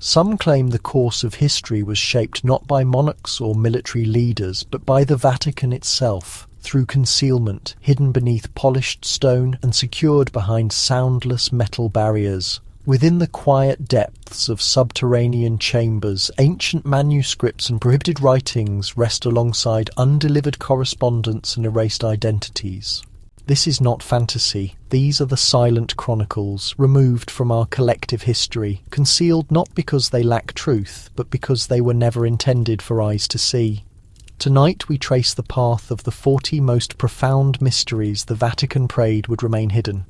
Some claim the course of history was shaped not by monarchs or military leaders, but by the Vatican itself, through concealment, hidden beneath polished stone and secured behind soundless metal barriers. Within the quiet depths of subterranean chambers, ancient manuscripts and prohibited writings rest alongside undelivered correspondence and erased identities. This is not fantasy. These are the silent chronicles, removed from our collective history, concealed not because they lack truth, but because they were never intended for eyes to see. Tonight we trace the path of the 40 most profound mysteries the Vatican prayed would remain hidden.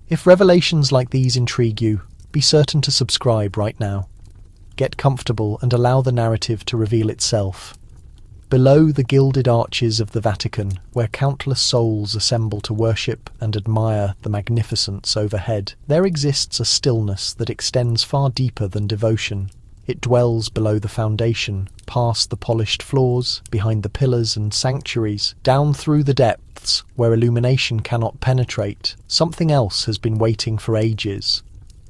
If revelations like these intrigue you, be certain to subscribe right now. Get comfortable and allow the narrative to reveal itself. Below the gilded arches of the Vatican, where countless souls assemble to worship and admire the magnificence overhead, there exists a stillness that extends far deeper than devotion. It dwells below the foundation, past the polished floors, behind the pillars and sanctuaries, down through the depths, where illumination cannot penetrate. Something else has been waiting for ages.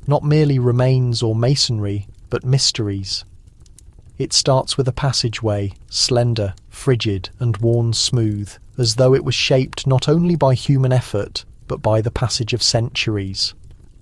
Not merely remains or masonry, but mysteries. It starts with a passageway, slender, frigid, and worn smooth, as though it was shaped not only by human effort, but by the passage of centuries.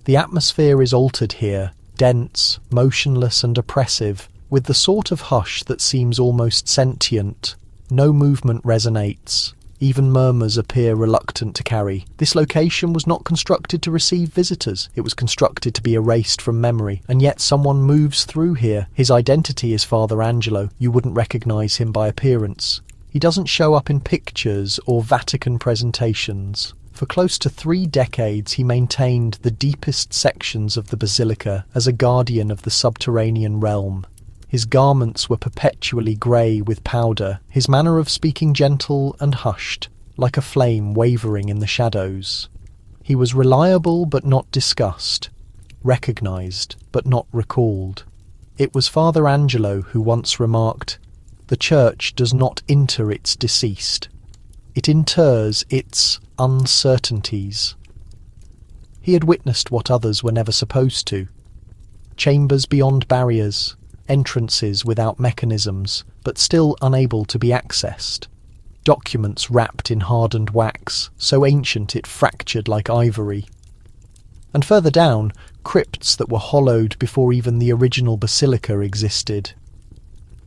The atmosphere is altered here, dense, motionless and oppressive, with the sort of hush that seems almost sentient. No movement resonates. Even murmurs appear reluctant to carry. This location was not constructed to receive visitors. It was constructed to be erased from memory. And yet someone moves through here. His identity is Father Angelo. You wouldn't recognise him by appearance. He doesn't show up in pictures or Vatican presentations. For close to 3 decades he maintained the deepest sections of the basilica as a guardian of the subterranean realm. His garments were perpetually grey with powder, his manner of speaking gentle and hushed, like a flame wavering in the shadows. He was reliable but not discussed, recognised but not recalled. It was Father Angelo who once remarked, "The Church does not inter its deceased. It inters its uncertainties." He had witnessed what others were never supposed to. Chambers beyond barriers, entrances without mechanisms, but still unable to be accessed. Documents wrapped in hardened wax, so ancient it fractured like ivory. And further down, crypts that were hollowed before even the original basilica existed.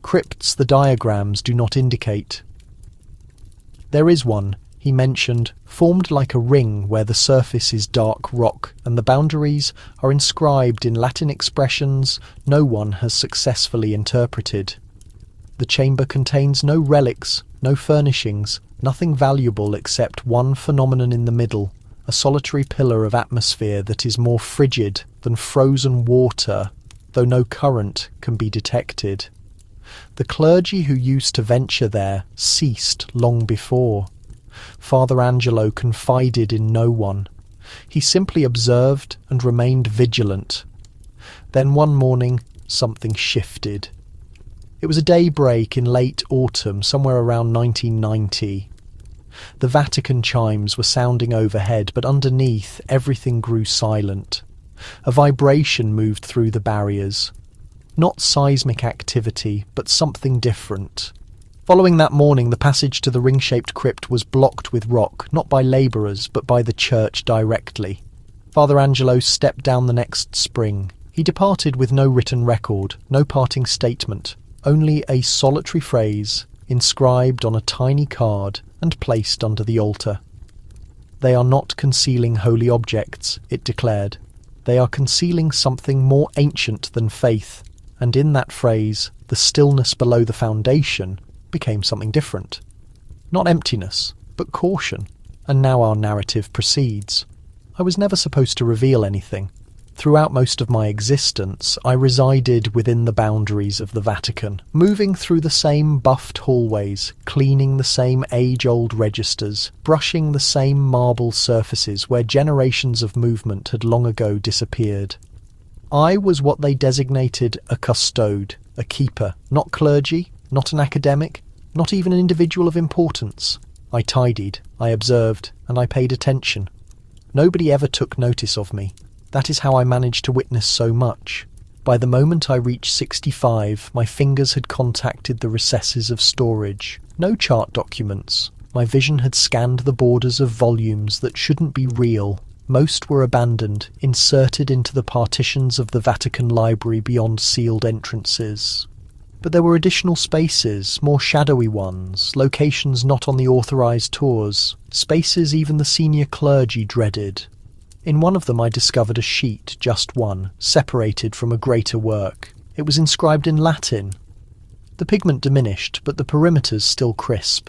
Crypts the diagrams do not indicate. There is one, he mentioned, formed like a ring where the surface is dark rock and the boundaries are inscribed in Latin expressions no one has successfully interpreted. The chamber contains no relics, no furnishings, nothing valuable except one phenomenon in the middle, a solitary pillar of atmosphere that is more frigid than frozen water, though no current can be detected. The clergy who used to venture there ceased long before. Father Angelo confided in no one. He simply observed and remained vigilant. Then one morning, something shifted. It was a daybreak in late autumn, somewhere around 1990. The Vatican chimes were sounding overhead, but underneath, everything grew silent. A vibration moved through the barriers. Not seismic activity, but something different. Following that morning, the passage to the ring-shaped crypt was blocked with rock, not by labourers, but by the church directly. Father Angelo stepped down the next spring. He departed with no written record, no parting statement, only a solitary phrase, inscribed on a tiny card and placed under the altar. "They are not concealing holy objects," it declared. "They are concealing something more ancient than faith." And in that phrase, the stillness below the foundation became something different. Not emptiness, but caution. And now our narrative proceeds. I was never supposed to reveal anything. Throughout most of my existence, I resided within the boundaries of the Vatican, moving through the same buffed hallways, cleaning the same age-old registers, brushing the same marble surfaces where generations of movement had long ago disappeared. I was what they designated a custode, a keeper, not clergy, not an academic, not even an individual of importance. I tidied, I observed, and I paid attention. Nobody ever took notice of me. That is how I managed to witness so much. By the moment I reached 65, my fingers had contacted the recesses of storage. No chart documents. My vision had scanned the borders of volumes that shouldn't be real. Most were abandoned, inserted into the partitions of the Vatican library beyond sealed entrances. But there were additional spaces, more shadowy ones, locations not on the authorized tours, spaces even the senior clergy dreaded. In one of them I discovered a sheet, just one, separated from a greater work. It was inscribed in Latin. The pigment diminished, but the perimeters still crisp.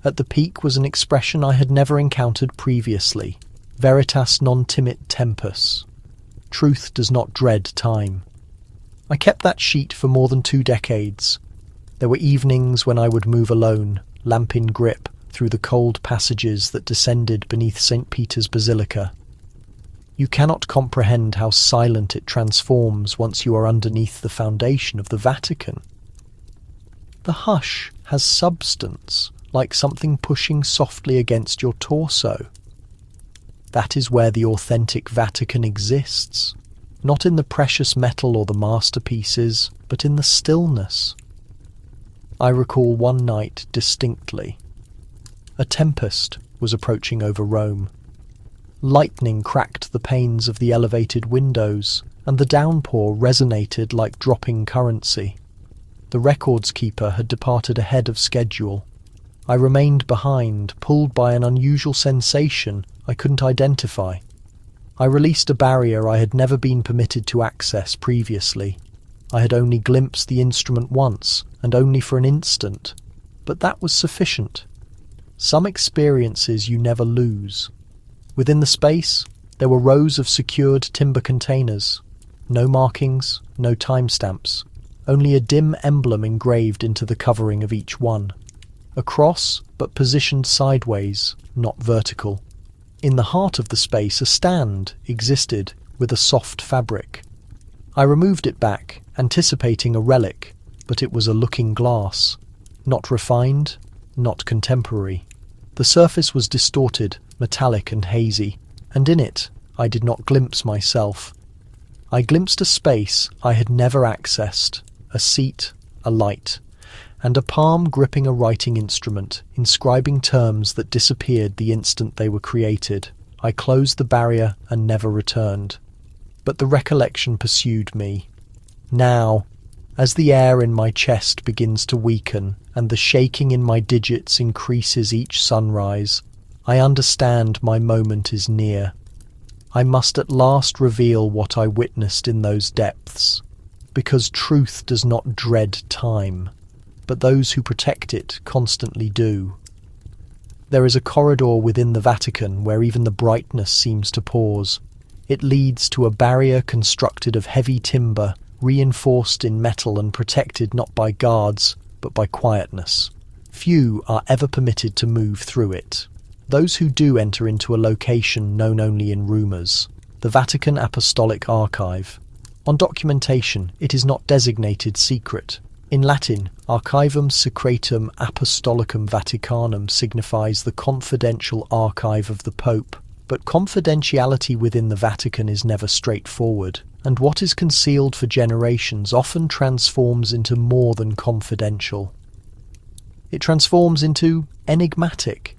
At the peak was an expression I had never encountered previously. Veritas non timit tempus. Truth does not dread time. I kept that sheet for more than 2 decades. There were evenings when I would move alone, lamp in grip, through the cold passages that descended beneath St. Peter's Basilica. You cannot comprehend how silent it transforms once you are underneath the foundation of the Vatican. The hush has substance, like something pushing softly against your torso. That is where the authentic Vatican exists, not in the precious metal or the masterpieces, but in the stillness. I recall one night distinctly. A tempest was approaching over Rome. Lightning cracked the panes of the elevated windows, and the downpour resonated like dropping currency. The records keeper had departed ahead of schedule. I remained behind, pulled by an unusual sensation I couldn't identify. I released a barrier I had never been permitted to access previously. I had only glimpsed the instrument once, and only for an instant, but that was sufficient. Some experiences you never lose. Within the space, there were rows of secured timber containers. No markings, no timestamps, only a dim emblem engraved into the covering of each one. A cross, but positioned sideways, not vertical. In the heart of the space, a stand existed with a soft fabric. I removed it back, anticipating a relic, but it was a looking glass. Not refined, not contemporary. The surface was distorted, metallic and hazy, and in it I did not glimpse myself. I glimpsed a space I had never accessed, a seat, a light, and a palm gripping a writing instrument, inscribing terms that disappeared the instant they were created. I closed the barrier and never returned. But the recollection pursued me. Now, as the air in my chest begins to weaken and the shaking in my digits increases each sunrise, I understand my moment is near. I must at last reveal what I witnessed in those depths, because truth does not dread time, but those who protect it constantly do. There is a corridor within the Vatican where even the brightness seems to pause. It leads to a barrier constructed of heavy timber, reinforced in metal and protected not by guards, but by quietness. Few are ever permitted to move through it. Those who do enter into a location known only in rumours, the Vatican Apostolic Archive. On documentation, it is not designated secret. In Latin, Archivum Secretum Apostolicum Vaticanum signifies the confidential archive of the Pope, but confidentiality within the Vatican is never straightforward, and what is concealed for generations often transforms into more than confidential. It transforms into enigmatic.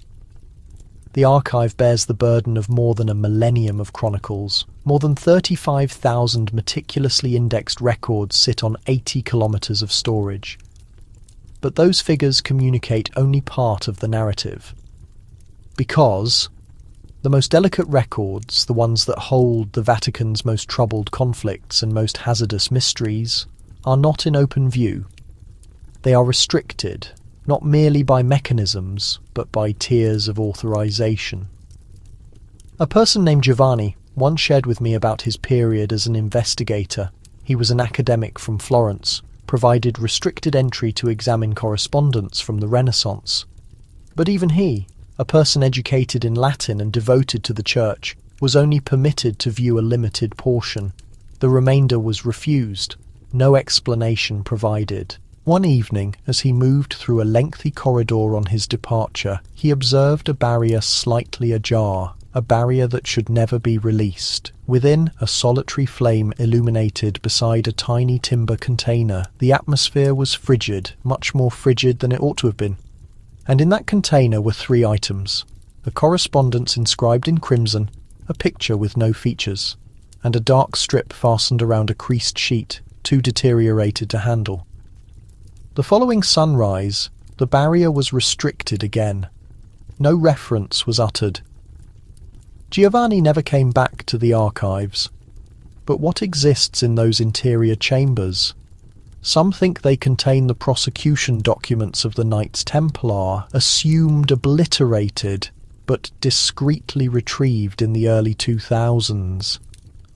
The archive bears the burden of more than a millennium of chronicles. More than 35,000 meticulously indexed records sit on 80 kilometres of storage. But those figures communicate only part of the narrative. Because the most delicate records, the ones that hold the Vatican's most troubled conflicts and most hazardous mysteries, are not in open view. They are restricted, not merely by mechanisms, but by tiers of authorization. A person named Giovanni once shared with me about his period as an investigator. He was an academic from Florence, provided restricted entry to examine correspondence from the Renaissance. But even he, a person educated in Latin and devoted to the Church, was only permitted to view a limited portion. The remainder was refused, no explanation provided. One evening, as he moved through a lengthy corridor on his departure, he observed a barrier slightly ajar. a barrier that should never be released. Within, a solitary flame illuminated beside a tiny timber container. The atmosphere was frigid, much more frigid than it ought to have been. And in that container were 3 items: a correspondence inscribed in crimson, a picture with no features, and a dark strip fastened around a creased sheet, too deteriorated to handle. The following sunrise, the barrier was restricted again. No reference was uttered. Giovanni never came back to the archives. But what exists in those interior chambers? Some think they contain the prosecution documents of the Knights Templar, assumed obliterated, but discreetly retrieved in the early 2000s.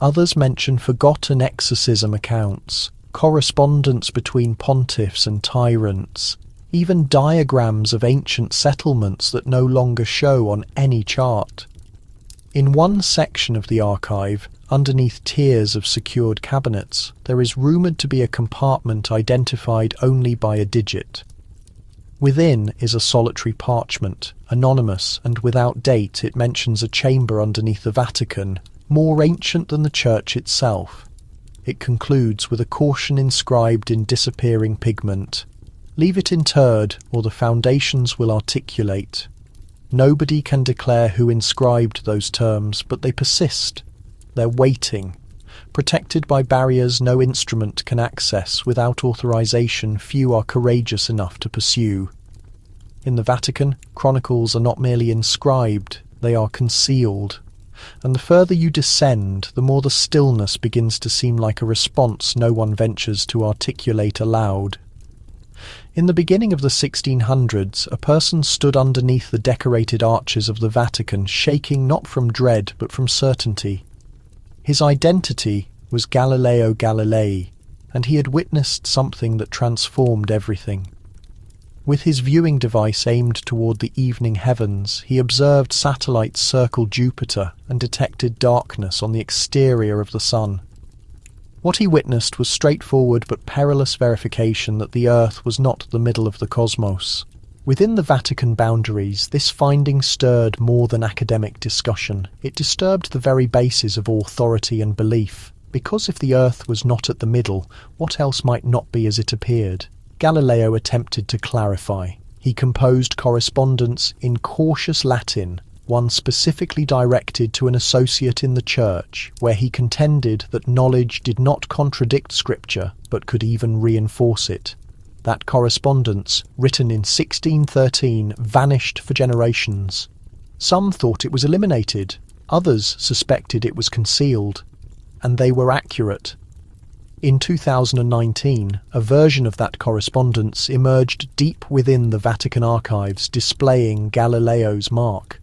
Others mention forgotten exorcism accounts, correspondence between pontiffs and tyrants, even diagrams of ancient settlements that no longer show on any chart. In one section of the archive, underneath tiers of secured cabinets, there is rumoured to be a compartment identified only by a digit. Within is a solitary parchment, anonymous and without date. It mentions a chamber underneath the Vatican, more ancient than the church itself. It concludes with a caution inscribed in disappearing pigment: "Leave it interred, or the foundations will articulate." Nobody can declare who inscribed those terms, but they persist. They're waiting, protected by barriers no instrument can access. Without authorization, few are courageous enough to pursue. In the Vatican, chronicles are not merely inscribed, they are concealed. And the further you descend, the more the stillness begins to seem like a response no one ventures to articulate aloud. In the beginning of the 1600s, a person stood underneath the decorated arches of the Vatican, shaking not from dread but from certainty. His identity was Galileo Galilei, and he had witnessed something that transformed everything. With his viewing device aimed toward the evening heavens, he observed satellites circle Jupiter and detected darkness on the exterior of the sun. What he witnessed was straightforward but perilous verification that the Earth was not the middle of the cosmos. Within the Vatican boundaries, this finding stirred more than academic discussion. It disturbed the very basis of authority and belief. Because if the Earth was not at the middle, what else might not be as it appeared? Galileo attempted to clarify. He composed correspondence in cautious Latin, one specifically directed to an associate in the church, where he contended that knowledge did not contradict scripture, but could even reinforce it. That correspondence, written in 1613, vanished for generations. Some thought it was eliminated, others suspected it was concealed, and they were accurate. In 2019, a version of that correspondence emerged deep within the Vatican archives, displaying Galileo's mark.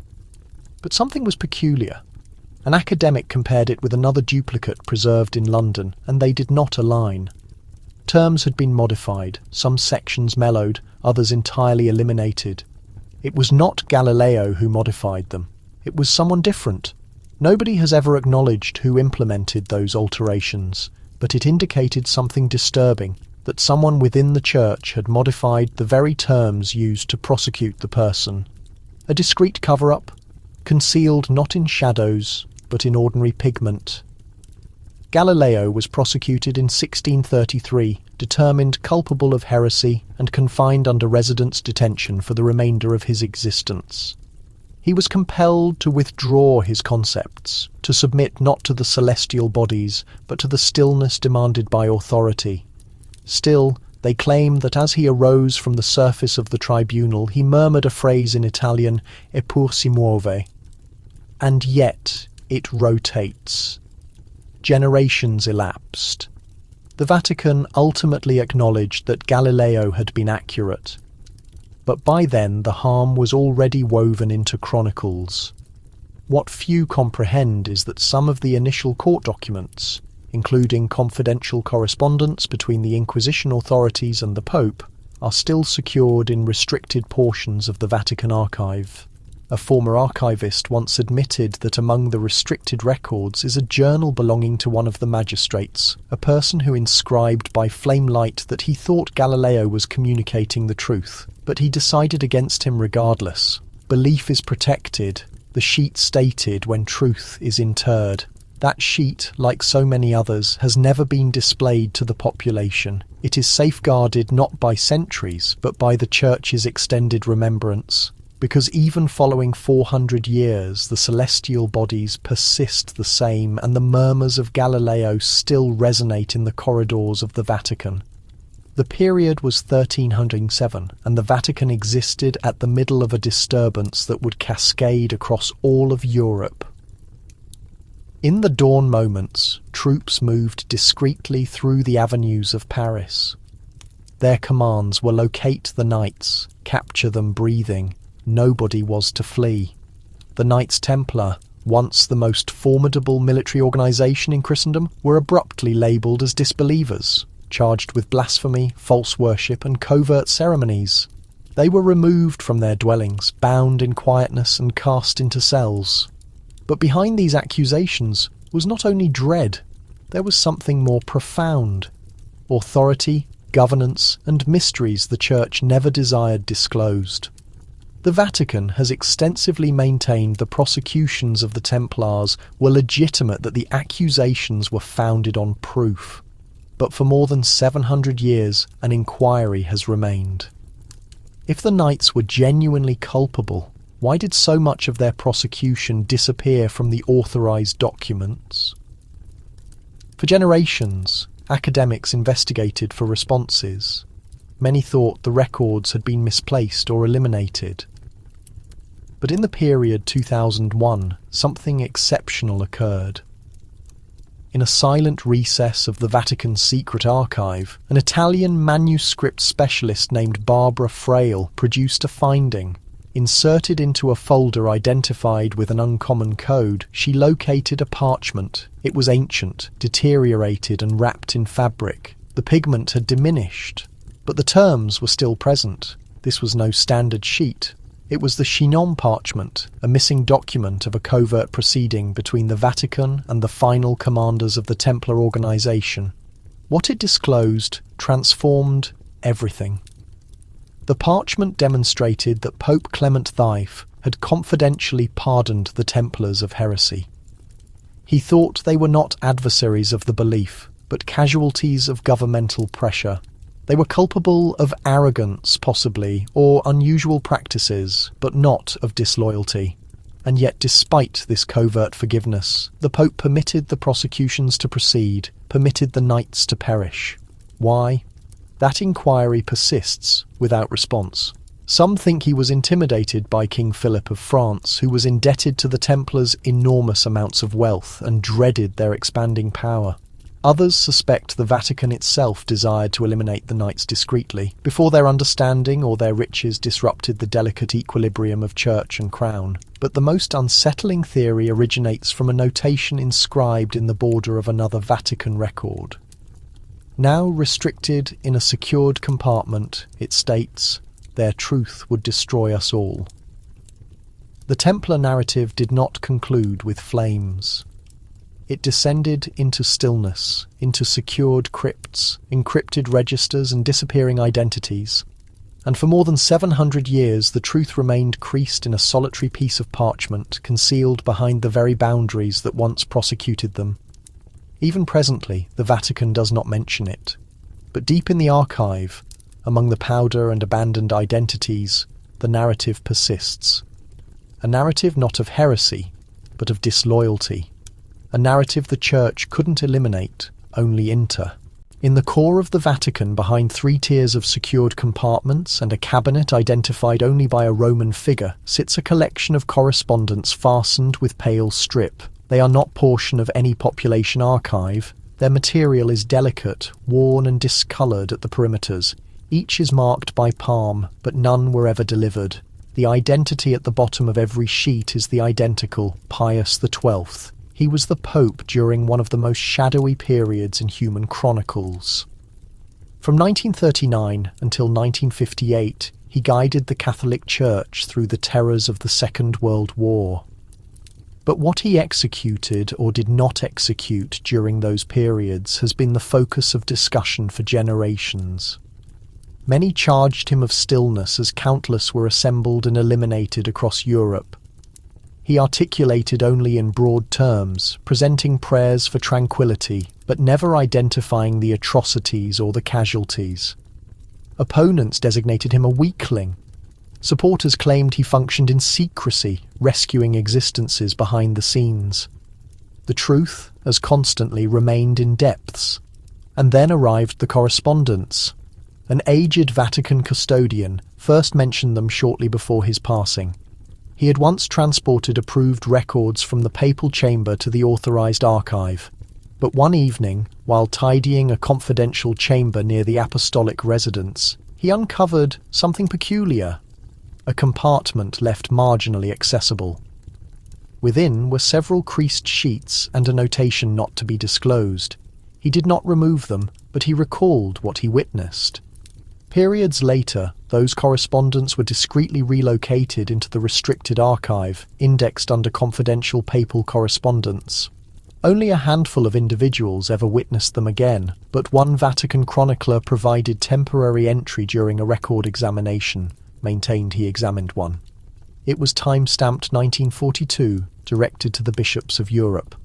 But something was peculiar. An academic compared it with another duplicate preserved in London, and they did not align. Terms had been modified, some sections mellowed, others entirely eliminated. It was not Galileo who modified them. It was someone different. Nobody has ever acknowledged who implemented those alterations, but it indicated something disturbing, that someone within the church had modified the very terms used to prosecute the person. A discreet cover-up, concealed not in shadows, but in ordinary pigment. Galileo was prosecuted in 1633, determined culpable of heresy, and confined under residence detention for the remainder of his existence. He was compelled to withdraw his concepts, to submit not to the celestial bodies, but to the stillness demanded by authority. Still, they claim that as he arose from the surface of the tribunal, he murmured a phrase in Italian, "Eppur si muove." And yet it rotates. Generations elapsed. The Vatican ultimately acknowledged that Galileo had been accurate. But by then the harm was already woven into chronicles. What few comprehend is that some of the initial court documents, including confidential correspondence between the Inquisition authorities and the Pope, are still secured in restricted portions of the Vatican archive. A former archivist once admitted that among the restricted records is a journal belonging to one of the magistrates, a person who inscribed by flame light that he thought Galileo was communicating the truth, but he decided against him regardless. Belief is protected, The sheet stated when truth is interred. That sheet, like so many others, has never been displayed to the population. It is safeguarded not by centuries, but by the Church's extended remembrance. Because even following 400 years, the celestial bodies persist the same, and the murmurs of Galileo still resonate in the corridors of the Vatican. The period was 1307, and the Vatican existed at the middle of a disturbance that would cascade across all of Europe. In the dawn moments, troops moved discreetly through the avenues of Paris. Their commands were locate the knights, capture them breathing. Nobody was to flee. The Knights Templar, once the most formidable military organisation in Christendom, were abruptly labelled as disbelievers, charged with blasphemy, false worship and covert ceremonies. They were removed from their dwellings, bound in quietness and cast into cells. But behind these accusations was not only dread, there was something more profound. Authority, governance and mysteries the Church never desired disclosed. The Vatican has extensively maintained the prosecutions of the Templars were legitimate, that the accusations were founded on proof. But for more than 700 years, an inquiry has remained. If the knights were genuinely culpable, why did so much of their prosecution disappear from the authorized documents? For generations, academics investigated for responses. Many thought the records had been misplaced or eliminated. But in the period 2001, something exceptional occurred. In a silent recess of the Vatican's secret archive, an Italian manuscript specialist named Barbara Frail produced a finding. Inserted into a folder identified with an uncommon code, she located a parchment. It was ancient, deteriorated and wrapped in fabric. The pigment had diminished, but the terms were still present. This was no standard sheet. It was the Chinon parchment, a missing document of a covert proceeding between the Vatican and the final commanders of the Templar organization. What it disclosed transformed everything. The parchment demonstrated that Pope Clement V had confidentially pardoned the Templars of heresy. He thought they were not adversaries of the belief, but casualties of governmental pressure. They were culpable of arrogance, possibly, or unusual practices, but not of disloyalty. And yet, despite this covert forgiveness, the Pope permitted the prosecutions to proceed, permitted the knights to perish. Why? That inquiry persists, without response. Some think he was intimidated by King Philip of France, who was indebted to the Templars enormous amounts of wealth and dreaded their expanding power. Others suspect the Vatican itself desired to eliminate the knights discreetly, before their understanding or their riches disrupted the delicate equilibrium of church and crown. But the most unsettling theory originates from a notation inscribed in the border of another Vatican record. Now restricted in a secured compartment, it states, "Their truth would destroy us all." The Templar narrative did not conclude with flames. It descended into stillness, into secured crypts, encrypted registers and disappearing identities. And for more than 700 years the truth remained creased in a solitary piece of parchment, concealed behind the very boundaries that once prosecuted them. Even presently, the Vatican does not mention it. But deep in the archive, among the powder and abandoned identities, the narrative persists. A narrative not of heresy, but of disloyalty. A narrative the Church couldn't eliminate, only inter. In the core of the Vatican, behind 3 tiers of secured compartments and a cabinet identified only by a Roman figure, sits a collection of correspondence fastened with pale strip. They are not portion of any population archive. Their material is delicate, worn and discoloured at the perimeters. Each is marked by palm, but none were ever delivered. The identity at the bottom of every sheet is the identical Pius XII. He was the Pope during one of the most shadowy periods in human chronicles. From 1939 until 1958, he guided the Catholic Church through the terrors of the Second World War. But what he executed or did not execute during those periods has been the focus of discussion for generations. Many charged him of stillness as countless were assembled and eliminated across Europe. He articulated only in broad terms, presenting prayers for tranquility, but never identifying the atrocities or the casualties. Opponents designated him a weakling. Supporters claimed he functioned in secrecy, rescuing existences behind the scenes. The truth, as constantly, remained in depths. And then arrived the correspondence. An aged Vatican custodian first mentioned them shortly before his passing. He had once transported approved records from the papal chamber to the authorized archive. But one evening, while tidying a confidential chamber near the apostolic residence, he uncovered something peculiar, a compartment left marginally accessible. Within were several creased sheets and a notation not to be disclosed. He did not remove them, but he recalled what he witnessed. Periods later, those correspondence were discreetly relocated into the restricted archive, indexed under confidential papal correspondence. Only a handful of individuals ever witnessed them again, but one Vatican chronicler provided temporary entry during a record examination, maintained he examined one. It was time-stamped 1942, directed to the bishops of Europe.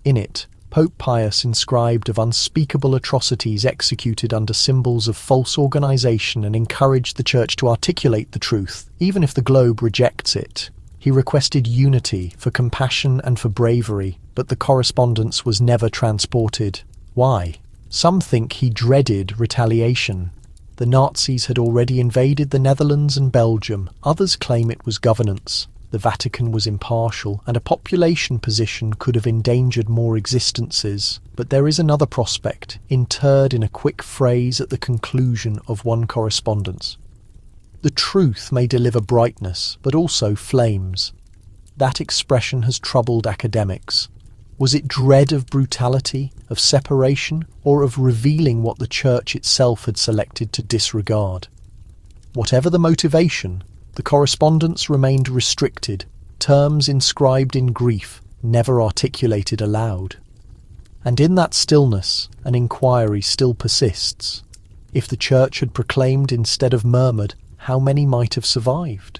In it, Pope Pius inscribed of unspeakable atrocities executed under symbols of false organisation and encouraged the Church to articulate the truth, even if the globe rejects it. He requested unity for compassion and for bravery, but the correspondence was never transported. Why? Some think he dreaded retaliation. The Nazis had already invaded the Netherlands and Belgium. Others claim it was governance. The Vatican was impartial, and a population position could have endangered more existences. But there is another prospect, interred in a quick phrase at the conclusion of one correspondence. The truth may deliver brightness, but also flames. That expression has troubled academics. Was it dread of brutality, of separation, or of revealing what the Church itself had selected to disregard? Whatever the motivation, the correspondence remained restricted, terms inscribed in grief, never articulated aloud. And in that stillness, an inquiry still persists. If the Church had proclaimed instead of murmured, how many might have survived?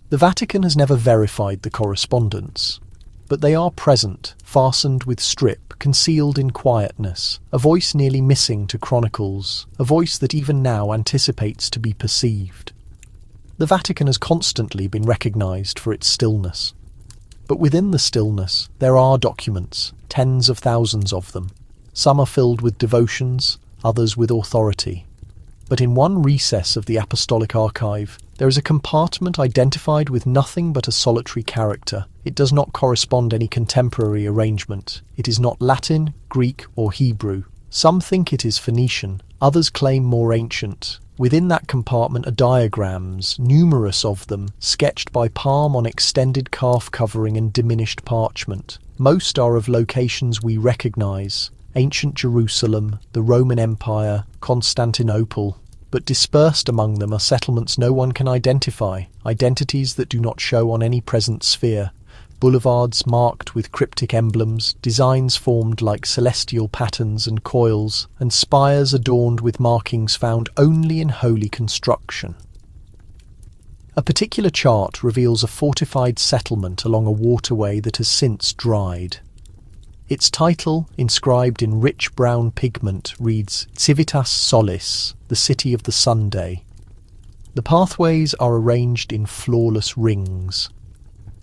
The Vatican has never verified the correspondence, but they are present, fastened with strip, concealed in quietness, a voice nearly missing to chronicles, a voice that even now anticipates to be perceived. The Vatican has constantly been recognised for its stillness. But within the stillness, there are documents, tens of thousands of them. Some are filled with devotions, others with authority. But in one recess of the Apostolic Archive, there is a compartment identified with nothing but a solitary character. It does not correspond any contemporary arrangement. It is not Latin, Greek, or Hebrew. Some think it is Phoenician, others claim more ancient. Within that compartment are diagrams, numerous of them, sketched by palm on extended calf covering and diminished parchment. Most are of locations we recognise: ancient Jerusalem, the Roman Empire, Constantinople. But dispersed among them are settlements no one can identify, identities that do not show on any present sphere. Boulevards marked with cryptic emblems, designs formed like celestial patterns and coils, and spires adorned with markings found only in holy construction. A particular chart reveals a fortified settlement along a waterway that has since dried. Its title, inscribed in rich brown pigment, reads Civitas Solis, the City of the Sunday. The pathways are arranged in flawless rings.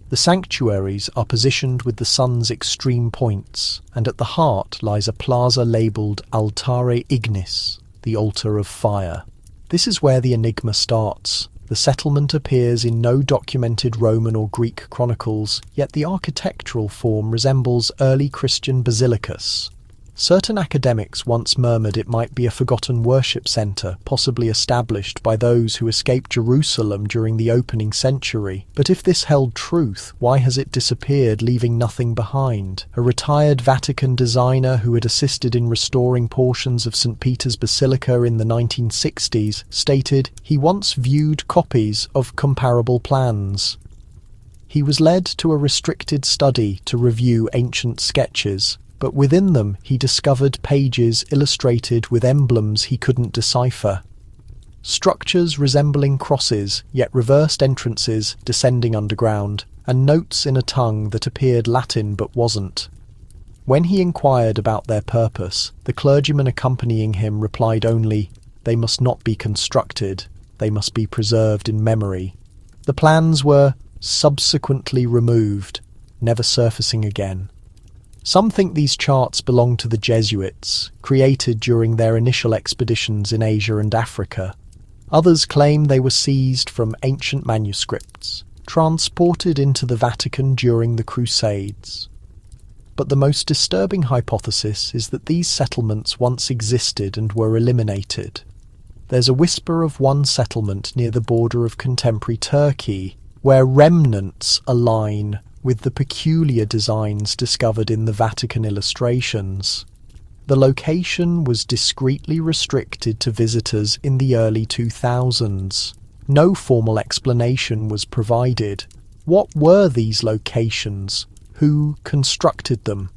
The sanctuaries are positioned with the sun's extreme points, and at the heart lies a plaza labelled Altare Ignis, the altar of fire. This is where the enigma starts. The settlement appears in no documented Roman or Greek chronicles, yet the architectural form resembles early Christian basilicas. Certain academics once murmured it might be a forgotten worship centre, possibly established by those who escaped Jerusalem during the opening century. But if this held truth, why has it disappeared, leaving nothing behind? A retired Vatican designer who had assisted in restoring portions of St. Peter's Basilica in the 1960s stated he once viewed copies of comparable plans. He was led to a restricted study to review ancient sketches, but within them he discovered pages illustrated with emblems he couldn't decipher. Structures resembling crosses, yet reversed entrances descending underground. and notes in a tongue that appeared Latin but wasn't. When he inquired about their purpose, the clergyman accompanying him replied only, "They must not be constructed, they must be preserved in memory." The plans were subsequently removed, never surfacing again. Some think these charts belong to the Jesuits, created during their initial expeditions in Asia and Africa. Others claim they were seized from ancient manuscripts, transported into the Vatican during the Crusades. But the most disturbing hypothesis is that these settlements once existed and were eliminated. There's a whisper of one settlement near the border of contemporary Turkey, where remnants align with the peculiar designs discovered in the Vatican illustrations. The location was discreetly restricted to visitors in the early 2000s. No formal explanation was provided. What were these locations? Who constructed them?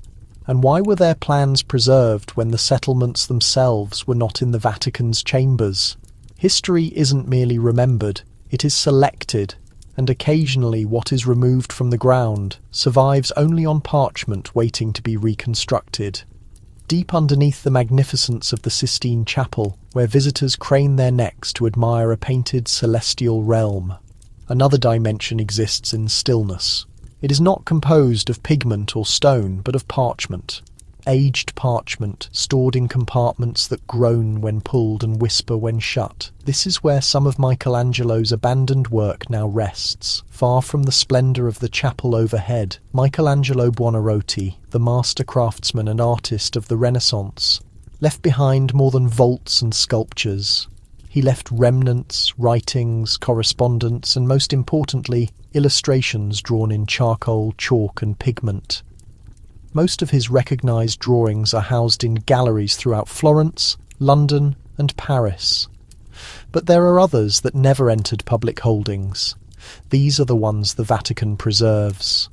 And why were their plans preserved when the settlements themselves were not in the Vatican's chambers? History isn't merely remembered, it is selected, and occasionally what is removed from the ground survives only on parchment waiting to be reconstructed. Deep underneath the magnificence of the Sistine Chapel, where visitors crane their necks to admire a painted celestial realm, another dimension exists in stillness. It is not composed of pigment or stone, but of parchment. Aged parchment, stored in compartments that groan when pulled and whisper when shut. This is where some of Michelangelo's abandoned work now rests. Far from the splendour of the chapel overhead, Michelangelo Buonarroti, the master craftsman and artist of the Renaissance, left behind more than vaults and sculptures. He left remnants, writings, correspondence, and most importantly, illustrations drawn in charcoal, chalk, and pigment. Most of his recognised drawings are housed in galleries throughout Florence, London, and Paris. But there are others that never entered public holdings. These are the ones the Vatican preserves.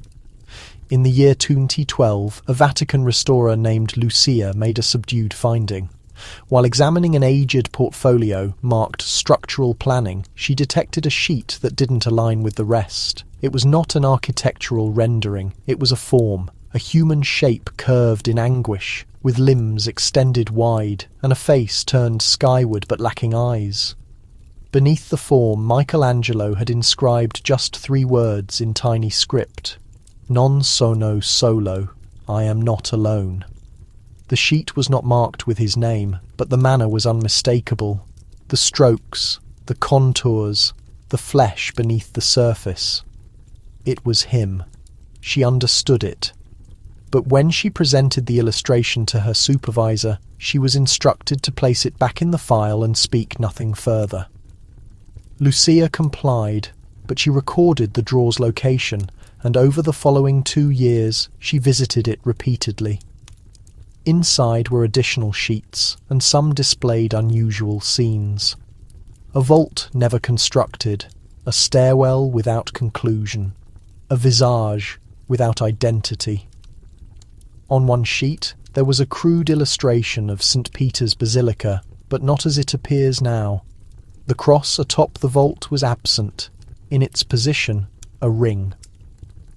In the year 2012, a Vatican restorer named Lucia made a subdued finding. While examining an aged portfolio marked structural planning, she detected a sheet that didn't align with the rest. It was not an architectural rendering, it was a form, a human shape curved in anguish, with limbs extended wide and a face turned skyward but lacking eyes. Beneath the form, Michelangelo had inscribed just 3 words in tiny script. Non sono solo, I am not alone. The sheet was not marked with his name, but the manner was unmistakable. The strokes, the contours, the flesh beneath the surface. It was him. She understood it. But when she presented the illustration to her supervisor, she was instructed to place it back in the file and speak nothing further. Lucia complied, but she recorded the draw's location, and over the following 2 years she visited it repeatedly. Inside were additional sheets, and some displayed unusual scenes. A vault never constructed, a stairwell without conclusion, a visage without identity. On one sheet there was a crude illustration of St. Peter's Basilica, but not as it appears now. The cross atop the vault was absent. In its position, a ring.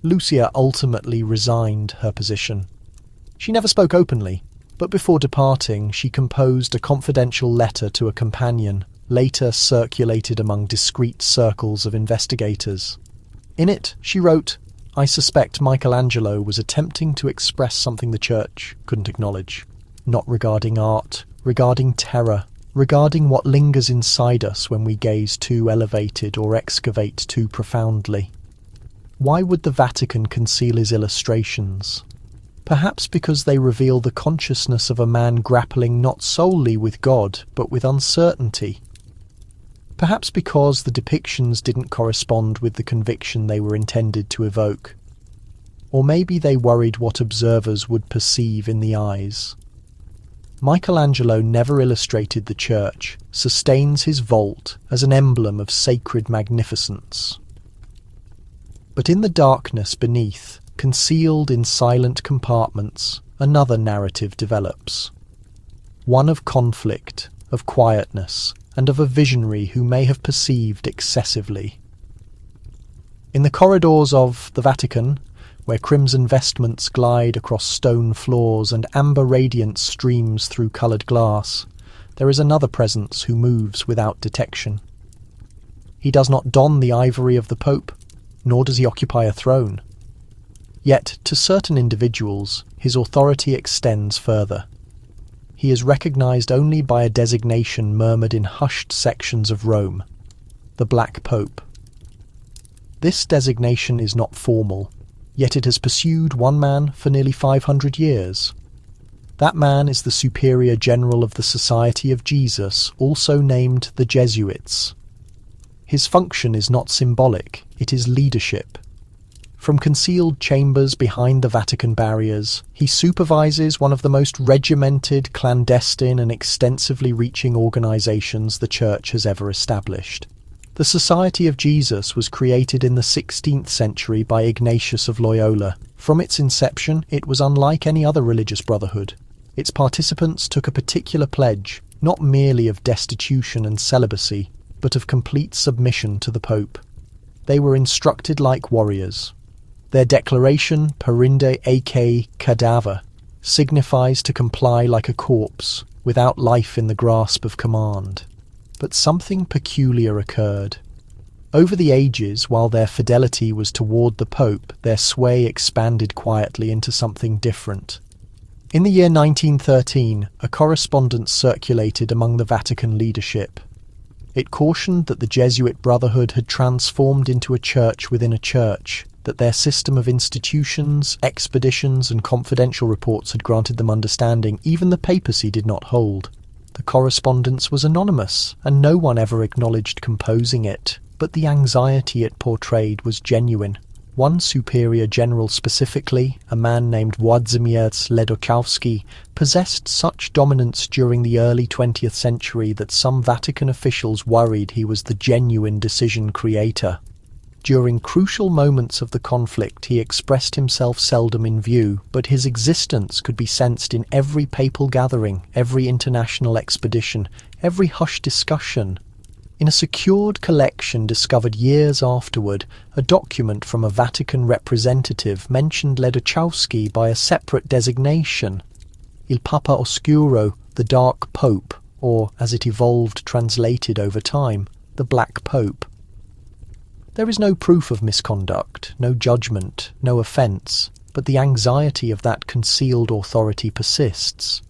Lucia ultimately resigned her position. She never spoke openly, but before departing she composed a confidential letter to a companion, later circulated among discreet circles of investigators. In it she wrote, "I suspect Michelangelo was attempting to express something the Church couldn't acknowledge. Not regarding art, regarding terror, regarding what lingers inside us when we gaze too elevated or excavate too profoundly." Why would the Vatican conceal his illustrations? Perhaps because they reveal the consciousness of a man grappling not solely with God, but with uncertainty. Perhaps because the depictions didn't correspond with the conviction they were intended to evoke. Or maybe they worried what observers would perceive in the eyes. Michelangelo never illustrated the church, sustains his vault as an emblem of sacred magnificence. But in the darkness beneath, concealed in silent compartments, another narrative develops. One of conflict, of quietness, and of a visionary who may have perceived excessively. In the corridors of the Vatican, where crimson vestments glide across stone floors and amber radiance streams through coloured glass, there is another presence who moves without detection. He does not don the ivory of the Pope, nor does he occupy a throne. Yet, to certain individuals, his authority extends further. He is recognised only by a designation murmured in hushed sections of Rome, the Black Pope. This designation is not formal, yet it has pursued one man for nearly 500 years. That man is the Superior General of the Society of Jesus, also named the Jesuits. His function is not symbolic, it is leadership. From concealed chambers behind the Vatican barriers, he supervises one of the most regimented, clandestine and extensively reaching organisations the Church has ever established. The Society of Jesus was created in the 16th century by Ignatius of Loyola. From its inception, it was unlike any other religious brotherhood. Its participants took a particular pledge, not merely of destitution and celibacy, but of complete submission to the Pope. They were instructed like warriors. Their declaration, Perinde ake cadaver, signifies to comply like a corpse, without life in the grasp of command. But something peculiar occurred. Over the ages, while their fidelity was toward the Pope, their sway expanded quietly into something different. In the year 1913, a correspondence circulated among the Vatican leadership. It cautioned that the Jesuit Brotherhood had transformed into a church within a church, that their system of institutions, expeditions, and confidential reports had granted them understanding even the papacy did not hold. The correspondence was anonymous, and no one ever acknowledged composing it, but the anxiety it portrayed was genuine. One superior general specifically, a man named Władimir Ledokowski, possessed such dominance during the early 20th century that some Vatican officials worried he was the genuine decision creator. During crucial moments of the conflict, he expressed himself seldom in view, but his existence could be sensed in every papal gathering, every international expedition, every hushed discussion. In a secured collection discovered years afterward, a document from a Vatican representative mentioned Ledokowski by a separate designation, Il Papa Oscuro, the Dark Pope, or, as it evolved translated over time, the Black Pope. There is no proof of misconduct, no judgment, no offence, but the anxiety of that concealed authority persists.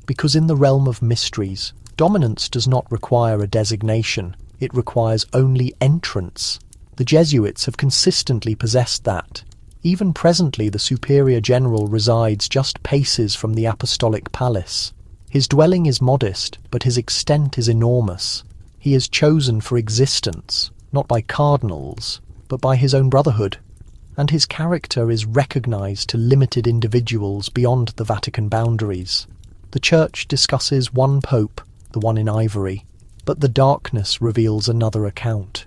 Because in the realm of mysteries, dominance does not require a designation, it requires only entrance. The Jesuits have consistently possessed that. Even presently the Superior General resides just paces from the Apostolic Palace. His dwelling is modest, but his extent is enormous. He is chosen for existence, not by cardinals, but by his own brotherhood, and his character is recognised to limited individuals beyond the Vatican boundaries. The Church discusses one pope, the one in ivory, but the darkness reveals another account.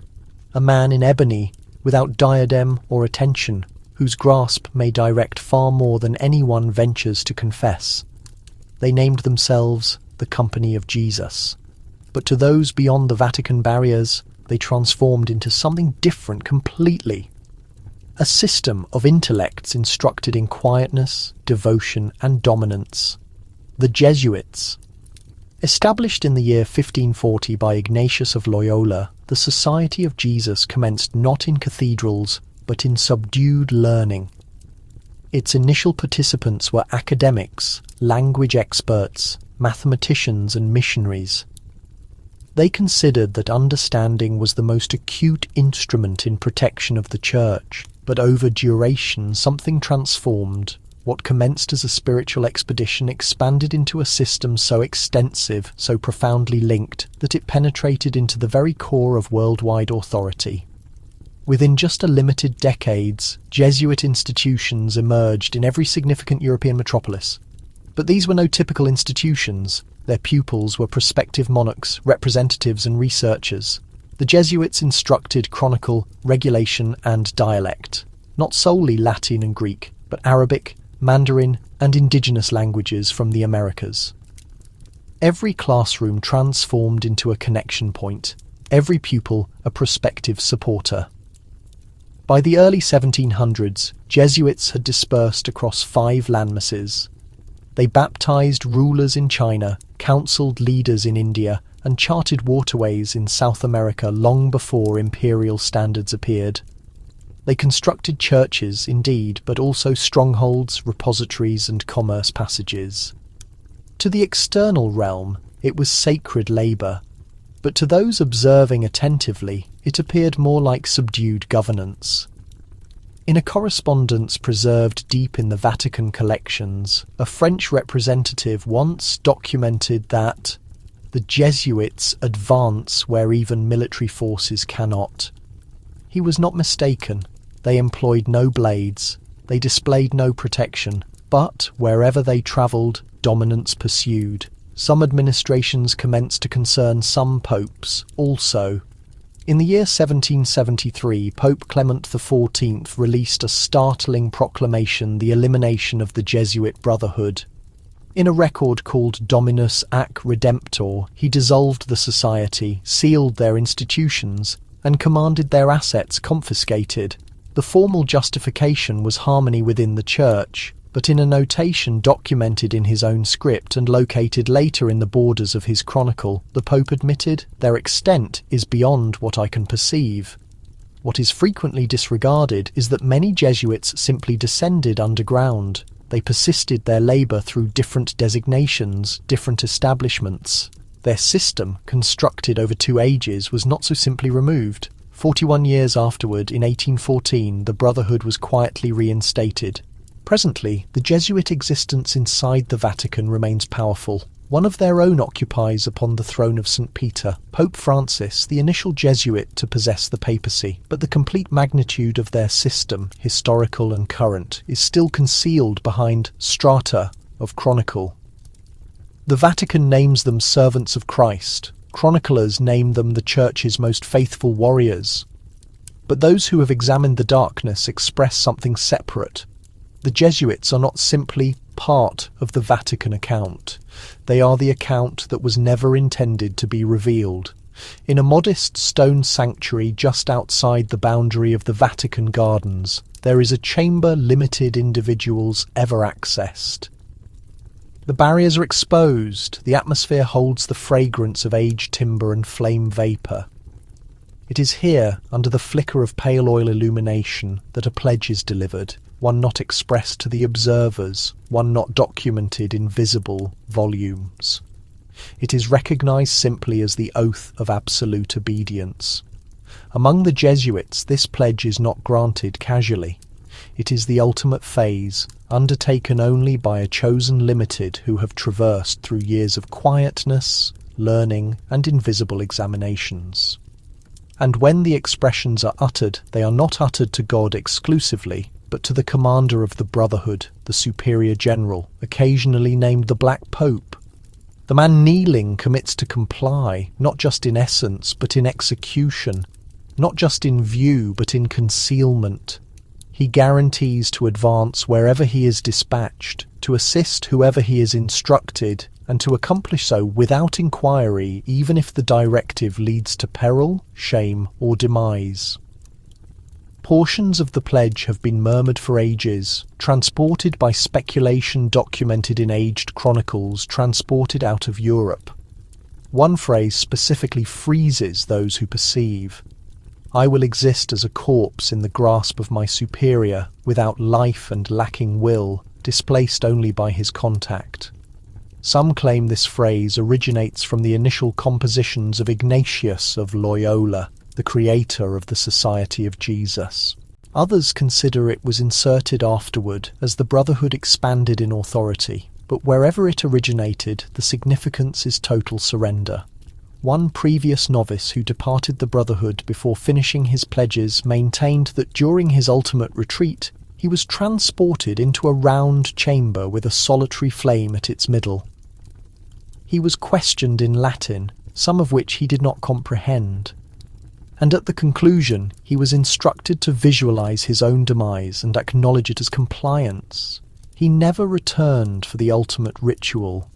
A man in ebony, without diadem or attention, whose grasp may direct far more than anyone ventures to confess. They named themselves the Company of Jesus. But to those beyond the Vatican barriers, they transformed into something different completely. A system of intellects instructed in quietness, devotion, and dominance. The Jesuits. Established in the year 1540 by Ignatius of Loyola, the Society of Jesus commenced not in cathedrals, but in subdued learning. Its initial participants were academics, language experts, mathematicians, and missionaries. They considered that understanding was the most acute instrument in protection of the Church, but over duration something transformed. What commenced as a spiritual expedition expanded into a system so extensive, so profoundly linked, that it penetrated into the very core of worldwide authority. Within just a limited decades, Jesuit institutions emerged in every significant European metropolis. But these were no typical institutions. Their pupils were prospective monarchs, representatives and researchers. The Jesuits instructed chronicle, regulation and dialect, not solely Latin and Greek, but Arabic, Mandarin and indigenous languages from the Americas. Every classroom transformed into a connection point, every pupil a prospective supporter. By the early 1700s, Jesuits had dispersed across 5 landmasses. They baptized rulers in China, counseled leaders in India, and charted waterways in South America long before imperial standards appeared. They constructed churches, indeed, but also strongholds, repositories, and commerce passages. To the external realm, it was sacred labour, but to those observing attentively, it appeared more like subdued governance. In a correspondence preserved deep in the Vatican collections, a French representative once documented that the Jesuits advance where even military forces cannot. He was not mistaken. They employed no blades, they displayed no protection, but wherever they travelled, dominance pursued. Some administrations commenced to concern some popes also. In the year 1773, Pope Clement XIV released a startling proclamation, the elimination of the Jesuit Brotherhood. In a record called Dominus Ac Redemptor, he dissolved the society, sealed their institutions, and commanded their assets confiscated. The formal justification was harmony within the Church, but in a notation documented in his own script and located later in the borders of his chronicle, the Pope admitted, "Their extent is beyond what I can perceive." What is frequently disregarded is that many Jesuits simply descended underground. They persisted their labour through different designations, different establishments. Their system, constructed over 2 ages, was not so simply removed. 41 years afterward, in 1814, the Brotherhood was quietly reinstated. Presently, the Jesuit existence inside the Vatican remains powerful. One of their own occupies upon the throne of St. Peter, Pope Francis, the initial Jesuit to possess the papacy, but the complete magnitude of their system, historical and current, is still concealed behind strata of chronicle. The Vatican names them servants of Christ. Chroniclers name them the Church's most faithful warriors. But those who have examined the darkness express something separate. The Jesuits are not simply part of the Vatican account. They are the account that was never intended to be revealed. In a modest stone sanctuary just outside the boundary of the Vatican gardens, there is a chamber limited individuals ever accessed. The barriers are exposed. The atmosphere holds the fragrance of aged timber and flame vapour. It is here, under the flicker of pale oil illumination, that a pledge is delivered. One not expressed to the observers, one not documented in visible volumes. It is recognized simply as the oath of absolute obedience. Among the Jesuits, this pledge is not granted casually. It is the ultimate phase, undertaken only by a chosen limited who have traversed through years of quietness, learning, and invisible examinations. And when the expressions are uttered, they are not uttered to God exclusively, but to the commander of the Brotherhood, the superior general, occasionally named the Black Pope. The man kneeling commits to comply, not just in essence, but in execution, not just in view, but in concealment. He guarantees to advance wherever he is dispatched, to assist whoever he is instructed, and to accomplish so without inquiry, even if the directive leads to peril, shame, or demise. Portions of the pledge have been murmured for ages, transported by speculation documented in aged chronicles, transported out of Europe. One phrase specifically freezes those who perceive. I will exist as a corpse in the grasp of my superior, without life and lacking will, displaced only by his contact. Some claim this phrase originates from the initial compositions of Ignatius of Loyola, the creator of the Society of Jesus. Others consider it was inserted afterward as the Brotherhood expanded in authority, but wherever it originated, the significance is total surrender. One previous novice who departed the Brotherhood before finishing his pledges maintained that during his ultimate retreat, he was transported into a round chamber with a solitary flame at its middle. He was questioned in Latin, some of which he did not comprehend. And at the conclusion, he was instructed to visualize his own demise and acknowledge it as compliance. He never returned for the ultimate ritual.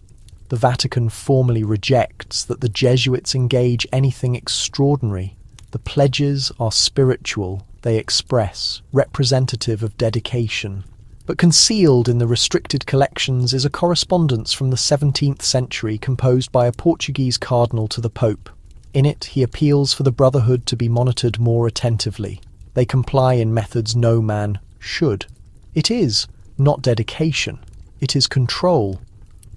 The Vatican formally rejects that the Jesuits engage anything extraordinary. The pledges are spiritual, they express, representative of dedication. But concealed in the restricted collections is a correspondence from the 17th century composed by a Portuguese cardinal to the Pope. In it, he appeals for the brotherhood to be monitored more attentively. They comply in methods no man should. It is not dedication, it is control.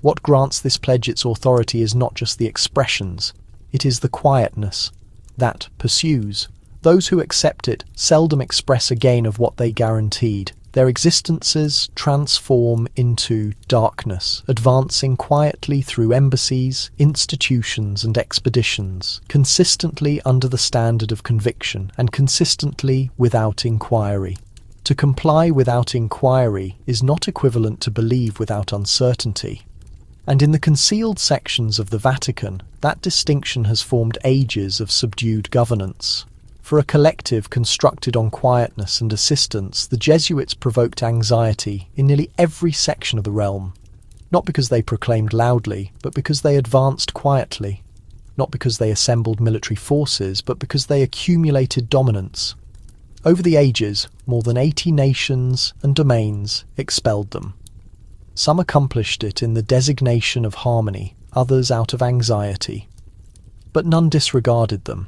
What grants this pledge its authority is not just the expressions, it is the quietness that pursues. Those who accept it seldom express again of what they guaranteed. Their existences transform into darkness, advancing quietly through embassies, institutions and expeditions, consistently under the standard of conviction and consistently without inquiry. To comply without inquiry is not equivalent to believe without uncertainty. And in the concealed sections of the Vatican, that distinction has formed ages of subdued governance. For a collective constructed on quietness and assistance, the Jesuits provoked anxiety in nearly every section of the realm, not because they proclaimed loudly, but because they advanced quietly, not because they assembled military forces, but because they accumulated dominance. Over the ages, more than 80 nations and domains expelled them. Some accomplished it in the designation of harmony, others out of anxiety. But none disregarded them.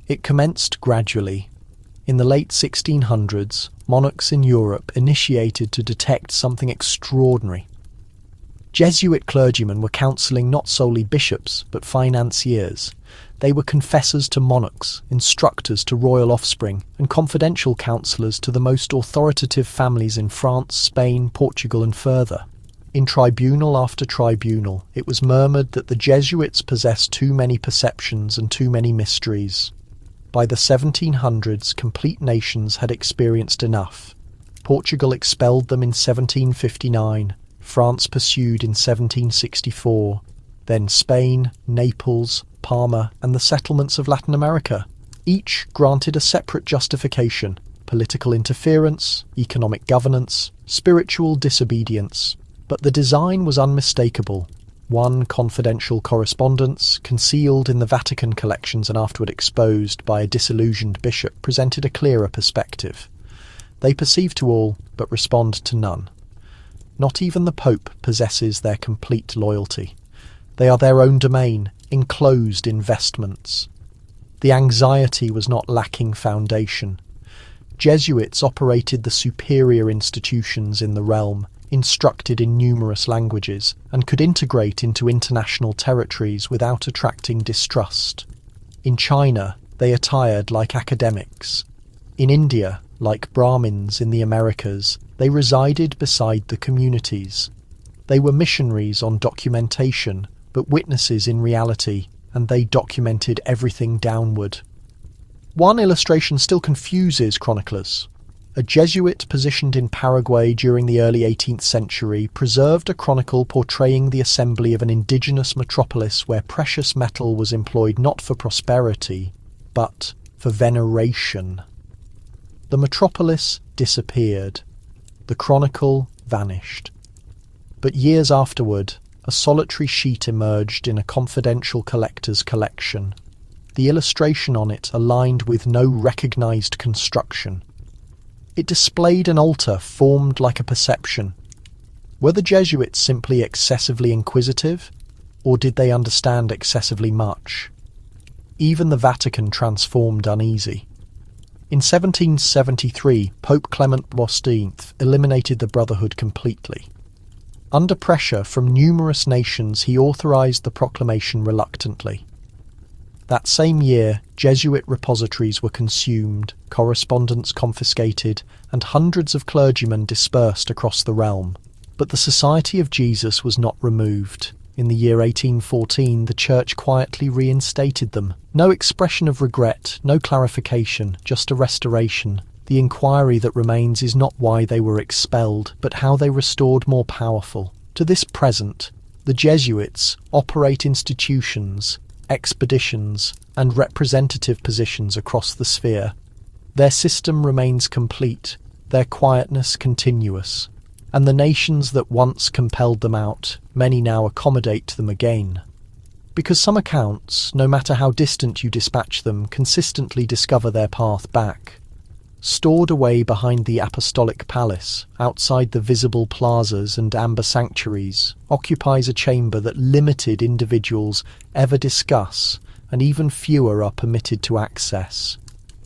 It commenced gradually. In the late 1600s, monarchs in Europe initiated to detect something extraordinary. Jesuit clergymen were counselling not solely bishops, but financiers. They were confessors to monarchs, instructors to royal offspring, and confidential counsellors to the most authoritative families in France, Spain, Portugal, and further. In tribunal after tribunal, it was murmured that the Jesuits possessed too many perceptions and too many mysteries. By the 1700s, complete nations had experienced enough. Portugal expelled them in 1759, France pursued in 1764, then Spain, Naples, Parma, and the settlements of Latin America. Each granted a separate justification: political interference, economic governance, spiritual disobedience. But the design was unmistakable. One confidential correspondence, concealed in the Vatican collections and afterward exposed by a disillusioned bishop, presented a clearer perspective. They perceive to all, but respond to none. Not even the Pope possesses their complete loyalty. They are their own domain, enclosed investments. The anxiety was not lacking foundation. Jesuits operated the superior institutions in the realm, instructed in numerous languages, and could integrate into international territories without attracting distrust. In China, they attired like academics. In India, like Brahmins in the Americas, they resided beside the communities. They were missionaries on documentation, but witnesses in reality, and they documented everything downward. One illustration still confuses chroniclers. A Jesuit positioned in Paraguay during the early 18th century preserved a chronicle portraying the assembly of an indigenous metropolis where precious metal was employed not for prosperity, but for veneration. The metropolis disappeared. The chronicle vanished. But years afterward, a solitary sheet emerged in a confidential collector's collection. The illustration on it aligned with no recognized construction. It displayed an altar formed like a perception. Were the Jesuits simply excessively inquisitive, or did they understand excessively much? Even the Vatican transformed uneasy. In 1773, Pope Clement XIV eliminated the Brotherhood completely. Under pressure from numerous nations, he authorized the proclamation reluctantly. That same year, Jesuit repositories were consumed, correspondence confiscated, and hundreds of clergymen dispersed across the realm. But the Society of Jesus was not removed. In the year 1814, the Church quietly reinstated them. No expression of regret, no clarification, just a restoration. The inquiry that remains is not why they were expelled, but how they restored more powerful. To this present, the Jesuits operate institutions, expeditions, and representative positions across the sphere. Their system remains complete, their quietness continuous, and the nations that once compelled them out, many now accommodate them again. Because some accounts, no matter how distant you dispatch them, consistently discover their path back. stored away behind the Apostolic Palace, outside the visible plazas and amber sanctuaries, occupies a chamber that limited individuals ever discuss, and even fewer are permitted to access.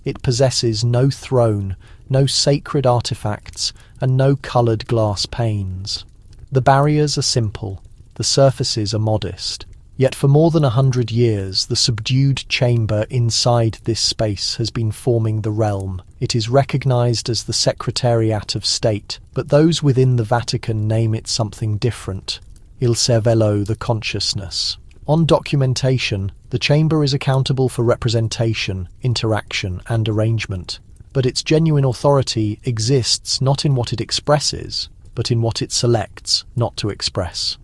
It possesses no throne, no sacred artifacts, and no coloured glass panes. The barriers are simple, the surfaces are modest. Yet for more than 100 years, the subdued chamber inside this space has been forming the realm. It is recognised as the Secretariat of State, but those within the Vatican name it something different. Il cervello, the consciousness. On documentation, the chamber is accountable for representation, interaction, and arrangement. But its genuine authority exists not in what it expresses, but in what it selects not to express.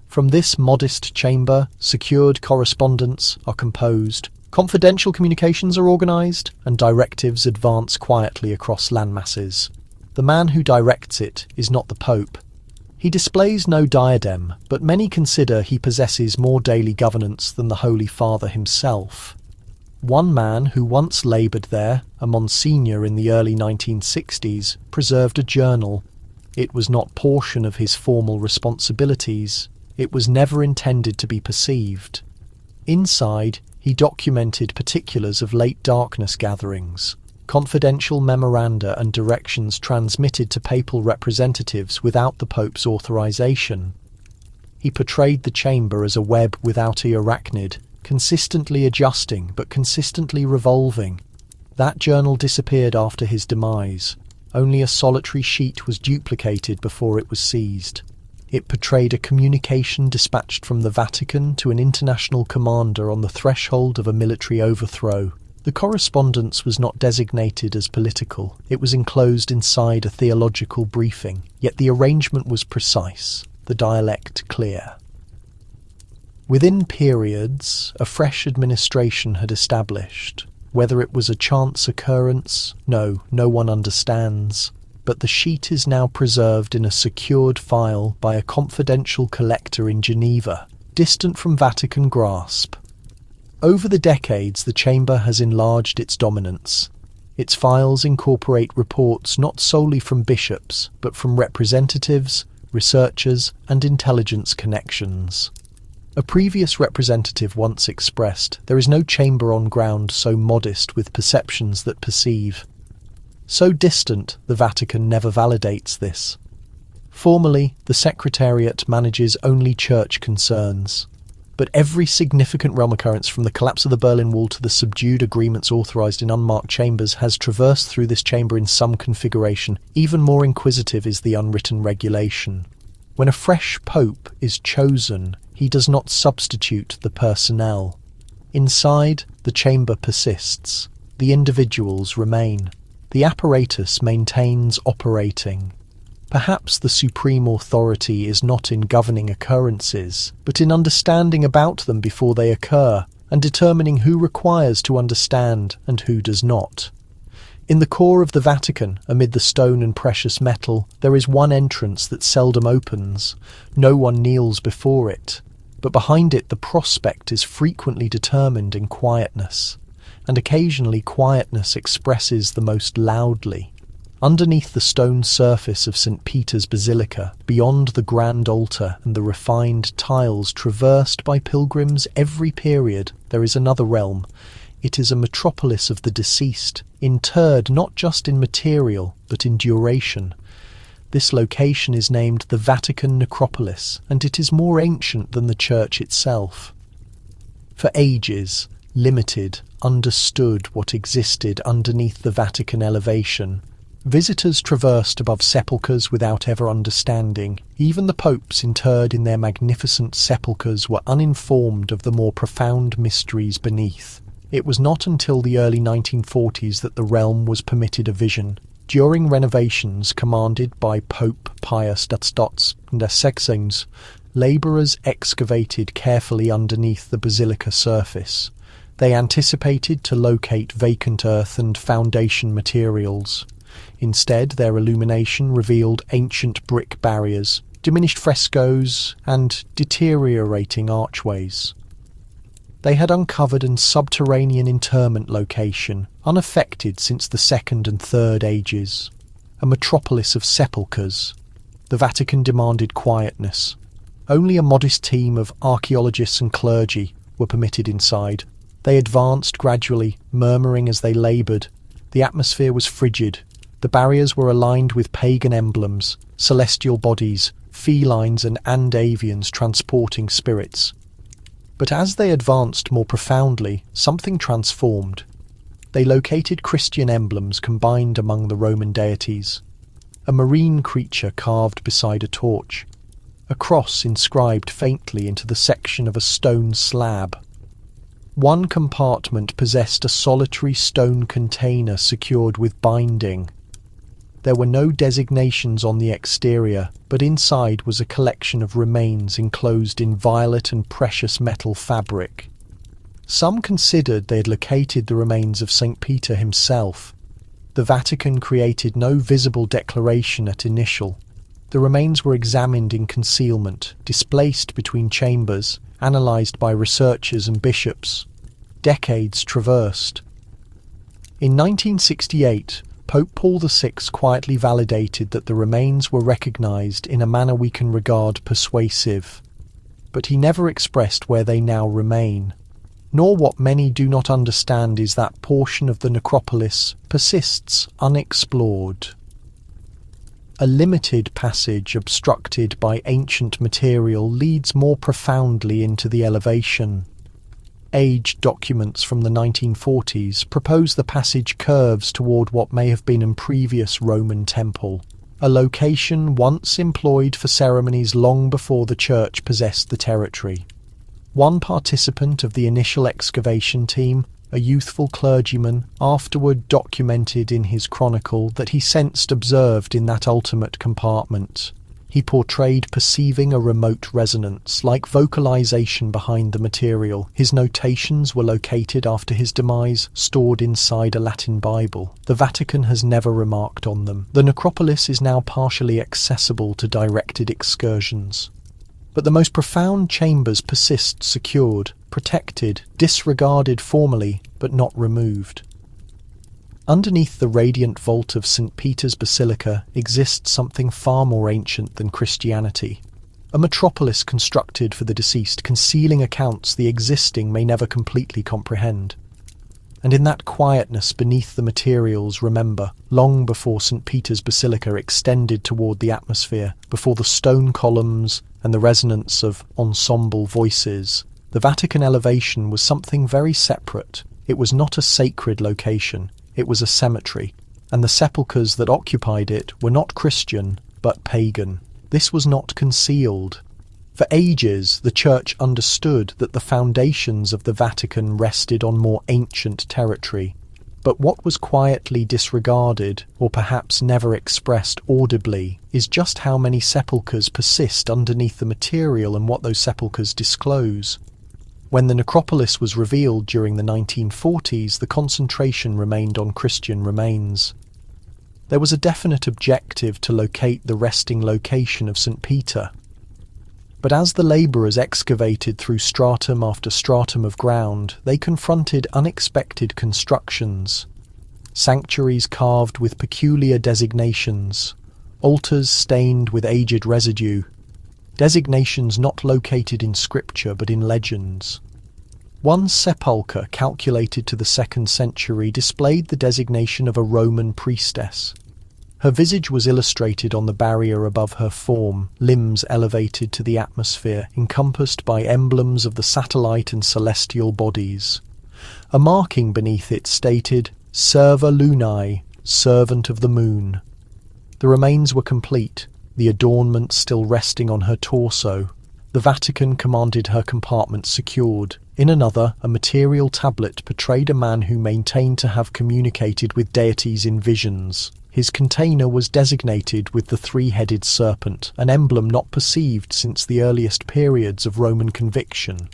From this modest chamber, secured correspondence are composed, confidential communications are organised, and directives advance quietly across landmasses. The man who directs it is not the Pope. He displays no diadem, but many consider he possesses more daily governance than the Holy Father himself. One man who once laboured there, a Monsignor in the early 1960s, preserved a journal. It was not portion of his formal responsibilities. It was never intended to be perceived. Inside, he documented particulars of late darkness gatherings, confidential memoranda and directions transmitted to papal representatives without the Pope's authorization. He portrayed the chamber as a web without a arachnid, consistently adjusting but consistently revolving. That journal disappeared after his demise. Only a solitary sheet was duplicated before it was seized. It portrayed a communication dispatched from the Vatican to an international commander on the threshold of a military overthrow. The correspondence was not designated as political. It was enclosed inside a theological briefing, yet the arrangement was precise, the dialect clear. Within periods, a fresh administration had established. Whether it was a chance occurrence, no one understands. But the sheet is now preserved in a secured file by a confidential collector in Geneva, distant from Vatican grasp. Over the decades, the chamber has enlarged its dominance. Its files incorporate reports not solely from bishops, but from representatives, researchers, and intelligence connections. A previous representative once expressed, "There is no chamber on ground so modest with perceptions that perceive." So distant, the Vatican never validates this. Formally, the Secretariat manages only church concerns. But every significant realm occurrence, from the collapse of the Berlin Wall to the subdued agreements authorised in unmarked chambers, has traversed through this chamber in some configuration. Even more inquisitive is the unwritten regulation. When a fresh pope is chosen, he does not substitute the personnel. Inside, the chamber persists. The individuals remain. The apparatus maintains operating. Perhaps the supreme authority is not in governing occurrences, but in understanding about them before they occur, and determining who requires to understand and who does not. In the core of the Vatican, amid the stone and precious metal, there is one entrance that seldom opens. No one kneels before it, but behind it the prospect is frequently determined in quietness. And occasionally quietness expresses the most loudly. Underneath the stone surface of St. Peter's Basilica, beyond the grand altar and the refined tiles traversed by pilgrims every period, there is another realm. It is a metropolis of the deceased, interred not just in material, but in duration. This location is named the Vatican Necropolis, and it is more ancient than the church itself. For ages, limited, understood what existed underneath the Vatican elevation. Visitors traversed above sepulchres without ever understanding. Even the popes interred in their magnificent sepulchres were uninformed of the more profound mysteries beneath. It was not until the early 1940s that the realm was permitted a vision. During renovations commanded by Pope Pius XVI, labourers excavated carefully underneath the basilica surface. They anticipated to locate vacant earth and foundation materials. Instead, their illumination revealed ancient brick barriers, diminished frescoes, and deteriorating archways. They had uncovered a subterranean interment location, unaffected since the Second and Third Ages, a metropolis of sepulchres. The Vatican demanded quietness. Only a modest team of archaeologists and clergy were permitted inside. They advanced gradually, murmuring as they laboured. The atmosphere was frigid. The barriers were aligned with pagan emblems, celestial bodies, felines and avians transporting spirits. But as they advanced more profoundly, something transformed. They located Christian emblems combined among the Roman deities. A marine creature carved beside a torch. A cross inscribed faintly into the section of a stone slab. One compartment possessed a solitary stone container secured with binding. There were no designations on the exterior, but inside was a collection of remains enclosed in violet and precious metal fabric. Some considered they had located the remains of St. Peter himself. The Vatican created no visible declaration at initial. The remains were examined in concealment, displaced between chambers, analysed by researchers and bishops. Decades traversed. In 1968, Pope Paul VI quietly validated that the remains were recognised in a manner we can regard persuasive. But he never expressed where they now remain. Nor what many do not understand is that portion of the necropolis persists unexplored. A limited passage obstructed by ancient material leads more profoundly into the elevation. Aged documents from the 1940s propose the passage curves toward what may have been a previous Roman temple, a location once employed for ceremonies long before the church possessed the territory. One participant of the initial excavation team, a youthful clergyman, afterward documented in his chronicle that he sensed observed in that ultimate compartment. He portrayed perceiving a remote resonance, like vocalization behind the material. His notations were located after his demise, stored inside a Latin Bible. The Vatican has never remarked on them. The necropolis is now partially accessible to directed excursions. But the most profound chambers persist secured, protected, disregarded formally, but not removed. Underneath the radiant vault of St. Peter's Basilica exists something far more ancient than Christianity. A metropolis constructed for the deceased, concealing accounts the existing may never completely comprehend. And in that quietness beneath the materials, remember, long before St. Peter's Basilica extended toward the atmosphere, before the stone columns and the resonance of ensemble voices, the Vatican elevation was something very separate. It was not a sacred location. It was a cemetery, and the sepulchres that occupied it were not Christian, but pagan. This was not concealed. For ages, the Church understood that the foundations of the Vatican rested on more ancient territory. But what was quietly disregarded, or perhaps never expressed audibly, is just how many sepulchres persist underneath the material and what those sepulchres disclose. When the necropolis was revealed during the 1940s, the concentration remained on Christian remains. There was a definite objective to locate the resting location of St. Peter. But as the labourers excavated through stratum after stratum of ground, they confronted unexpected constructions. Sanctuaries carved with peculiar designations, altars stained with aged residue, designations not located in scripture but in legends. One sepulchre calculated to the 2nd century displayed the designation of a Roman priestess. Her visage was illustrated on the barrier above her form, limbs elevated to the atmosphere, encompassed by emblems of the satellite and celestial bodies. A marking beneath it stated, Serva Lunae, servant of the moon. The remains were complete, the adornment still resting on her torso. The Vatican commanded her compartment secured. In another, a material tablet portrayed a man who maintained to have communicated with deities in visions. His container was designated with the three-headed serpent, an emblem not perceived since the earliest periods of Roman conviction.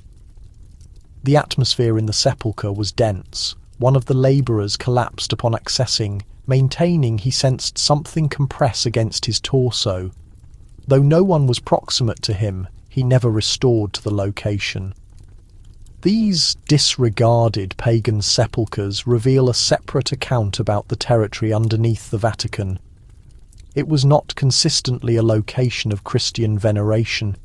The atmosphere in the sepulchre was dense. One of the labourers collapsed upon accessing, maintaining he sensed something compress against his torso. Though no one was proximate to him, he never restored to the location. These disregarded pagan sepulchres reveal a separate account about the territory underneath the Vatican. It was not consistently a location of Christian veneration.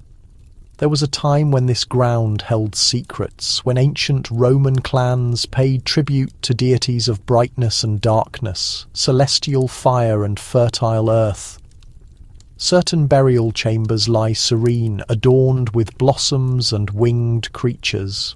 There was a time when this ground held secrets, when ancient Roman clans paid tribute to deities of brightness and darkness, celestial fire and fertile earth. Certain burial chambers lie serene, adorned with blossoms and winged creatures.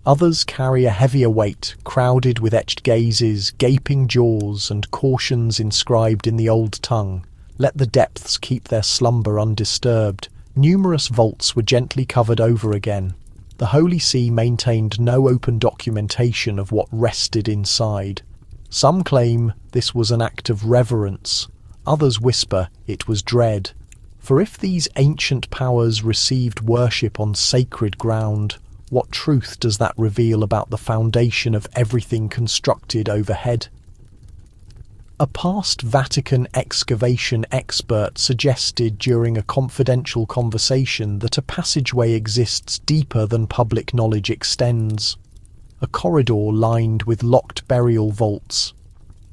Others carry a heavier weight, crowded with etched gazes, gaping jaws, and cautions inscribed in the old tongue. Let the depths keep their slumber undisturbed. Numerous vaults were gently covered over again. The Holy See maintained no open documentation of what rested inside. Some claim this was an act of reverence. Others whisper it was dread. For if these ancient powers received worship on sacred ground, what truth does that reveal about the foundation of everything constructed overhead? A past Vatican excavation expert suggested during a confidential conversation that a passageway exists deeper than public knowledge extends. A corridor lined with locked burial vaults,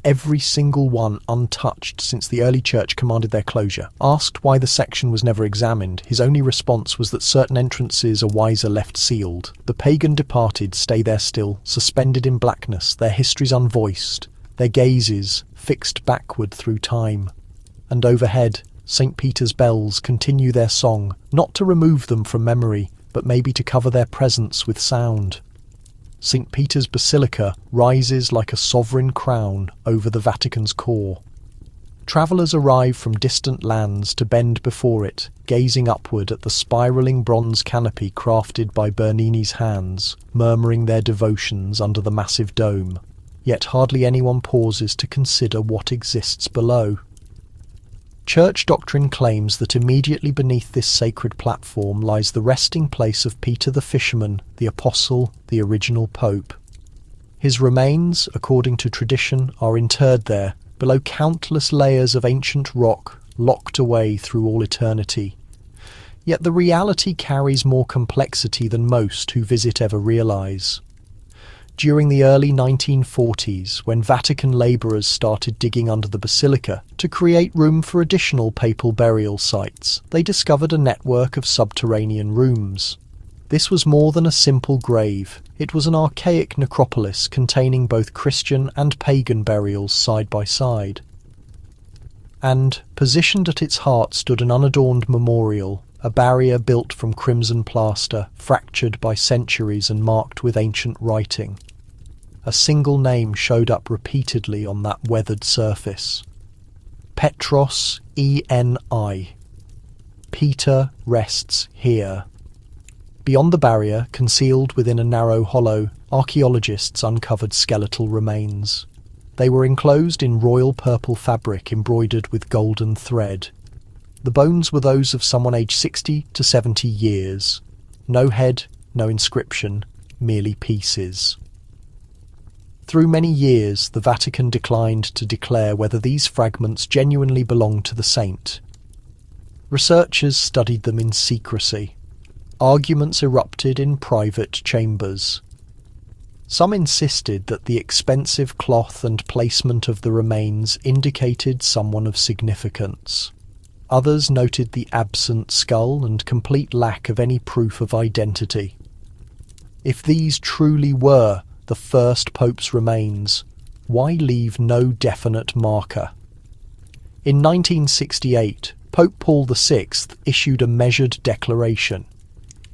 every single one untouched since the early church commanded their closure. Asked why the section was never examined, his only response was that certain entrances are wiser left sealed. The pagan departed stay there still, suspended in blackness, their histories unvoiced, their gazes fixed backward through time. And overhead, St. Peter's bells continue their song, not to remove them from memory, but maybe to cover their presence with sound. St. Peter's Basilica rises like a sovereign crown over the Vatican's core. Travellers arrive from distant lands to bend before it, gazing upward at the spiralling bronze canopy crafted by Bernini's hands, murmuring their devotions under the massive dome. Yet hardly anyone pauses to consider what exists below. Church doctrine claims that immediately beneath this sacred platform lies the resting place of Peter the Fisherman, the Apostle, the original Pope. His remains, according to tradition, are interred there, below countless layers of ancient rock, locked away through all eternity. Yet the reality carries more complexity than most who visit ever realize. During the early 1940s, when Vatican labourers started digging under the basilica to create room for additional papal burial sites, they discovered a network of subterranean rooms. This was more than a simple grave. It was an archaic necropolis containing both Christian and pagan burials side by side. And, positioned at its heart, stood an unadorned memorial, a barrier built from crimson plaster, fractured by centuries and marked with ancient writing. A single name showed up repeatedly on that weathered surface. Petros Eni. Peter rests here. Beyond the barrier, concealed within a narrow hollow, archaeologists uncovered skeletal remains. They were enclosed in royal purple fabric embroidered with golden thread. The bones were those of someone aged 60 to 70 years. No head, no inscription, merely pieces. Through many years, the Vatican declined to declare whether these fragments genuinely belonged to the saint. Researchers studied them in secrecy. Arguments erupted in private chambers. Some insisted that the expensive cloth and placement of the remains indicated someone of significance. Others noted the absent skull and complete lack of any proof of identity. If these truly were the first Pope's remains, why leave no definite marker? In 1968, Pope Paul VI issued a measured declaration.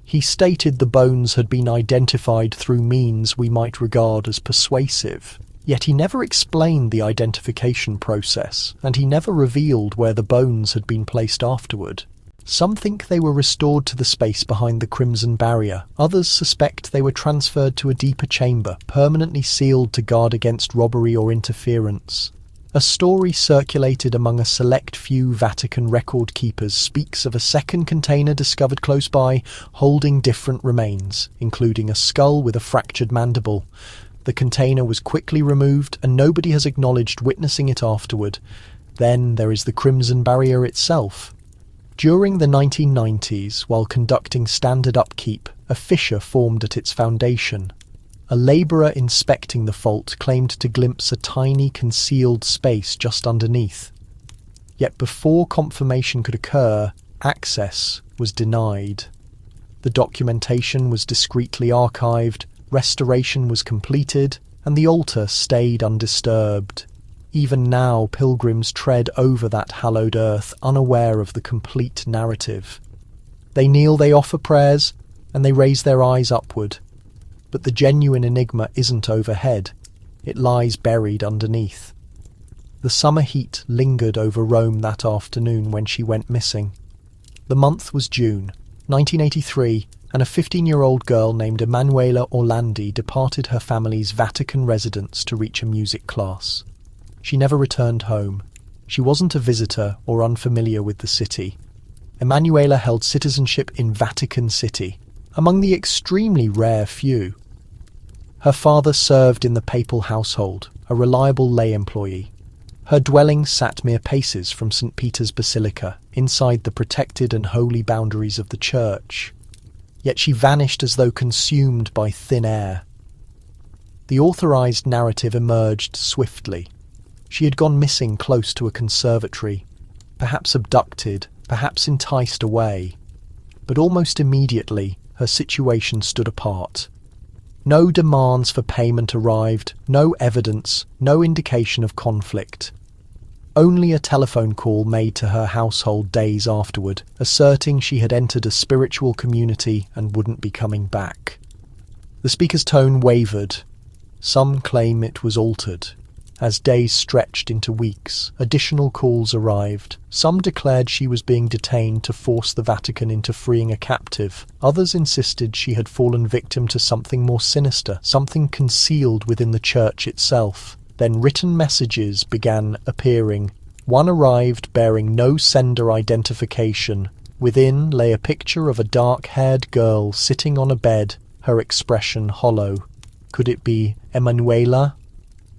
He stated the bones had been identified through means we might regard as persuasive, yet he never explained the identification process, and he never revealed where the bones had been placed afterward. Some think they were restored to the space behind the Crimson Barrier. Others suspect they were transferred to a deeper chamber, permanently sealed to guard against robbery or interference. A story circulated among a select few Vatican record keepers speaks of a second container discovered close by, holding different remains, including a skull with a fractured mandible. The container was quickly removed, and nobody has acknowledged witnessing it afterward. Then there is the Crimson Barrier itself. During the 1990s, while conducting standard upkeep, a fissure formed at its foundation. A labourer inspecting the fault claimed to glimpse a tiny concealed space just underneath. Yet before confirmation could occur, access was denied. The documentation was discreetly archived, restoration was completed, and the altar stayed undisturbed. Even now, pilgrims tread over that hallowed earth, unaware of the complete narrative. They kneel, they offer prayers, and they raise their eyes upward. But the genuine enigma isn't overhead. It lies buried underneath. The summer heat lingered over Rome that afternoon when she went missing. The month was June, 1983, and a 15-year-old girl named Emanuela Orlandi departed her family's Vatican residence to reach a music class. She never returned home. She wasn't a visitor or unfamiliar with the city. Emanuela held citizenship in Vatican City, among the extremely rare few. Her father served in the papal household, a reliable lay employee. Her dwelling sat mere paces from St. Peter's Basilica, inside the protected and holy boundaries of the church. Yet she vanished as though consumed by thin air. The authorized narrative emerged swiftly. She had gone missing close to a conservatory, perhaps abducted, perhaps enticed away. But almost immediately, her situation stood apart. No demands for payment arrived, no evidence, no indication of conflict. Only a telephone call made to her household days afterward, asserting she had entered a spiritual community and wouldn't be coming back. The speaker's tone wavered. Some claim it was altered. As days stretched into weeks, additional calls arrived. Some declared she was being detained to force the Vatican into freeing a captive. Others insisted she had fallen victim to something more sinister, something concealed within the church itself. Then written messages began appearing. One arrived bearing no sender identification. Within lay a picture of a dark-haired girl sitting on a bed, her expression hollow. Could it be Emanuela?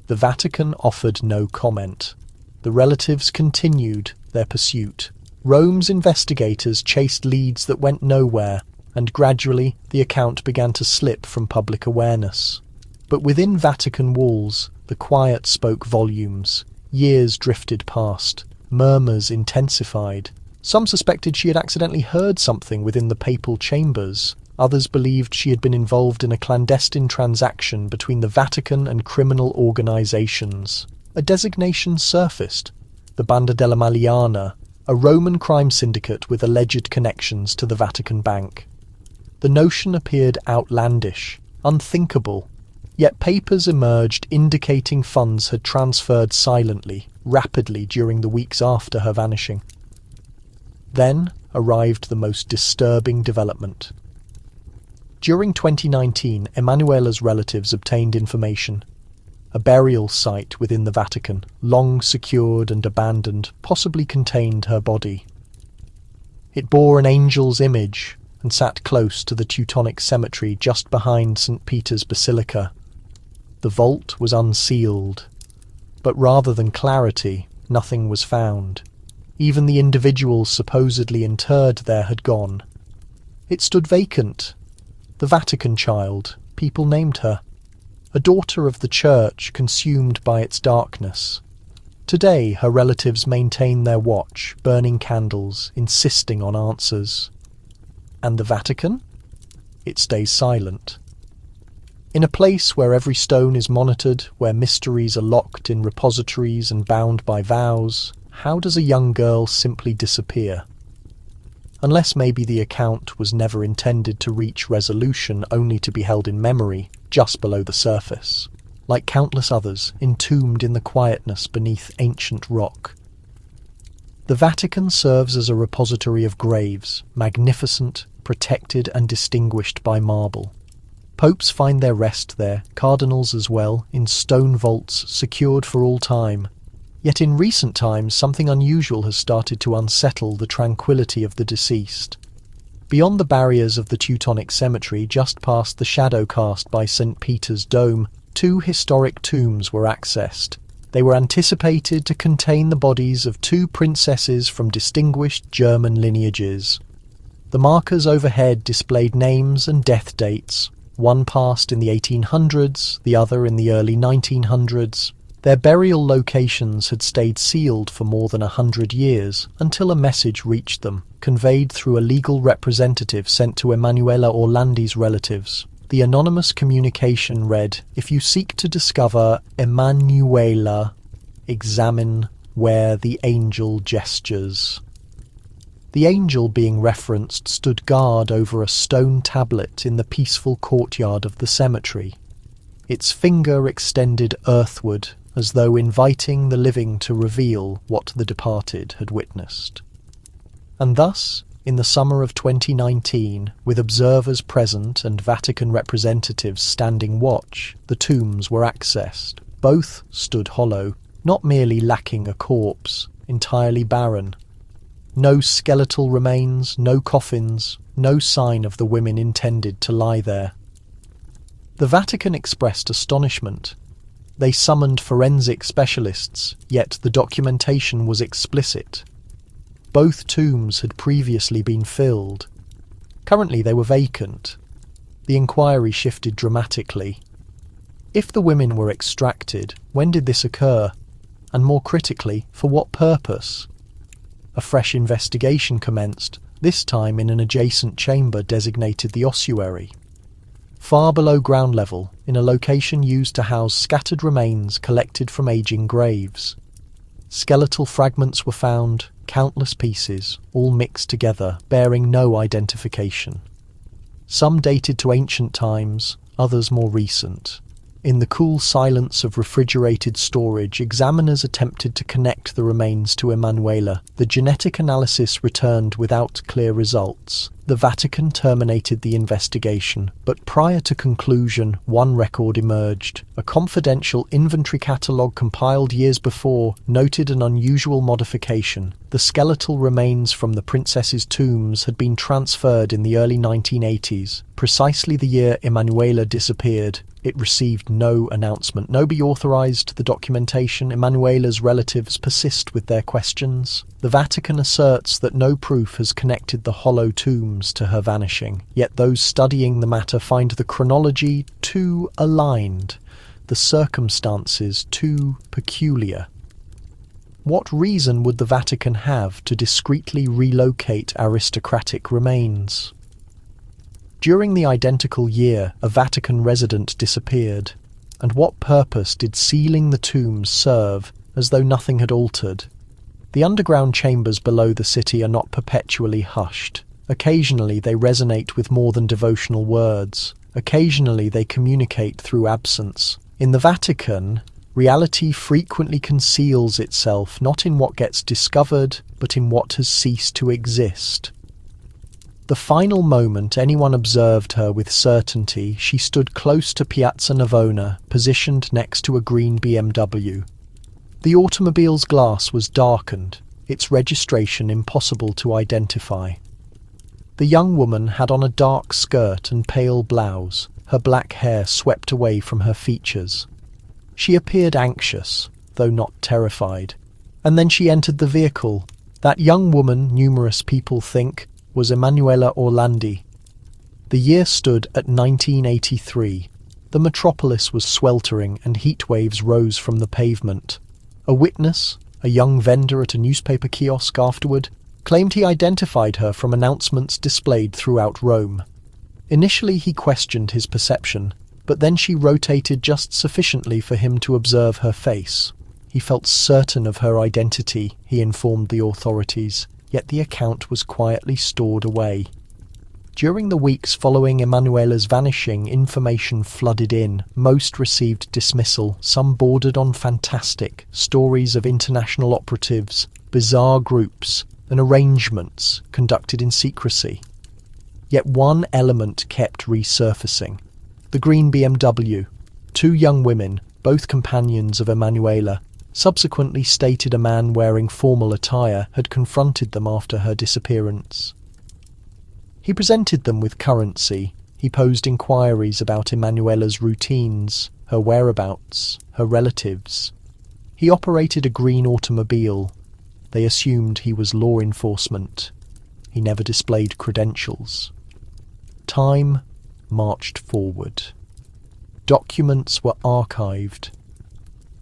The Vatican offered no comment. The relatives continued their pursuit. Rome's investigators chased leads that went nowhere, and gradually the account began to slip from public awareness. But within Vatican walls, the quiet spoke volumes. Years drifted past. Murmurs intensified. Some suspected she had accidentally heard something within the papal chambers. Others believed she had been involved in a clandestine transaction between the Vatican and criminal organizations. A designation surfaced, the Banda della Maliana, a Roman crime syndicate with alleged connections to the Vatican Bank. The notion appeared outlandish, unthinkable, yet papers emerged indicating funds had transferred silently, rapidly during the weeks after her vanishing. Then arrived the most disturbing development. During 2019, Emanuela's relatives obtained information. A burial site within the Vatican, long secured and abandoned, possibly contained her body. It bore an angel's image and sat close to the Teutonic cemetery just behind St. Peter's Basilica. The vault was unsealed, but rather than clarity, nothing was found. Even the individuals supposedly interred there had gone. It stood vacant. The Vatican child, people named her. A daughter of the church consumed by its darkness. Today her relatives maintain their watch, burning candles, insisting on answers. And the Vatican? It stays silent. In a place where every stone is monitored, where mysteries are locked in repositories and bound by vows, how does a young girl simply disappear? Unless maybe the account was never intended to reach resolution, only to be held in memory, just below the surface, like countless others entombed in the quietness beneath ancient rock. The Vatican serves as a repository of graves, magnificent, protected and distinguished by marble. Popes find their rest there, cardinals as well, in stone vaults secured for all time. Yet in recent times something unusual has started to unsettle the tranquility of the deceased. Beyond the barriers of the Teutonic cemetery, just past the shadow cast by St. Peter's dome, two historic tombs were accessed. They were anticipated to contain the bodies of 2 princesses from distinguished German lineages. The markers overhead displayed names and death dates, one passed in the 1800s, the other in the early 1900s. Their burial locations had stayed sealed for more than 100 years until a message reached them, conveyed through a legal representative sent to Emanuela Orlandi's relatives. The anonymous communication read, "If you seek to discover Emanuela, examine where the angel gestures." The angel being referenced stood guard over a stone tablet in the peaceful courtyard of the cemetery. Its finger extended earthward, as though inviting the living to reveal what the departed had witnessed. And thus, in the summer of 2019, with observers present and Vatican representatives standing watch, the tombs were accessed. Both stood hollow, not merely lacking a corpse, entirely barren. No skeletal remains, no coffins, no sign of the women intended to lie there. The Vatican expressed astonishment. They summoned forensic specialists, yet the documentation was explicit. Both tombs had previously been filled. Currently they were vacant. The inquiry shifted dramatically. If the women were extracted, when did this occur? And more critically, for what purpose? A fresh investigation commenced, this time in an adjacent chamber designated the ossuary. Far below ground level, in a location used to house scattered remains collected from aging graves. Skeletal fragments were found, countless pieces, all mixed together, bearing no identification. Some dated to ancient times, others more recent. In the cool silence of refrigerated storage, examiners attempted to connect the remains to Emanuela. The genetic analysis returned without clear results. The Vatican terminated the investigation, but prior to conclusion, one record emerged. A confidential inventory catalogue compiled years before noted an unusual modification. The skeletal remains from the princesses' tombs had been transferred in the early 1980s, precisely the year Emanuela disappeared. It received no announcement. Nobody authorized the documentation. Emanuela's relatives persist with their questions. The Vatican asserts that no proof has connected the hollow tombs to her vanishing, yet those studying the matter find the chronology too aligned, the circumstances too peculiar. What reason would the Vatican have to discreetly relocate aristocratic remains? During the identical year, a Vatican resident disappeared. And what purpose did sealing the tombs serve, as though nothing had altered? The underground chambers below the city are not perpetually hushed. Occasionally they resonate with more than devotional words. Occasionally they communicate through absence. In the Vatican, reality frequently conceals itself not in what gets discovered, but in what has ceased to exist. The final moment anyone observed her with certainty, she stood close to Piazza Navona, positioned next to a green BMW. The automobile's glass was darkened, its registration impossible to identify. The young woman had on a dark skirt and pale blouse, her black hair swept away from her features. She appeared anxious, though not terrified. And then she entered the vehicle. That young woman, numerous people think, was Emanuela Orlandi. The year stood at 1983. The metropolis was sweltering and heat waves rose from the pavement. A witness, a young vendor at a newspaper kiosk afterward, claimed he identified her from announcements displayed throughout Rome. Initially he questioned his perception, but then she rotated just sufficiently for him to observe her face. He felt certain of her identity, he informed the authorities, yet the account was quietly stored away. During the weeks following Emanuela's vanishing, information flooded in. Most received dismissal, some bordered on fantastic, stories of international operatives, bizarre groups, and arrangements conducted in secrecy. Yet one element kept resurfacing. The green BMW. 2 young women, both companions of Emanuela, subsequently stated a man wearing formal attire had confronted them after her disappearance. He presented them with currency. He posed inquiries about Emanuela's routines, her whereabouts, her relatives. He He operated a green automobile. They assumed he was law enforcement. He never displayed credentials. Time marched forward. Documents were archived.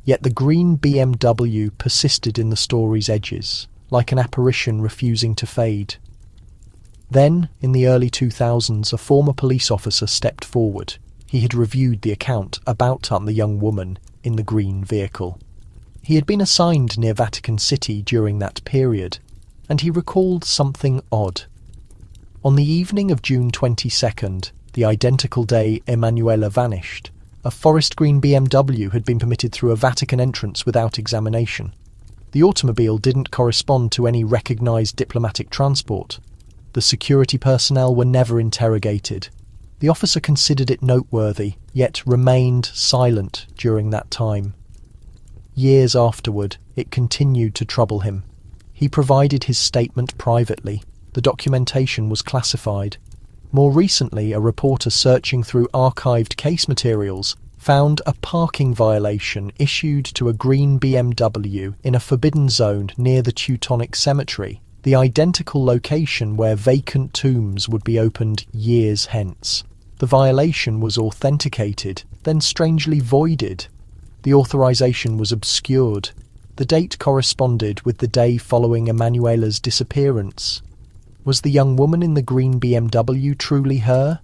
Yet the green BMW persisted in the story's edges, like an apparition refusing to fade. Then, in the early 2000s, a former police officer stepped forward. He had reviewed the account about the young woman in the green vehicle. He had been assigned near Vatican City during that period, and he recalled something odd. On the evening of June 22nd, the identical day Emanuela vanished, a forest green BMW had been permitted through a Vatican entrance without examination. The automobile didn't correspond to any recognised diplomatic transport. The security personnel were never interrogated. The officer considered it noteworthy, yet remained silent during that time. Years afterward, it continued to trouble him. He provided his statement privately. The documentation was classified. More recently, a reporter searching through archived case materials found a parking violation issued to a green BMW in a forbidden zone near the Teutonic Cemetery, the identical location where vacant tombs would be opened years hence. The violation was authenticated, then strangely voided. The authorization was obscured. The date corresponded with the day following Emanuela's disappearance. Was the young woman in the green BMW truly her?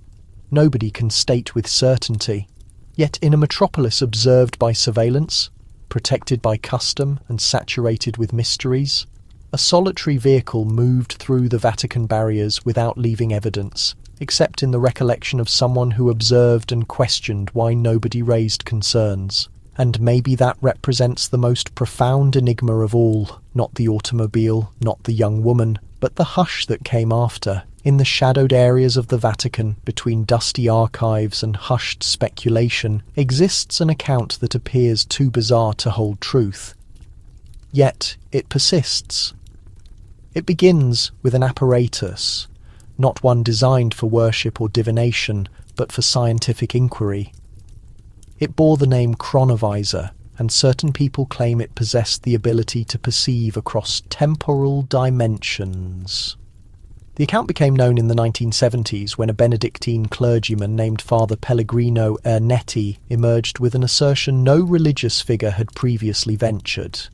Nobody can state with certainty. Yet in a metropolis observed by surveillance, protected by custom and saturated with mysteries, a solitary vehicle moved through the Vatican barriers without leaving evidence, except in the recollection of someone who observed and questioned why nobody raised concerns. And maybe that represents the most profound enigma of all, not the automobile, not the young woman, but the hush that came after. In the shadowed areas of the Vatican, between dusty archives and hushed speculation, exists an account that appears too bizarre to hold truth. Yet it persists. It begins with an apparatus, not one designed for worship or divination, but for scientific inquiry. It bore the name chronovisor, and certain people claim it possessed the ability to perceive across temporal dimensions. The account became known in the 1970s when a Benedictine clergyman named Father Pellegrino Ernetti emerged with an assertion no religious figure had previously ventured.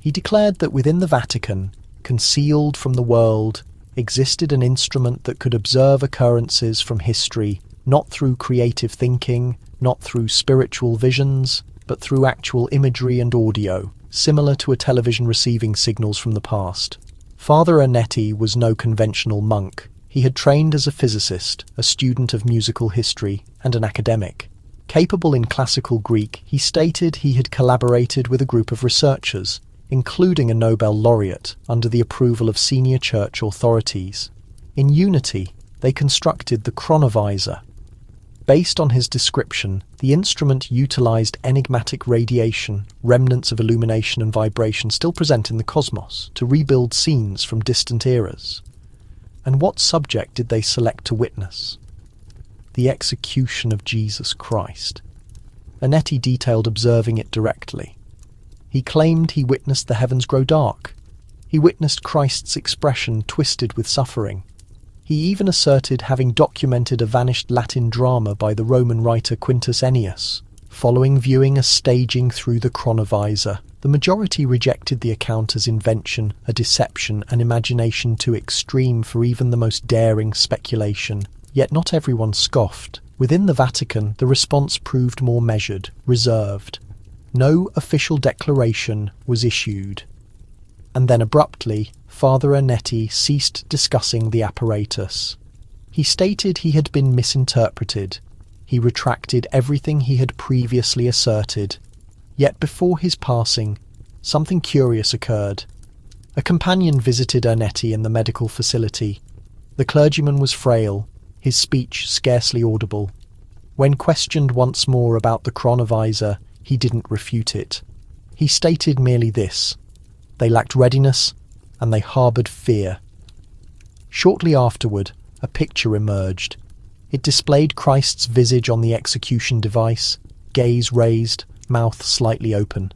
He declared that within the Vatican, concealed from the world, existed an instrument that could observe occurrences from history, not through creative thinking, not through spiritual visions, but through actual imagery and audio, similar to a television receiving signals from the past. Father Ernetti was no conventional monk. He had trained as a physicist, a student of musical history, and an academic. Capable in classical Greek, he stated he had collaborated with a group of researchers, including a Nobel laureate, under the approval of senior church authorities. In unity, they constructed the chronovisor. Based on his description, the instrument utilized enigmatic radiation, remnants of illumination and vibration still present in the cosmos, to rebuild scenes from distant eras. And what subject did they select to witness? The execution of Jesus Christ. Ernetti detailed observing it directly. He claimed he witnessed the heavens grow dark. He witnessed Christ's expression twisted with suffering. He even asserted having documented a vanished Latin drama by the Roman writer Quintus Ennius. Following viewing a staging through the chronovisor, the majority rejected the account as invention, a deception, an imagination too extreme for even the most daring speculation. Yet not everyone scoffed. Within the Vatican, the response proved more measured, reserved. No official declaration was issued. And then abruptly, Father Ernetti ceased discussing the apparatus. He stated he had been misinterpreted. He retracted everything he had previously asserted. Yet before his passing, something curious occurred. A companion visited Ernetti in the medical facility. The clergyman was frail, his speech scarcely audible. When questioned once more about the chronovisor, he didn't refute it. He stated merely this: they lacked readiness, and they harboured fear. Shortly afterward, a picture emerged. It displayed Christ's visage on the execution device, gaze raised, mouth slightly open.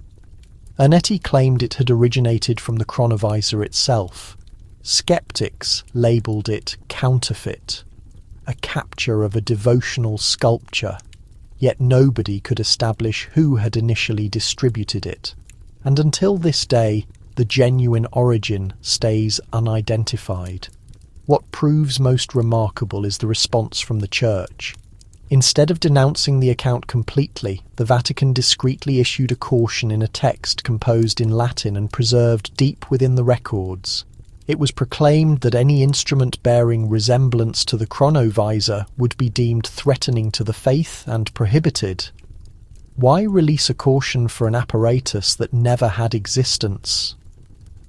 Ernetti claimed it had originated from the chronovisor itself. Skeptics labelled it counterfeit, a capture of a devotional sculpture, yet nobody could establish who had initially distributed it. And until this day, the genuine origin stays unidentified. What proves most remarkable is the response from the Church. Instead of denouncing the account completely, the Vatican discreetly issued a caution in a text composed in Latin and preserved deep within the records. It was proclaimed that any instrument bearing resemblance to the chronovisor would be deemed threatening to the faith and prohibited. Why release a caution for an apparatus that never had existence?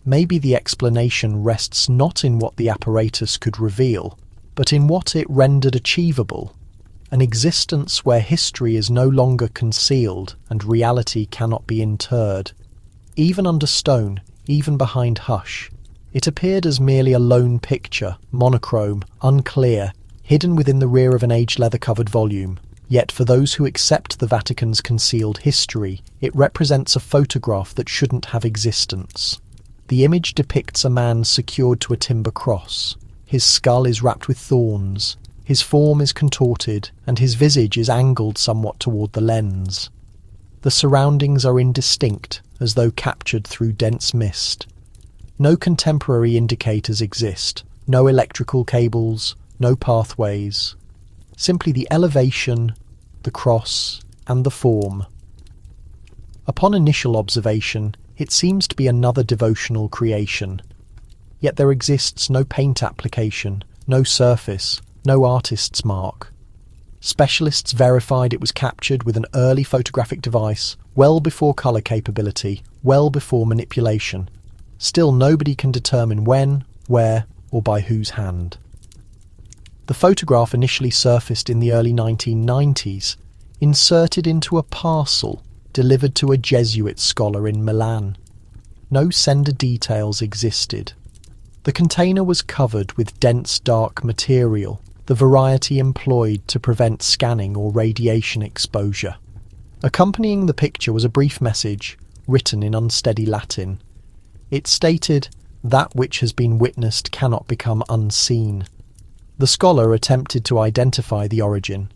Maybe the explanation rests not in what the apparatus could reveal, but in what it rendered achievable. An existence where history is no longer concealed and reality cannot be interred. Even under stone, even behind hush, it appeared as merely a lone picture, monochrome, unclear, hidden within the rear of an aged leather-covered volume. Yet for those who accept the Vatican's concealed history, it represents a photograph that shouldn't have existence. The image depicts a man secured to a timber cross. His skull is wrapped with thorns. His form is contorted, and his visage is angled somewhat toward the lens. The surroundings are indistinct, as though captured through dense mist. No contemporary indicators exist, no electrical cables, no pathways. Simply the elevation, the cross, and the form. Upon initial observation, it seems to be another devotional creation. Yet there exists no paint application, no surface, no artist's mark. Specialists verified it was captured with an early photographic device, well before colour capability, well before manipulation. Still nobody can determine when, where, or by whose hand. The photograph initially surfaced in the early 1990s, inserted into a parcel delivered to a Jesuit scholar in Milan. No sender details existed. The container was covered with dense dark material, the variety employed to prevent scanning or radiation exposure. Accompanying the picture was a brief message, written in unsteady Latin. It stated, "That which has been witnessed cannot become unseen." The scholar attempted to identify the origin.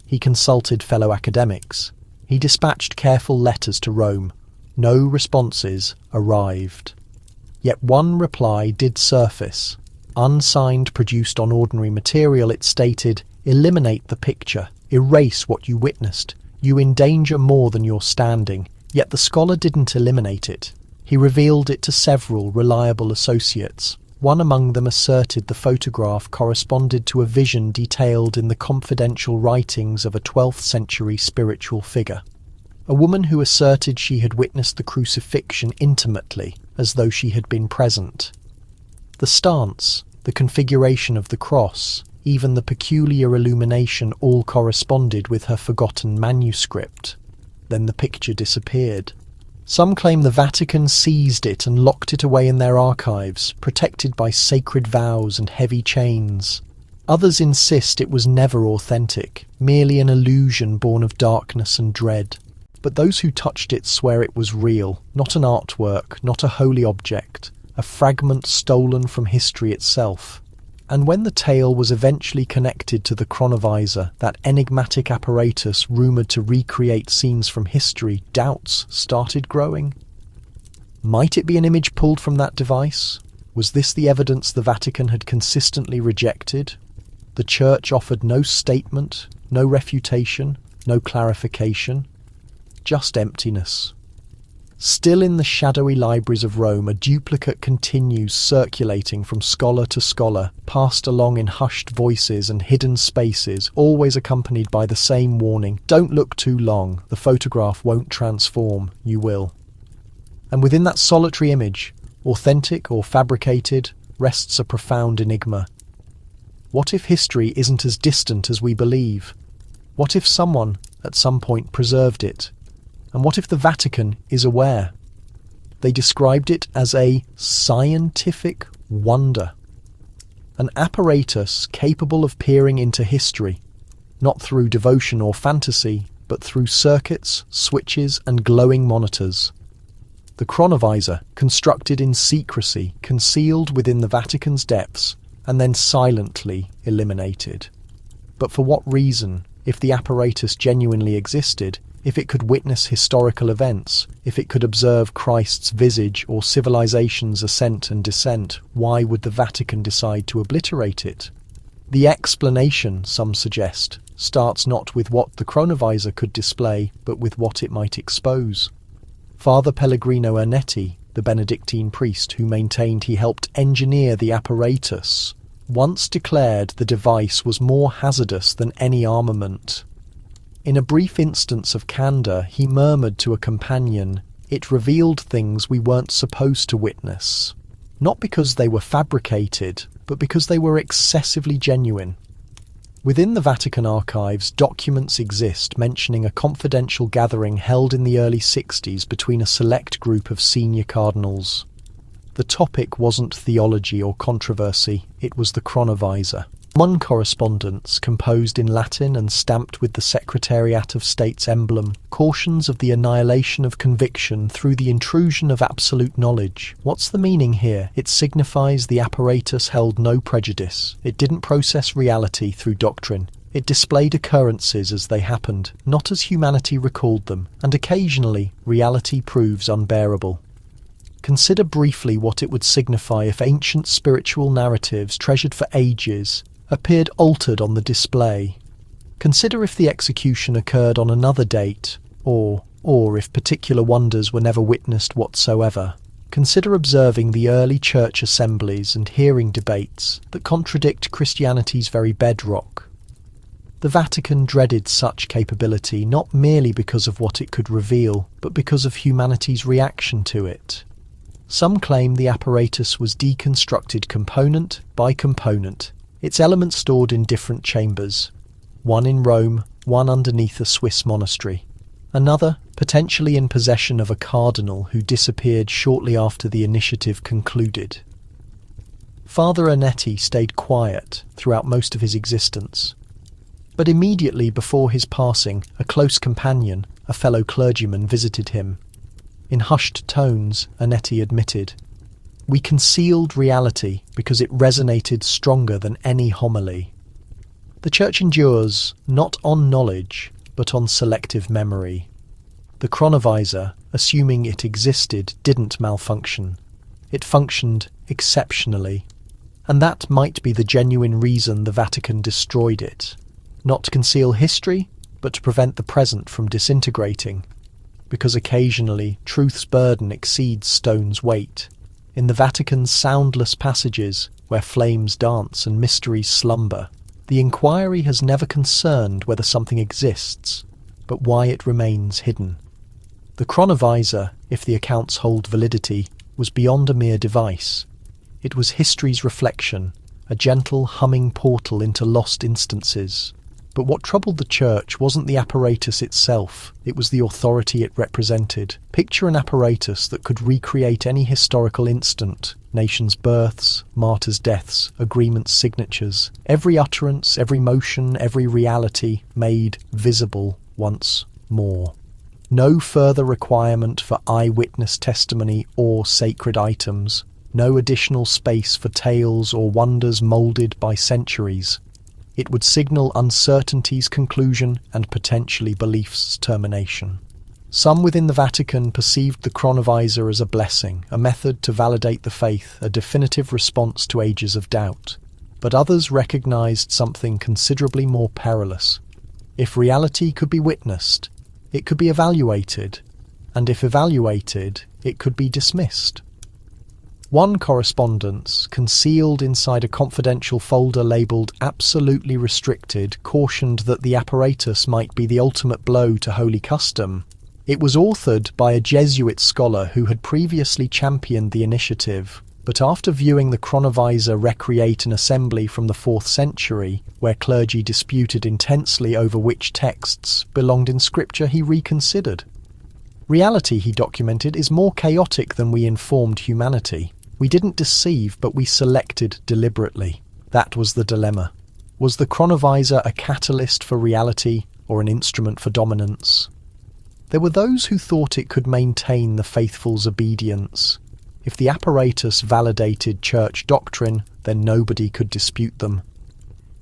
He consulted fellow academics. He dispatched careful letters to Rome. No responses arrived. Yet one reply did surface. Unsigned, produced on ordinary material, it stated, "Eliminate the picture. Erase what you witnessed. You endanger more than your standing." Yet the scholar didn't eliminate it. He revealed it to several reliable associates. One among them asserted the photograph corresponded to a vision detailed in the confidential writings of a 12th century spiritual figure. A woman who asserted she had witnessed the crucifixion intimately, as though she had been present. The stance, the configuration of the cross, even the peculiar illumination all corresponded with her forgotten manuscript. Then the picture disappeared. Some claim the Vatican seized it and locked it away in their archives, protected by sacred vows and heavy chains. Others insist it was never authentic, merely an illusion born of darkness and dread. But those who touched it swear it was real, not an artwork, not a holy object, a fragment stolen from history itself. And when the tale was eventually connected to the chronovisor, that enigmatic apparatus rumoured to recreate scenes from history, doubts started growing. Might it be an image pulled from that device? Was this the evidence the Vatican had consistently rejected? The Church offered no statement, no refutation, no clarification, just emptiness. Still in the shadowy libraries of Rome, a duplicate continues circulating from scholar to scholar, passed along in hushed voices and hidden spaces, always accompanied by the same warning: don't look too long, the photograph won't transform, you will. And within that solitary image, authentic or fabricated, rests a profound enigma. What if history isn't as distant as we believe? What if someone, at some point, preserved it? And what if the Vatican is aware? They described it as a scientific wonder. An apparatus capable of peering into history, not through devotion or fantasy, but through circuits, switches, and glowing monitors. the chronovisor, constructed in secrecy, concealed within the Vatican's depths, and then silently eliminated. But for what reason? If the apparatus genuinely existed, if it could witness historical events, if it could observe Christ's visage or civilization's ascent and descent, why would the Vatican decide to obliterate it? The explanation, some suggest, starts not with what the chronovisor could display, but with what it might expose. Father Pellegrino Ernetti, the Benedictine priest who maintained he helped engineer the apparatus, once declared the device was more hazardous than any armament. In a brief instance of candour, he murmured to a companion, "It revealed things we weren't supposed to witness." Not because they were fabricated, but because they were excessively genuine. Within the Vatican archives, documents exist mentioning a confidential gathering held in the early 60s between a select group of senior cardinals. The topic wasn't theology or controversy, it was the chronovisor. One correspondence, composed in Latin and stamped with the Secretariat of State's emblem, cautions of the annihilation of conviction through the intrusion of absolute knowledge. What's the meaning here? It signifies the apparatus held no prejudice. It didn't process reality through doctrine. It displayed occurrences as they happened, not as humanity recalled them, and occasionally reality proves unbearable. Consider briefly what it would signify if ancient spiritual narratives treasured for ages appeared altered on the display. Consider if the execution occurred on another date, or if particular wonders were never witnessed whatsoever. Consider observing the early church assemblies and hearing debates that contradict Christianity's very bedrock. The Vatican dreaded such capability not merely because of what it could reveal, but because of humanity's reaction to it. Some claim the apparatus was deconstructed component by component, its elements stored in different chambers, one in Rome, one underneath a Swiss monastery, another potentially in possession of a cardinal who disappeared shortly after the initiative concluded. Father Ernetti stayed quiet throughout most of his existence, but immediately before his passing, a close companion, a fellow clergyman, visited him. In hushed tones, Ernetti admitted, "We concealed reality because it resonated stronger than any homily." The Church endures not on knowledge, but on selective memory. The chronovisor, assuming it existed, didn't malfunction. It functioned exceptionally. And that might be the genuine reason the Vatican destroyed it. Not to conceal history, but to prevent the present from disintegrating. Because occasionally truth's burden exceeds stone's weight. In the Vatican's soundless passages, where flames dance and mysteries slumber, the inquiry has never concerned whether something exists, but why it remains hidden. The chronovisor, if the accounts hold validity, was beyond a mere device. It was history's reflection, a gentle humming portal into lost instances. But what troubled the Church wasn't the apparatus itself, it was the authority it represented. Picture an apparatus that could recreate any historical instant, nations' births, martyrs' deaths, agreements' signatures, every utterance, every motion, every reality made visible once more. No further requirement for eyewitness testimony or sacred items, no additional space for tales or wonders moulded by centuries. It would signal uncertainty's conclusion and potentially belief's termination. Some within the Vatican perceived the chronovisor as a blessing, a method to validate the faith, a definitive response to ages of doubt. But others recognized something considerably more perilous. If reality could be witnessed, it could be evaluated, and if evaluated, it could be dismissed. One correspondence, concealed inside a confidential folder labelled "Absolutely Restricted," cautioned that the apparatus might be the ultimate blow to holy custom. It was authored by a Jesuit scholar who had previously championed the initiative, but after viewing the chronovisor recreate an assembly from the 4th century, where clergy disputed intensely over which texts belonged in Scripture, he reconsidered. Reality, he documented, is more chaotic than we informed humanity. We didn't deceive, but we selected deliberately. That was the dilemma. Was the chronovisor a catalyst for reality or an instrument for dominance? There were those who thought it could maintain the faithful's obedience. If the apparatus validated church doctrine, then nobody could dispute them.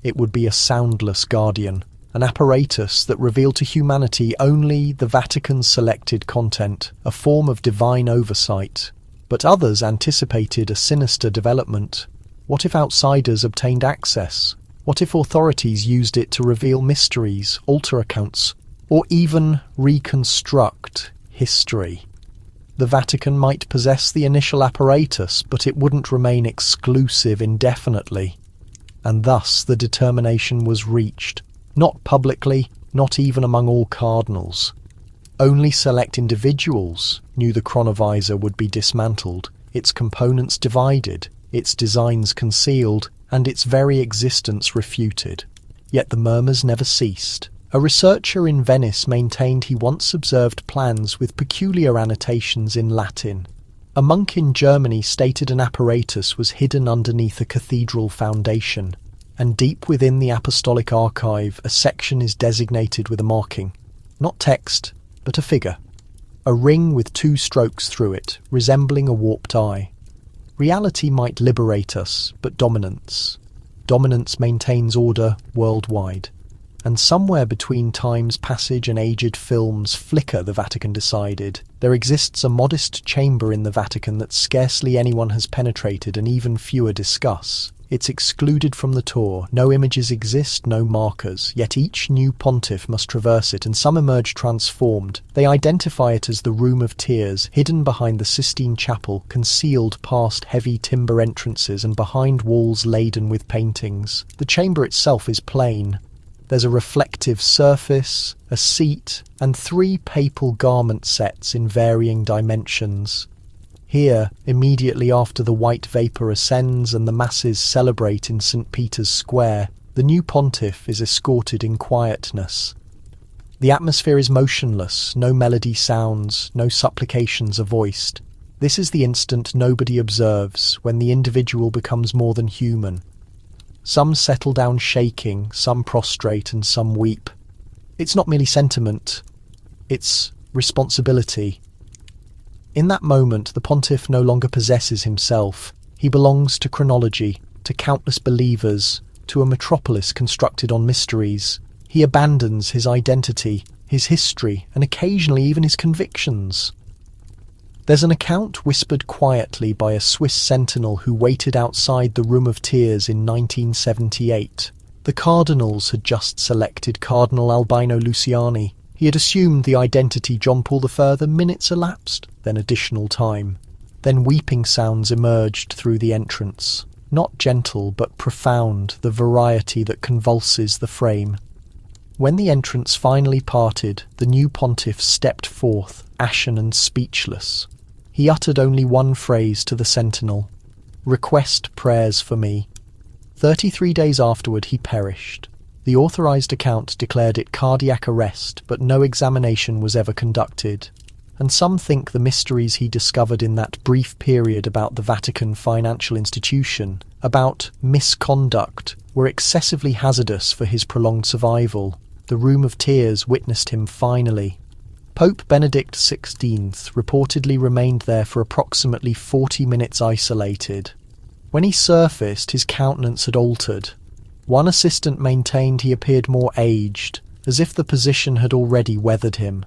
It would be a soundless guardian, an apparatus that revealed to humanity only the Vatican's selected content, a form of divine oversight. But others anticipated a sinister development. What if outsiders obtained access? What if authorities used it to reveal mysteries, alter accounts, or even reconstruct history? The Vatican might possess the initial apparatus, but it wouldn't remain exclusive indefinitely. And thus the determination was reached, not publicly, not even among all cardinals. Only select individuals knew the chronovisor would be dismantled, its components divided, its designs concealed, and its very existence refuted. Yet the murmurs never ceased. A researcher in Venice maintained he once observed plans with peculiar annotations in Latin. A monk in Germany stated an apparatus was hidden underneath a cathedral foundation, and deep within the apostolic archive a section is designated with a marking. Not text, but a figure. A ring with 2 strokes through it, resembling a warped eye. Reality might liberate us, but dominance maintains order worldwide. And somewhere between time's passage and aged film's flicker, the Vatican decided, there exists a modest chamber in the Vatican that scarcely anyone has penetrated and even fewer discuss. It's excluded from the tour, no images exist, no markers, yet each new pontiff must traverse it, and some emerge transformed. They identify it as the Room of Tears, hidden behind the Sistine Chapel, concealed past heavy timber entrances and behind walls laden with paintings. The chamber itself is plain. There's a reflective surface, a seat, and 3 papal garment sets in varying dimensions. Here, immediately after the white vapour ascends and the masses celebrate in St. Peter's Square, the new pontiff is escorted in quietness. The atmosphere is motionless, no melody sounds, no supplications are voiced. This is the instant nobody observes, when the individual becomes more than human. Some settle down shaking, some prostrate, and some weep. It's not merely sentiment, it's responsibility. In that moment, the pontiff no longer possesses himself. He belongs to chronology, to countless believers, to a metropolis constructed on mysteries. He abandons his identity, his history, and occasionally even his convictions. There's an account whispered quietly by a Swiss sentinel who waited outside the Room of Tears in 1978. The cardinals had just selected Cardinal Albino Luciani. He had assumed the identity John Paul I. Minutes elapsed, then additional time. Then weeping sounds emerged through the entrance. Not gentle, but profound, the variety that convulses the frame. When the entrance finally parted, the new pontiff stepped forth, ashen and speechless. He uttered only one phrase to the sentinel: "Request prayers for me." 33 days afterward he perished. The authorized account declared it cardiac arrest, but no examination was ever conducted. And some think the mysteries he discovered in that brief period about the Vatican financial institution, about misconduct, were excessively hazardous for his prolonged survival. The Room of Tears witnessed him finally. Pope Benedict XVI reportedly remained there for approximately 40 minutes isolated. When he surfaced, his countenance had altered. One assistant maintained he appeared more aged, as if the position had already weathered him.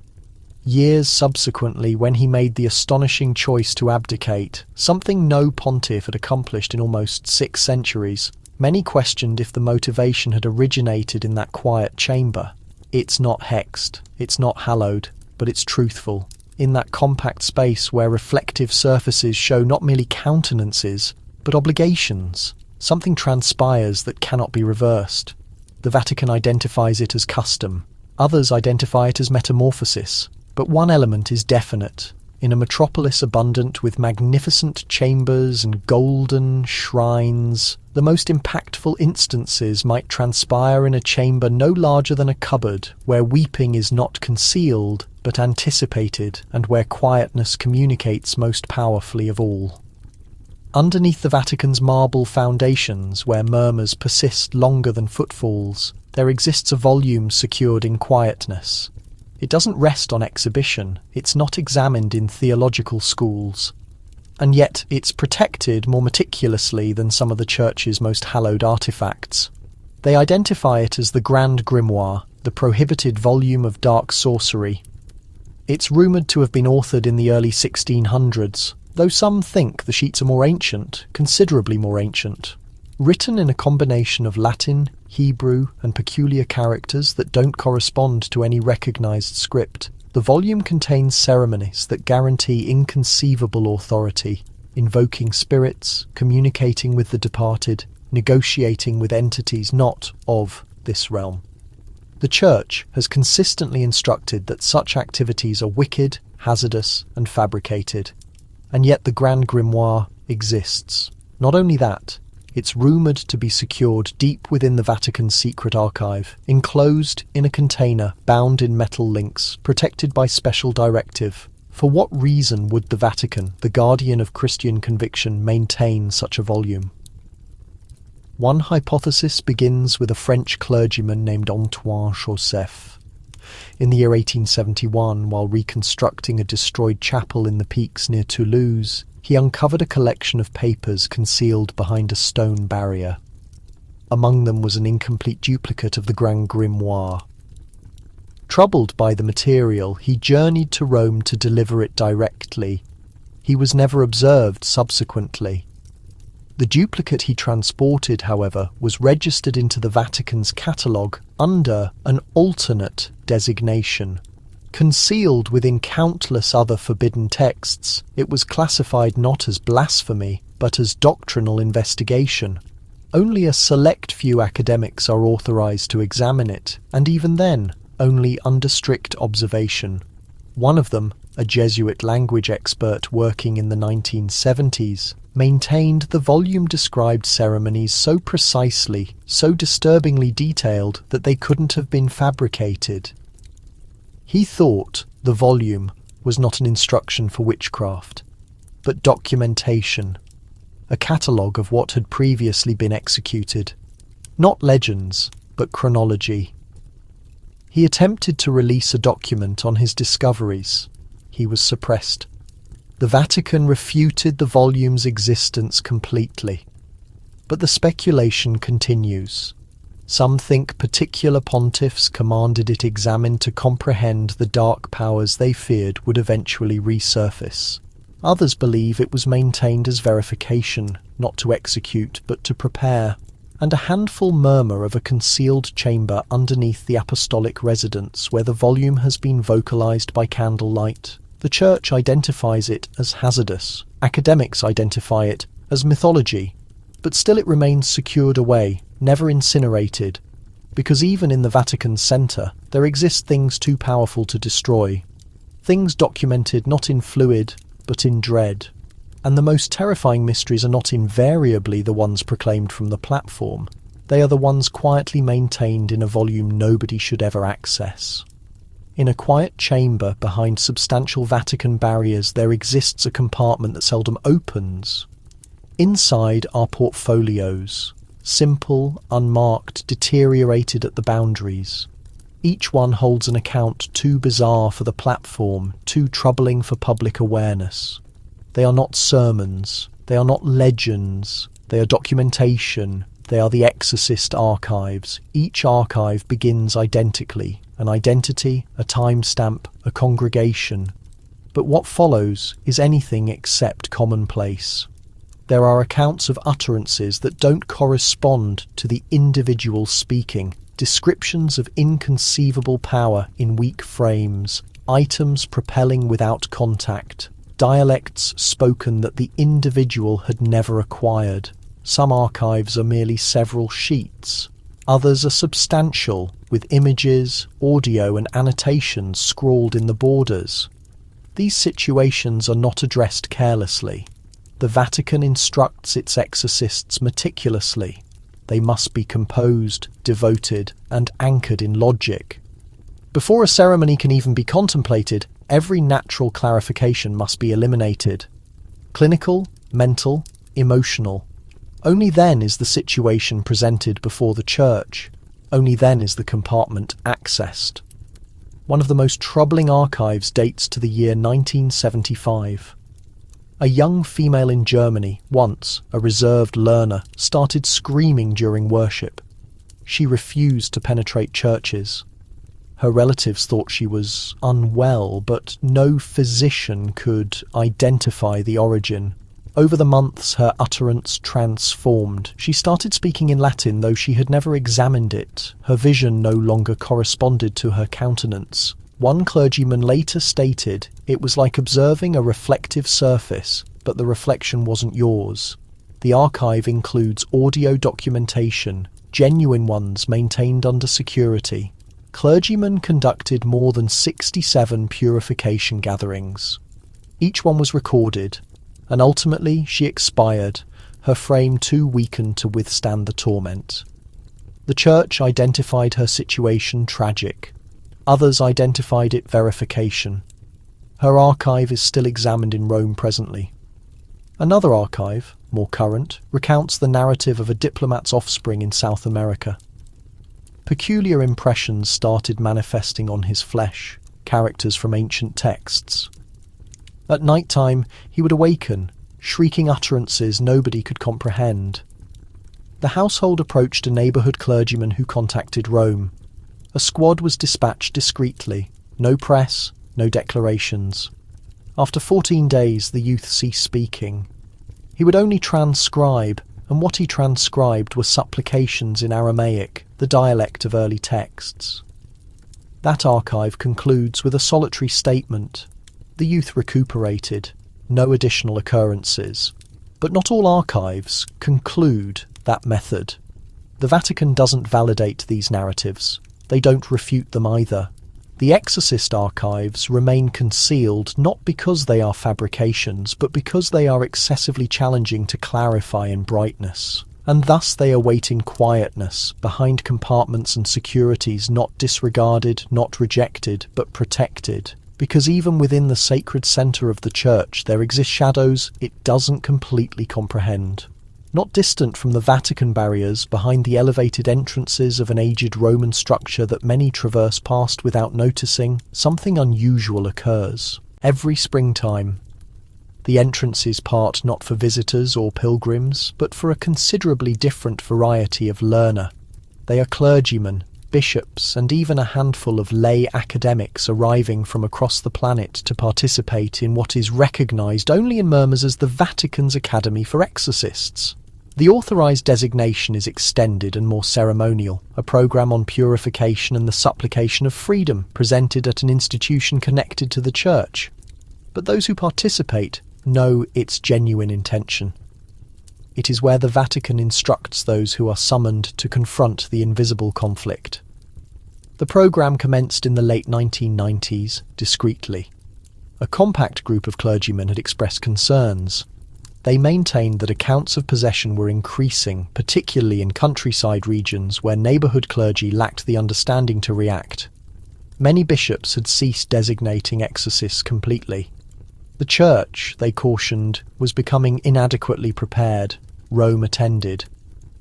Years subsequently, when he made the astonishing choice to abdicate, something no pontiff had accomplished in almost 6 centuries, many questioned if the motivation had originated in that quiet chamber. It's not hexed, it's not hallowed, but it's truthful. In that compact space where reflective surfaces show not merely countenances, but obligations. Something transpires that cannot be reversed. The Vatican identifies it as custom. Others identify it as metamorphosis. But one element is definite. In a metropolis abundant with magnificent chambers and golden shrines, the most impactful instances might transpire in a chamber no larger than a cupboard, where weeping is not concealed, but anticipated, and where quietness communicates most powerfully of all. Underneath the Vatican's marble foundations, where murmurs persist longer than footfalls, there exists a volume secured in quietness. It doesn't rest on exhibition, it's not examined in theological schools. And yet it's protected more meticulously than some of the Church's most hallowed artefacts. They identify it as the Grand Grimoire, the prohibited volume of dark sorcery. It's rumoured to have been authored in the early 1600s, though some think the sheets are more ancient, considerably more ancient. Written in a combination of Latin, Hebrew, and peculiar characters that don't correspond to any recognised script, the volume contains ceremonies that guarantee inconceivable authority, invoking spirits, communicating with the departed, negotiating with entities not of this realm. The Church has consistently instructed that such activities are wicked, hazardous, and fabricated. And yet the Grand Grimoire exists. Not only that, it's rumoured to be secured deep within the Vatican's secret archive, enclosed in a container bound in metal links, protected by special directive. For what reason would the Vatican, the guardian of Christian conviction, maintain such a volume? One hypothesis begins with a French clergyman named Antoine Joseph. In the year 1871, while reconstructing a destroyed chapel in the peaks near Toulouse, he uncovered a collection of papers concealed behind a stone barrier. Among them was an incomplete duplicate of the Grand Grimoire. Troubled by the material, he journeyed to Rome to deliver it directly. He was never observed subsequently. The duplicate he transported, however, was registered into the Vatican's catalogue under an alternate designation. Concealed within countless other forbidden texts, it was classified not as blasphemy, but as doctrinal investigation. Only a select few academics are authorized to examine it, and even then, only under strict observation. One of them, a Jesuit language expert working in the 1970s, maintained the volume described ceremonies so precisely, so disturbingly detailed that they couldn't have been fabricated. He thought the volume was not an instruction for witchcraft, but documentation, a catalogue of what had previously been executed. Not legends, but chronology. He attempted to release a document on his discoveries. He was suppressed. The Vatican refuted the volume's existence completely. But the speculation continues. Some think particular pontiffs commanded it examined to comprehend the dark powers they feared would eventually resurface. Others believe it was maintained as verification, not to execute but to prepare. And a handful murmur of a concealed chamber underneath the apostolic residence where the volume has been vocalized by candlelight. The Church identifies it as hazardous. Academics identify it as mythology. But still it remains secured away, never incinerated, because even in the Vatican centre there exist things too powerful to destroy. Things documented not in fluid, but in dread. And the most terrifying mysteries are not invariably the ones proclaimed from the platform. They are the ones quietly maintained in a volume nobody should ever access. In a quiet chamber behind substantial Vatican barriers there exists a compartment that seldom opens. Inside are portfolios, simple, unmarked, deteriorated at the boundaries. Each one holds an account too bizarre for the platform, too troubling for public awareness. They are not sermons, they are not legends, they are documentation, they are the Exorcist archives. Each archive begins identically, an identity, a timestamp, a congregation. But what follows is anything except commonplace. There are accounts of utterances that don't correspond to the individual speaking, descriptions of inconceivable power in weak frames, items propelling without contact, dialects spoken that the individual had never acquired. Some archives are merely several sheets. Others are substantial, with images, audio and annotations scrawled in the borders. These situations are not addressed carelessly. The Vatican instructs its exorcists meticulously. They must be composed, devoted, and anchored in logic. Before a ceremony can even be contemplated, every natural clarification must be eliminated. Clinical, mental, emotional. Only then is the situation presented before the Church. Only then is the compartment accessed. One of the most troubling archives dates to the year 1975. A young female in Germany, once a reserved learner, started screaming during worship. She refused to penetrate churches. Her relatives thought she was unwell, but no physician could identify the origin. Over the months, her utterance transformed. She started speaking in Latin, though she had never examined it. Her vision no longer corresponded to her countenance. One clergyman later stated, "It was like observing a reflective surface, but the reflection wasn't yours." The archive includes audio documentation, genuine ones maintained under security. Clergymen conducted more than 67 purification gatherings. Each one was recorded, and ultimately she expired, her frame too weakened to withstand the torment. The church identified her situation tragic. Others identified it verification. Her archive is still examined in Rome presently. Another archive, more current, recounts the narrative of a diplomat's offspring in South America. Peculiar impressions started manifesting on his flesh, characters from ancient texts. At night time, he would awaken, shrieking utterances nobody could comprehend. The household approached a neighbourhood clergyman who contacted Rome. A squad was dispatched discreetly, no press, no declarations. After 14 days, the youth ceased speaking. He would only transcribe, and what he transcribed were supplications in Aramaic, the dialect of early texts. That archive concludes with a solitary statement. The youth recuperated, no additional occurrences. But not all archives conclude that method. The Vatican doesn't validate these narratives. They don't refute them either. The Exorcist archives remain concealed not because they are fabrications, but because they are excessively challenging to clarify in brightness. And thus they await in quietness, behind compartments and securities not disregarded, not rejected, but protected. Because even within the sacred centre of the church there exist shadows it doesn't completely comprehend. Not distant from the Vatican barriers, behind the elevated entrances of an aged Roman structure that many traverse past without noticing, something unusual occurs. Every springtime, the entrances part not for visitors or pilgrims, but for a considerably different variety of learner. They are clergymen, bishops, and even a handful of lay academics arriving from across the planet to participate in what is recognised only in murmurs as the Vatican's Academy for Exorcists. The authorised designation is extended and more ceremonial, a programme on purification and the supplication of freedom presented at an institution connected to the church. But those who participate know its genuine intention. It is where the Vatican instructs those who are summoned to confront the invisible conflict. The programme commenced in the late 1990s, discreetly. A compact group of clergymen had expressed concerns. They maintained that accounts of possession were increasing, particularly in countryside regions where neighbourhood clergy lacked the understanding to react. Many bishops had ceased designating exorcists completely. The church, they cautioned, was becoming inadequately prepared. Rome attended.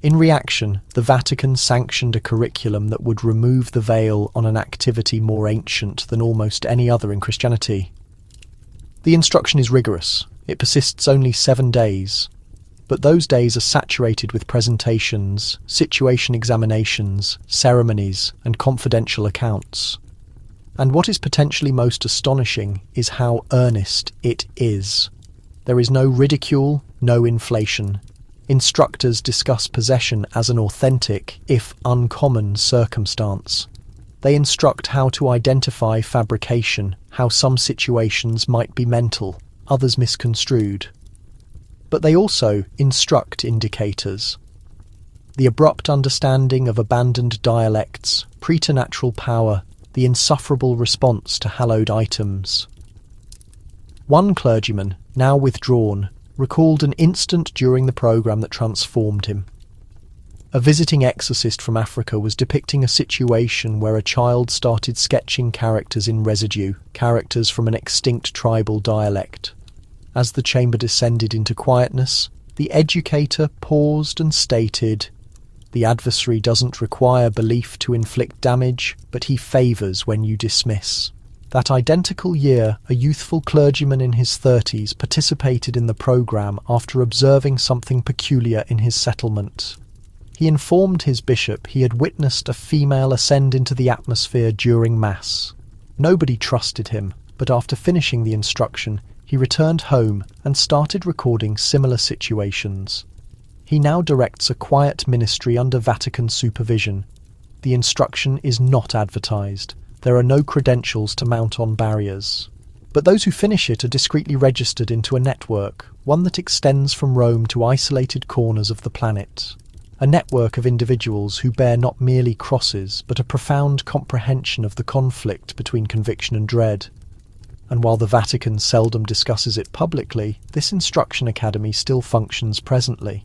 In reaction, the Vatican sanctioned a curriculum that would remove the veil on an activity more ancient than almost any other in Christianity. The instruction is rigorous. It persists only 7 days, but those days are saturated with presentations, situation examinations, ceremonies, and confidential accounts. And what is potentially most astonishing is how earnest it is. There is no ridicule, no inflation. Instructors discuss possession as an authentic, if uncommon, circumstance. They instruct how to identify fabrication, how some situations might be mental, others misconstrued. But they also instruct indicators. The abrupt understanding of abandoned dialects, preternatural power, the insufferable response to hallowed items. One clergyman, now withdrawn, recalled an instant during the programme that transformed him. A visiting exorcist from Africa was depicting a situation where a child started sketching characters in residue, characters from an extinct tribal dialect. As the chamber descended into quietness, the educator paused and stated, The adversary doesn't require belief to inflict damage, but he favours when you dismiss. That identical year, a youthful clergyman in his 30s participated in the programme after observing something peculiar in his settlement. He informed his bishop he had witnessed a female ascend into the atmosphere during Mass. Nobody trusted him, but after finishing the instruction, he returned home and started recording similar situations. He now directs a quiet ministry under Vatican supervision. The instruction is not advertised. There are no credentials to mount on barriers. But those who finish it are discreetly registered into a network, one that extends from Rome to isolated corners of the planet. A network of individuals who bear not merely crosses, but a profound comprehension of the conflict between conviction and dread. And while the Vatican seldom discusses it publicly, this instruction academy still functions presently.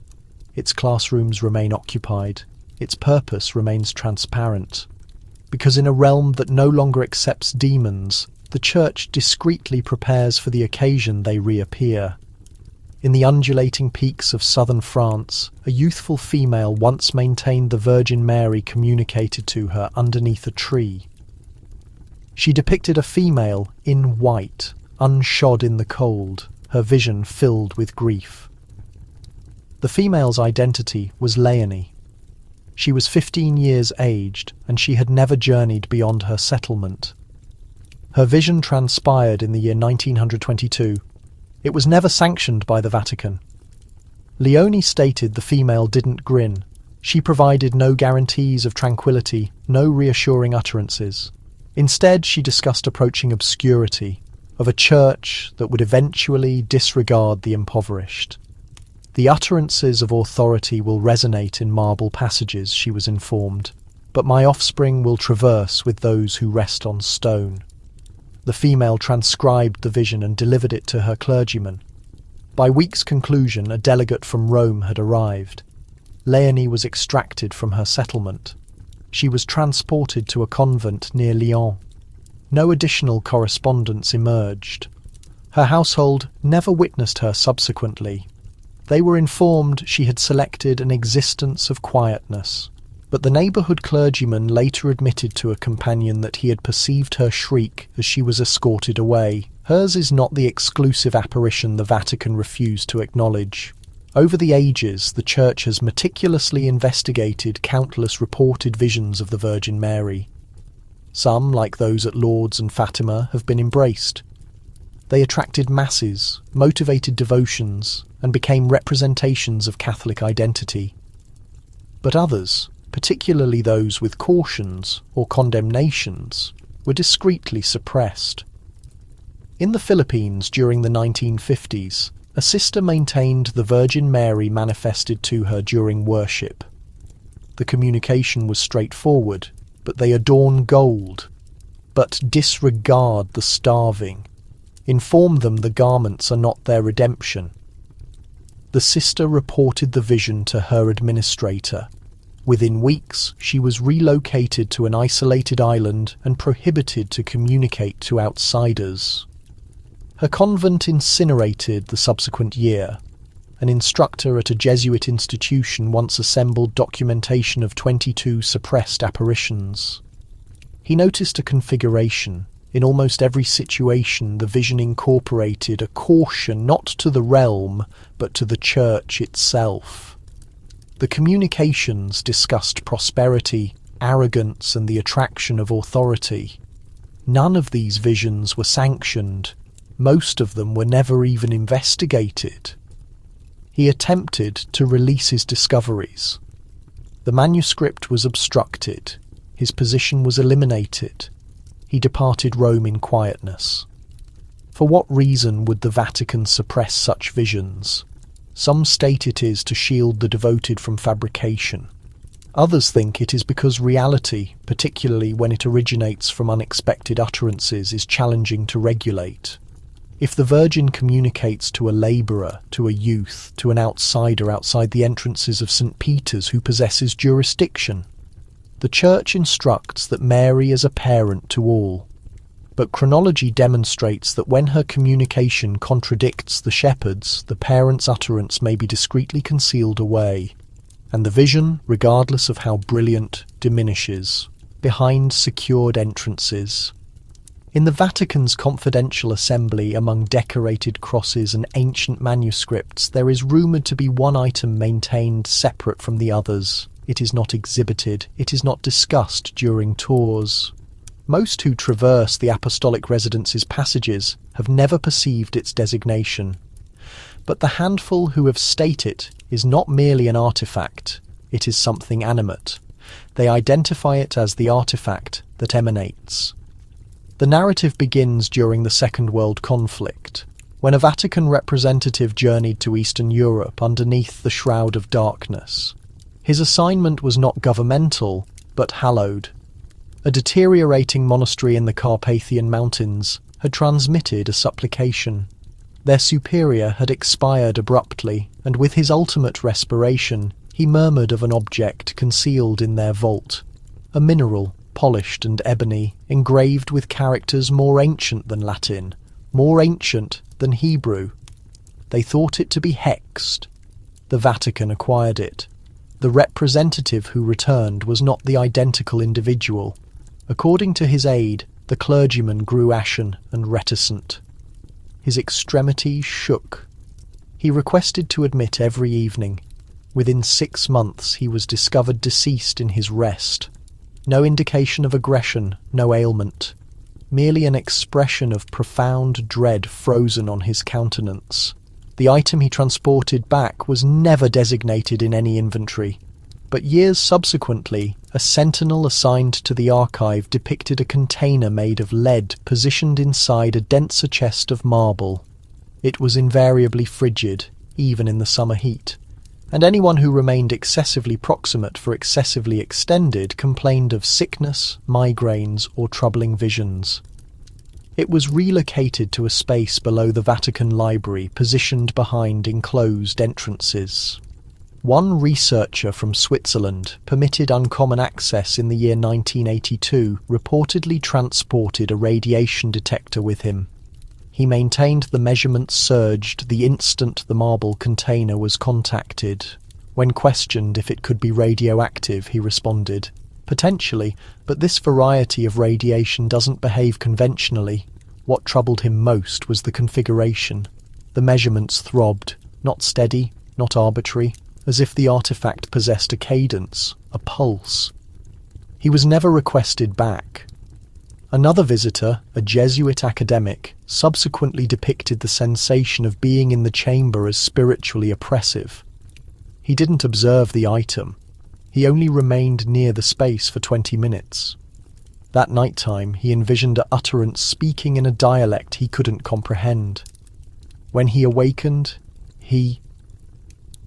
Its classrooms remain occupied. Its purpose remains transparent. Because in a realm that no longer accepts demons, the Church discreetly prepares for the occasion they reappear. In the undulating peaks of southern France, a youthful female once maintained the Virgin Mary communicated to her underneath a tree. She depicted a female in white, unshod in the cold, her vision filled with grief. The female's identity was Leonie. She was 15 years aged, and she had never journeyed beyond her settlement. Her vision transpired in the year 1922. It was never sanctioned by the Vatican. Leonie stated the female didn't grin. She provided no guarantees of tranquility, no reassuring utterances. Instead, she discussed approaching obscurity, of a church that would eventually disregard the impoverished. The utterances of authority will resonate in marble passages, she was informed, but my offspring will traverse with those who rest on stone. The female transcribed the vision and delivered it to her clergyman. By week's conclusion, a delegate from Rome had arrived. Leonie was extracted from her settlement. She was transported to a convent near Lyon. No additional correspondence emerged. Her household never witnessed her subsequently. They were informed she had selected an existence of quietness, but the neighbourhood clergyman later admitted to a companion that he had perceived her shriek as she was escorted away. Hers is not the exclusive apparition the Vatican refused to acknowledge. Over the ages, the Church has meticulously investigated countless reported visions of the Virgin Mary. Some, like those at Lourdes and Fatima, have been embraced. They attracted masses, motivated devotions, and became representations of Catholic identity. But others, particularly those with cautions or condemnations, were discreetly suppressed. In the Philippines during the 1950s, a sister maintained the Virgin Mary manifested to her during worship. The communication was straightforward, but they adorn gold, but disregard the starving. Inform them the garments are not their redemption. The sister reported the vision to her administrator. Within weeks, she was relocated to an isolated island and prohibited to communicate to outsiders. Her convent incinerated the subsequent year. An instructor at a Jesuit institution once assembled documentation of 22 suppressed apparitions. He noticed a configuration. In almost every situation, the vision incorporated a caution not to the realm, but to the Church itself. The communications discussed prosperity, arrogance, and the attraction of authority. None of these visions were sanctioned. Most of them were never even investigated. He attempted to release his discoveries. The manuscript was obstructed. His position was eliminated. He departed Rome in quietness. For what reason would the Vatican suppress such visions? Some state it is to shield the devoted from fabrication. Others think it is because reality, particularly when it originates from unexpected utterances, is challenging to regulate. If the Virgin communicates to a labourer, to a youth, to an outsider outside the entrances of St. Peter's who possesses jurisdiction, the Church instructs that Mary is a parent to all. But chronology demonstrates that when her communication contradicts the shepherds, the parent's utterance may be discreetly concealed away. and the vision, regardless of how brilliant, diminishes behind secured entrances. In the Vatican's confidential assembly among decorated crosses and ancient manuscripts, there is rumoured to be one item maintained separate from the others. It is not exhibited, it is not discussed during tours. Most who traverse the apostolic residence's passages have never perceived its designation. But the handful who have state it is not merely an artifact, it is something animate. They identify it as the artifact that emanates. The narrative begins during the Second World Conflict, when a Vatican representative journeyed to Eastern Europe underneath the shroud of darkness. His assignment was not governmental, but hallowed. A deteriorating monastery in the Carpathian Mountains had transmitted a supplication. Their superior had expired abruptly, and with his ultimate respiration, he murmured of an object concealed in their vault, a mineral, polished and ebony, engraved with characters more ancient than Latin, more ancient than Hebrew. They thought it to be hexed. The Vatican acquired it. The representative who returned was not the identical individual. According to his aide, the clergyman grew ashen and reticent. His extremities shook. He requested to admit every evening. Within 6 months he was discovered deceased in his rest. No indication of aggression, no ailment. Merely an expression of profound dread frozen on his countenance. The item he transported back was never designated in any inventory, but years subsequently, a sentinel assigned to the archive depicted a container made of lead positioned inside a denser chest of marble. It was invariably frigid, even in the summer heat, and anyone who remained excessively proximate for excessively extended complained of sickness, migraines, or troubling visions. It was relocated to a space below the Vatican Library, positioned behind enclosed entrances. One researcher from Switzerland, permitted uncommon access in the year 1982, reportedly transported a radiation detector with him. He maintained the measurements surged the instant the marble container was contacted. When questioned if it could be radioactive, he responded, "Potentially, but this variety of radiation doesn't behave conventionally." What troubled him most was the configuration. The measurements throbbed, not steady, not arbitrary, as if the artifact possessed a cadence, a pulse. He was never requested back. Another visitor, a Jesuit academic, subsequently depicted the sensation of being in the chamber as spiritually oppressive. He didn't observe the item. He only remained near the space for 20 minutes. That night-time, he envisioned an utterance speaking in a dialect he couldn't comprehend. When he awakened, he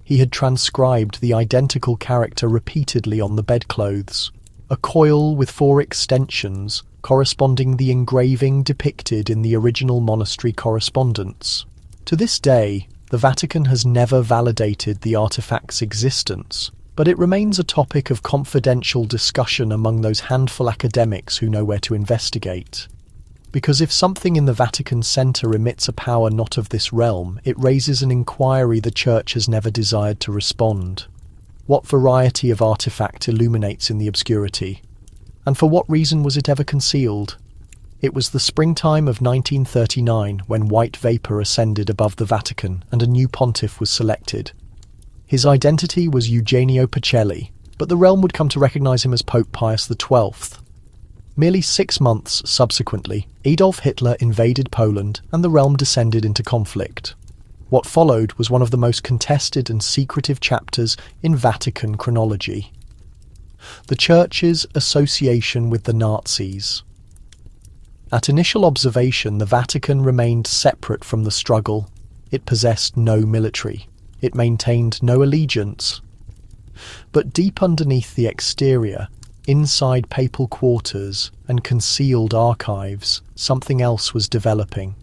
had transcribed the identical character repeatedly on the bedclothes, a coil with 4 extensions corresponding the engraving depicted in the original monastery correspondence. To this day, the Vatican has never validated the artifact's existence, but it remains a topic of confidential discussion among those handful academics who know where to investigate. Because if something in the Vatican Center emits a power not of this realm, it raises an inquiry the Church has never desired to respond. What variety of artifact illuminates in the obscurity? And for what reason was it ever concealed? It was the springtime of 1939 when white vapour ascended above the Vatican and a new pontiff was selected. His identity was Eugenio Pacelli, but the realm would come to recognise him as Pope Pius XII. Merely 6 months subsequently, Adolf Hitler invaded Poland and the realm descended into conflict. What followed was one of the most contested and secretive chapters in Vatican chronology. The Church's association with the Nazis. At initial observation, the Vatican remained separate from the struggle. It possessed no military. It maintained no allegiance. But deep underneath the exterior, inside papal quarters and concealed archives, something else was developing.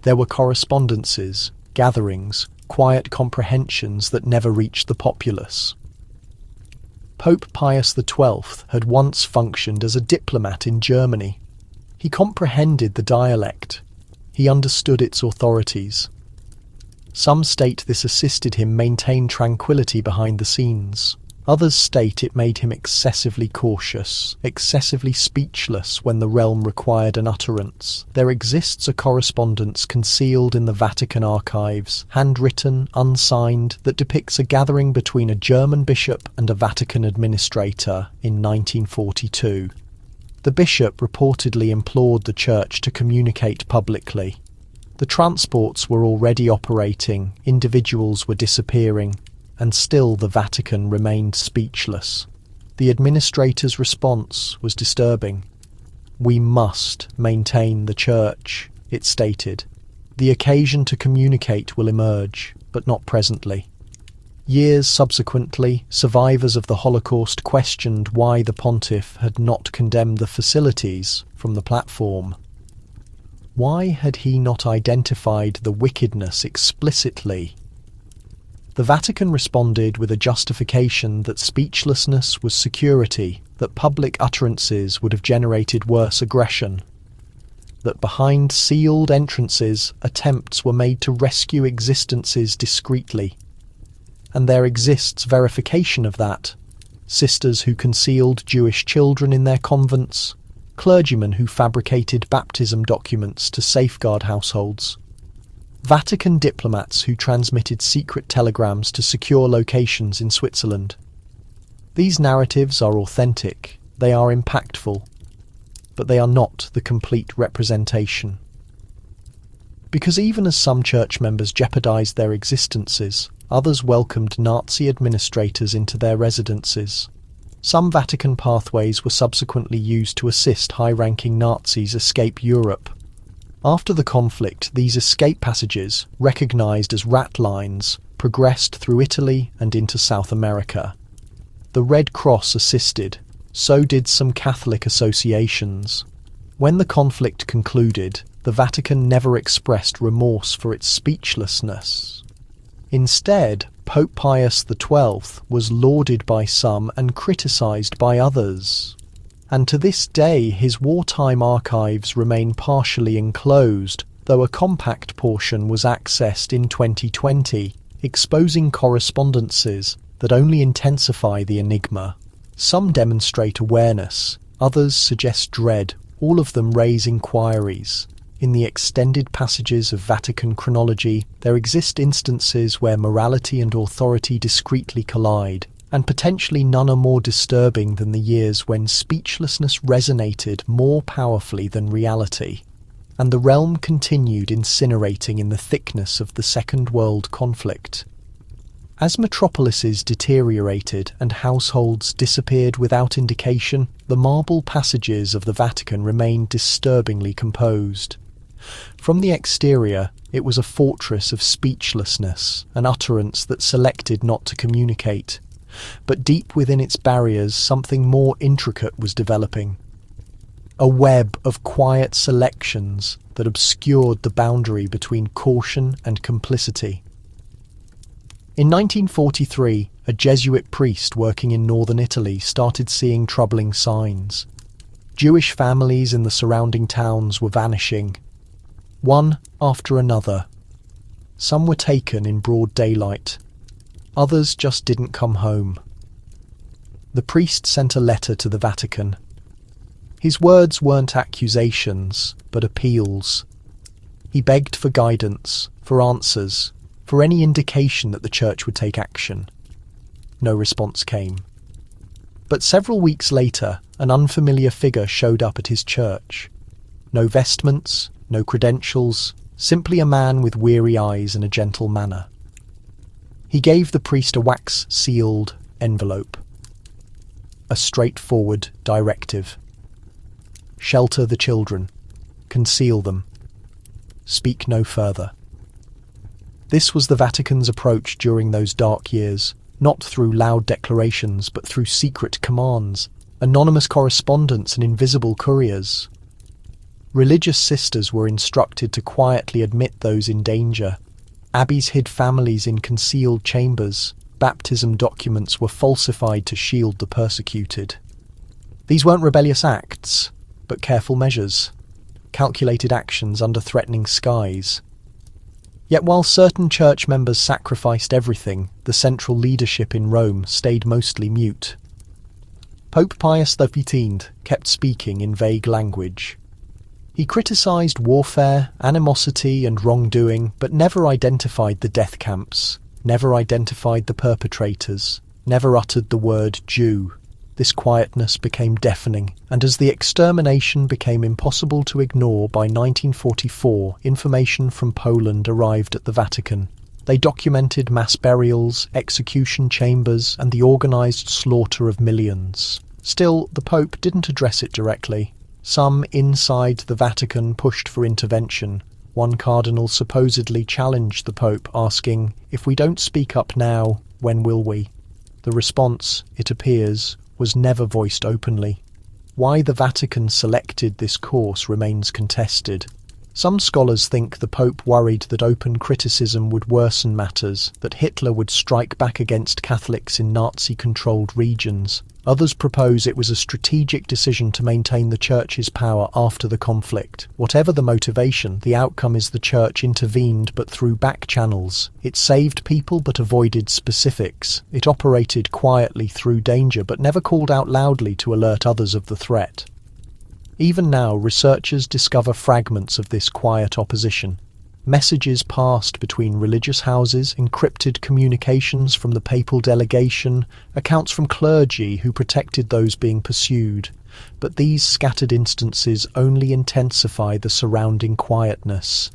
There were correspondences, gatherings, quiet comprehensions that never reached the populace. Pope Pius XII had once functioned as a diplomat in Germany. He comprehended the dialect. He understood its authorities. Some state this assisted him maintain tranquility behind the scenes. Others state it made him excessively cautious, excessively speechless when the realm required an utterance. There exists a correspondence concealed in the Vatican archives, handwritten, unsigned, that depicts a gathering between a German bishop and a Vatican administrator in 1942. The bishop reportedly implored the church to communicate publicly. The transports were already operating, individuals were disappearing, and still the Vatican remained speechless. The administrator's response was disturbing. "We must maintain the church," it stated. "The occasion to communicate will emerge, but not presently." Years subsequently, survivors of the Holocaust questioned why the pontiff had not condemned the facilities from the platform. Why had he not identified the wickedness explicitly? The Vatican responded with a justification that speechlessness was security, that public utterances would have generated worse aggression, that behind sealed entrances attempts were made to rescue existences discreetly. And there exists verification of that. Sisters who concealed Jewish children in their convents, clergymen who fabricated baptism documents to safeguard households, Vatican diplomats who transmitted secret telegrams to secure locations in Switzerland. These narratives are authentic, they are impactful, but they are not the complete representation. Because even as some church members jeopardized their existences, others welcomed Nazi administrators into their residences. Some Vatican pathways were subsequently used to assist high-ranking Nazis escape Europe. After the conflict, these escape passages, recognized as rat lines, progressed through Italy and into South America. The Red Cross assisted, so did some Catholic associations. When the conflict concluded, the Vatican never expressed remorse for its speechlessness. Instead, Pope Pius XII was lauded by some and criticized by others. And to this day his wartime archives remain partially enclosed, though a compact portion was accessed in 2020, exposing correspondences that only intensify the enigma. Some demonstrate awareness, others suggest dread, all of them raise inquiries. In the extended passages of Vatican chronology, there exist instances where morality and authority discreetly collide, and potentially none are more disturbing than the years when speechlessness resonated more powerfully than reality, and the realm continued incinerating in the thickness of the Second World conflict. As metropolises deteriorated and households disappeared without indication, the marble passages of the Vatican remained disturbingly composed. From the exterior, it was a fortress of speechlessness, an utterance that selected not to communicate. But deep within its barriers, something more intricate was developing. A web of quiet selections that obscured the boundary between caution and complicity. In 1943, a Jesuit priest working in northern Italy started seeing troubling signs. Jewish families in the surrounding towns were vanishing, one after another. Some were taken in broad daylight. Others just didn't come home. The priest sent a letter to the Vatican. His words weren't accusations, but appeals. He begged for guidance, for answers, for any indication that the church would take action. No response came. But several weeks later, an unfamiliar figure showed up at his church. No vestments, no credentials, simply a man with weary eyes and a gentle manner. He gave the priest a wax-sealed envelope. A straightforward directive. Shelter the children. Conceal them. Speak no further. This was the Vatican's approach during those dark years, not through loud declarations but through secret commands, anonymous correspondence and invisible couriers. Religious sisters were instructed to quietly admit those in danger. Abbeys hid families in concealed chambers. Baptism documents were falsified to shield the persecuted. These weren't rebellious acts, but careful measures, calculated actions under threatening skies. Yet while certain church members sacrificed everything, the central leadership in Rome stayed mostly mute. Pope Pius XV kept speaking in vague language. He criticised warfare, animosity and wrongdoing, but never identified the death camps, never identified the perpetrators, never uttered the word Jew. This quietness became deafening, and as the extermination became impossible to ignore by 1944, information from Poland arrived at the Vatican. They documented mass burials, execution chambers, and the organised slaughter of millions. Still, the Pope didn't address it directly. Some inside the Vatican pushed for intervention. One cardinal supposedly challenged the Pope, asking, "If we don't speak up now, when will we?" The response, it appears, was never voiced openly. Why the Vatican selected this course remains contested. Some scholars think the Pope worried that open criticism would worsen matters, that Hitler would strike back against Catholics in Nazi-controlled regions. Others propose it was a strategic decision to maintain the Church's power after the conflict. Whatever the motivation, the outcome is the Church intervened but through back channels. It saved people but avoided specifics. It operated quietly through danger but never called out loudly to alert others of the threat. Even now, researchers discover fragments of this quiet opposition. Messages passed between religious houses, encrypted communications from the papal delegation, accounts from clergy who protected those being pursued. But these scattered instances only intensify the surrounding quietness.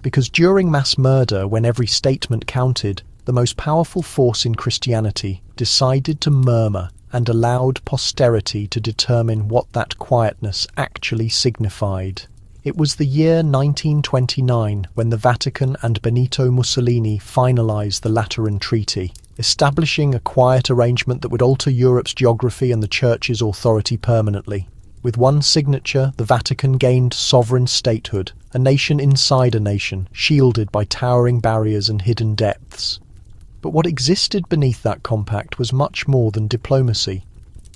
Because during mass murder, when every statement counted, the most powerful force in Christianity decided to murmur and allowed posterity to determine what that quietness actually signified. It was the year 1929 when the Vatican and Benito Mussolini finalised the Lateran Treaty, establishing a quiet arrangement that would alter Europe's geography and the Church's authority permanently. With one signature, the Vatican gained sovereign statehood, a nation inside a nation, shielded by towering barriers and hidden depths. But what existed beneath that compact was much more than diplomacy.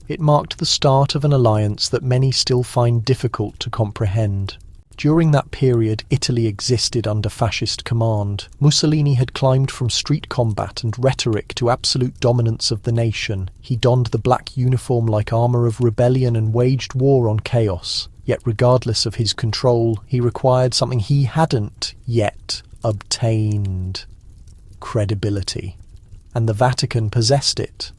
It marked the start of an alliance that many still find difficult to comprehend. During that period, Italy existed under fascist command. Mussolini had climbed from street combat and rhetoric to absolute dominance of the nation. He donned the black uniform like armour of rebellion and waged war on chaos. Yet regardless of his control, he required something he hadn't yet obtained: credibility. And the Vatican possessed it.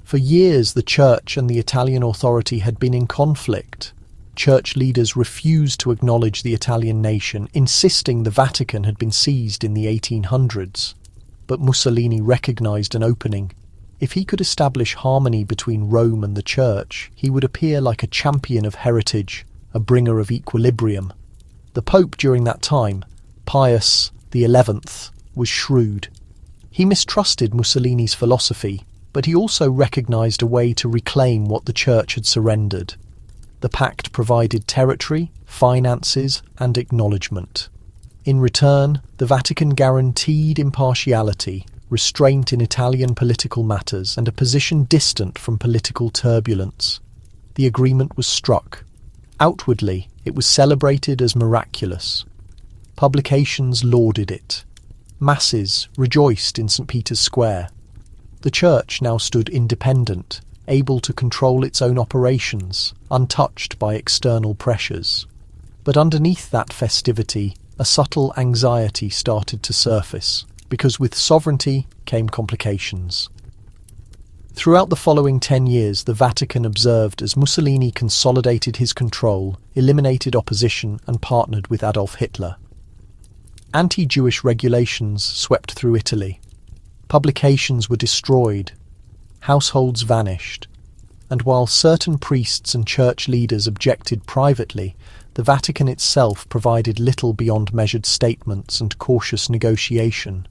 For years, the Church and the Italian authority had been in conflict. Church leaders refused to acknowledge the Italian nation, insisting the Vatican had been seized in the 1800s. But Mussolini recognised an opening. If he could establish harmony between Rome and the Church, he would appear like a champion of heritage, a bringer of equilibrium. The Pope during that time, Pius XI, was shrewd. He mistrusted Mussolini's philosophy, but he also recognised a way to reclaim what the Church had surrendered. The pact provided territory, finances, and acknowledgement. In return, the Vatican guaranteed impartiality, restraint in Italian political matters, and a position distant from political turbulence. The agreement was struck. Outwardly, it was celebrated as miraculous. Publications lauded it. Masses rejoiced in St. Peter's Square. The Church now stood independent, able to control its own operations, untouched by external pressures. But underneath that festivity, a subtle anxiety started to surface, because with sovereignty came complications. Throughout the following 10 years, the Vatican observed as Mussolini consolidated his control, eliminated opposition, and partnered with Adolf Hitler. Anti-Jewish regulations swept through Italy. Publications were destroyed. Households vanished. And while certain priests and church leaders objected privately, the Vatican itself provided little beyond measured statements and cautious negotiation.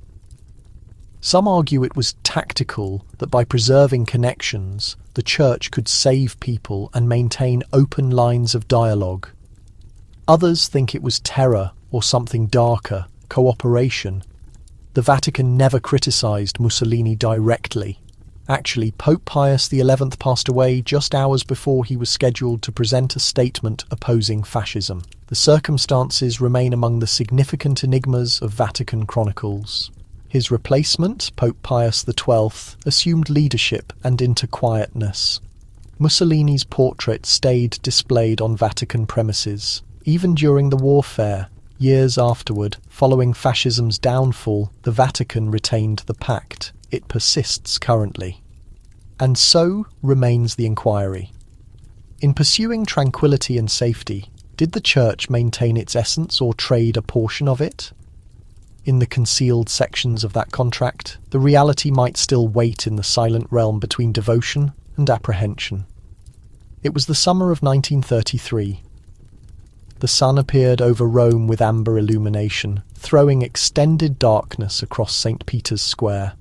Some argue it was tactical, that by preserving connections, the Church could save people and maintain open lines of dialogue. Others think it was terror or something darker, cooperation. The Vatican never criticised Mussolini directly. Actually, Pope Pius XI passed away just hours before he was scheduled to present a statement opposing fascism. The circumstances remain among the significant enigmas of Vatican chronicles. His replacement, Pope Pius XII, assumed leadership and into quietness. Mussolini's portrait stayed displayed on Vatican premises. Even during the warfare, years afterward, following fascism's downfall, the Vatican retained the pact. It persists currently. And so remains the inquiry. In pursuing tranquility and safety, did the Church maintain its essence or trade a portion of it? In the concealed sections of that contract, the reality might still wait in the silent realm between devotion and apprehension. It was the summer of 1933. The sun appeared over Rome with amber illumination, throwing extended darkness across St. Peter's Square.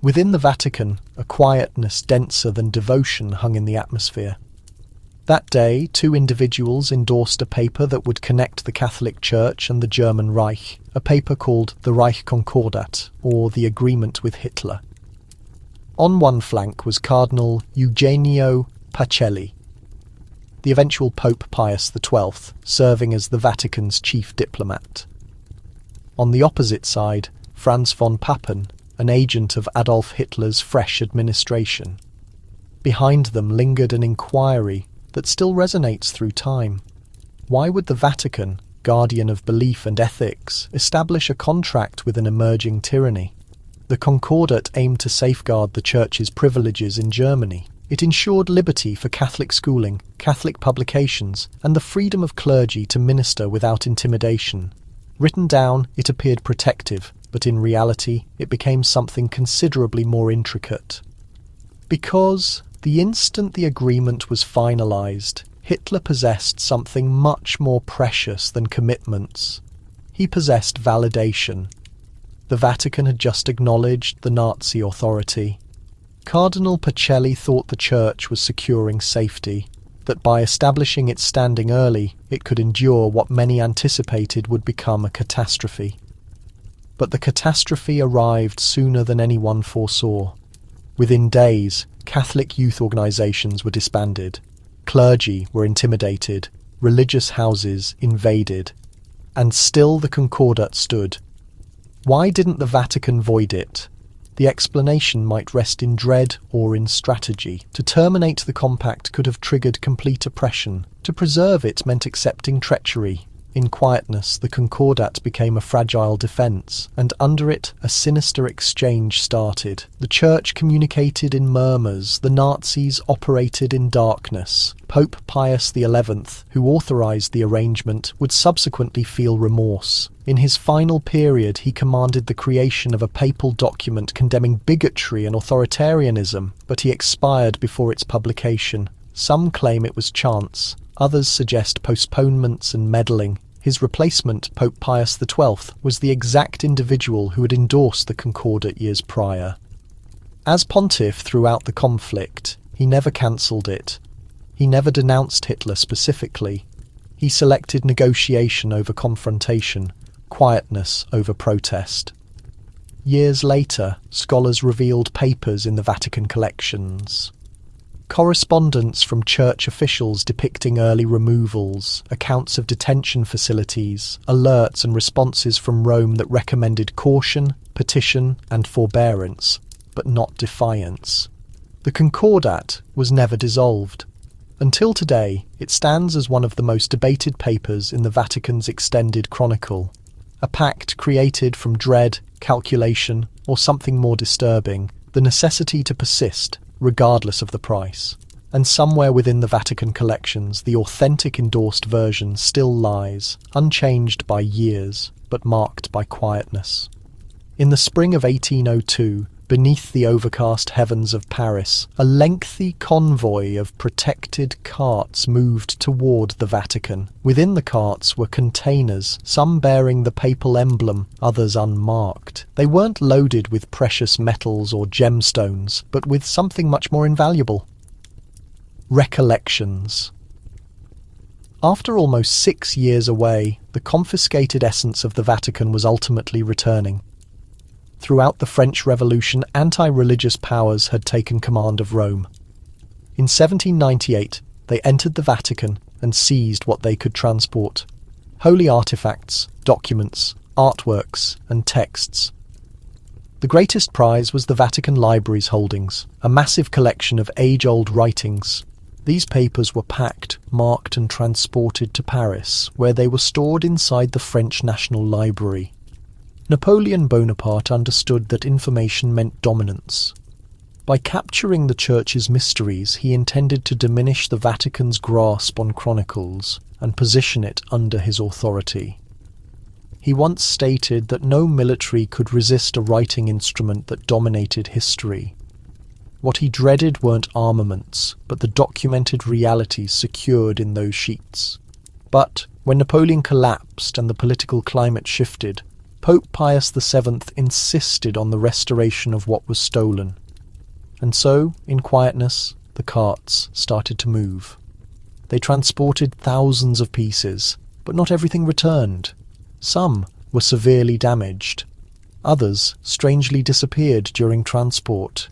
Within the Vatican, a quietness denser than devotion hung in the atmosphere. That day, two individuals endorsed a paper that would connect the Catholic Church and the German Reich, a paper called the Reich Concordat, or the Agreement with Hitler. On one flank was Cardinal Eugenio Pacelli, the eventual Pope Pius XII, serving as the Vatican's chief diplomat. On the opposite side, Franz von Papen, an agent of Adolf Hitler's fresh administration. Behind them lingered an inquiry that still resonates through time. Why would the Vatican, guardian of belief and ethics, establish a contract with an emerging tyranny? The Concordat aimed to safeguard the Church's privileges in Germany. It ensured liberty for Catholic schooling, Catholic publications, and the freedom of clergy to minister without intimidation. Written down, it appeared protective, but in reality, it became something considerably more intricate. Because, the instant the agreement was finalized, Hitler possessed something much more precious than commitments. He possessed validation. The Vatican had just acknowledged the Nazi authority. Cardinal Pacelli thought the Church was securing safety, that by establishing its standing early, it could endure what many anticipated would become a catastrophe. But the catastrophe arrived sooner than anyone foresaw. Within days, Catholic youth organizations were disbanded, clergy were intimidated, religious houses invaded, and still the Concordat stood. Why didn't the Vatican void it? The explanation might rest in dread or in strategy. To terminate the compact could have triggered complete oppression. To preserve it meant accepting treachery. In quietness, the Concordat became a fragile defence, and under it, a sinister exchange started. The Church communicated in murmurs, the Nazis operated in darkness. Pope Pius XI, who authorised the arrangement, would subsequently feel remorse. In his final period, he commanded the creation of a papal document condemning bigotry and authoritarianism, but he expired before its publication. Some claim it was chance. Others suggest postponements and meddling. His replacement, Pope Pius XII, was the exact individual who had endorsed the Concordat years prior. As pontiff throughout the conflict, he never cancelled it. He never denounced Hitler specifically. He selected negotiation over confrontation, quietness over protest. Years later, scholars revealed papers in the Vatican collections. Correspondence from church officials depicting early removals, accounts of detention facilities, alerts and responses from Rome that recommended caution, petition and forbearance, but not defiance. The Concordat was never dissolved. Until today, it stands as one of the most debated papers in the Vatican's extended chronicle. A pact created from dread, calculation, or something more disturbing, the necessity to persist, regardless of the price. And somewhere within the Vatican collections, the authentic endorsed version still lies, unchanged by years, but marked by quietness. In the spring of 1802, beneath the overcast heavens of Paris, a lengthy convoy of protected carts moved toward the Vatican. Within the carts were containers, some bearing the papal emblem, others unmarked. They weren't loaded with precious metals or gemstones, but with something much more invaluable. Recollections. After almost 6 years away, the confiscated essence of the Vatican was ultimately returning. Throughout the French Revolution, anti-religious powers had taken command of Rome. In 1798, they entered the Vatican and seized what they could transport: holy artifacts, documents, artworks, and texts. The greatest prize was the Vatican Library's holdings, a massive collection of age-old writings. These papers were packed, marked, and transported to Paris, where they were stored inside the French National Library. Napoleon Bonaparte understood that information meant dominance. By capturing the Church's mysteries, he intended to diminish the Vatican's grasp on chronicles and position it under his authority. He once stated that no military could resist a writing instrument that dominated history. What he dreaded weren't armaments, but the documented realities secured in those sheets. But when Napoleon collapsed and the political climate shifted, Pope Pius VII insisted on the restoration of what was stolen. And so, in quietness, the carts started to move. They transported thousands of pieces, but not everything returned. Some were severely damaged. Others strangely disappeared during transport.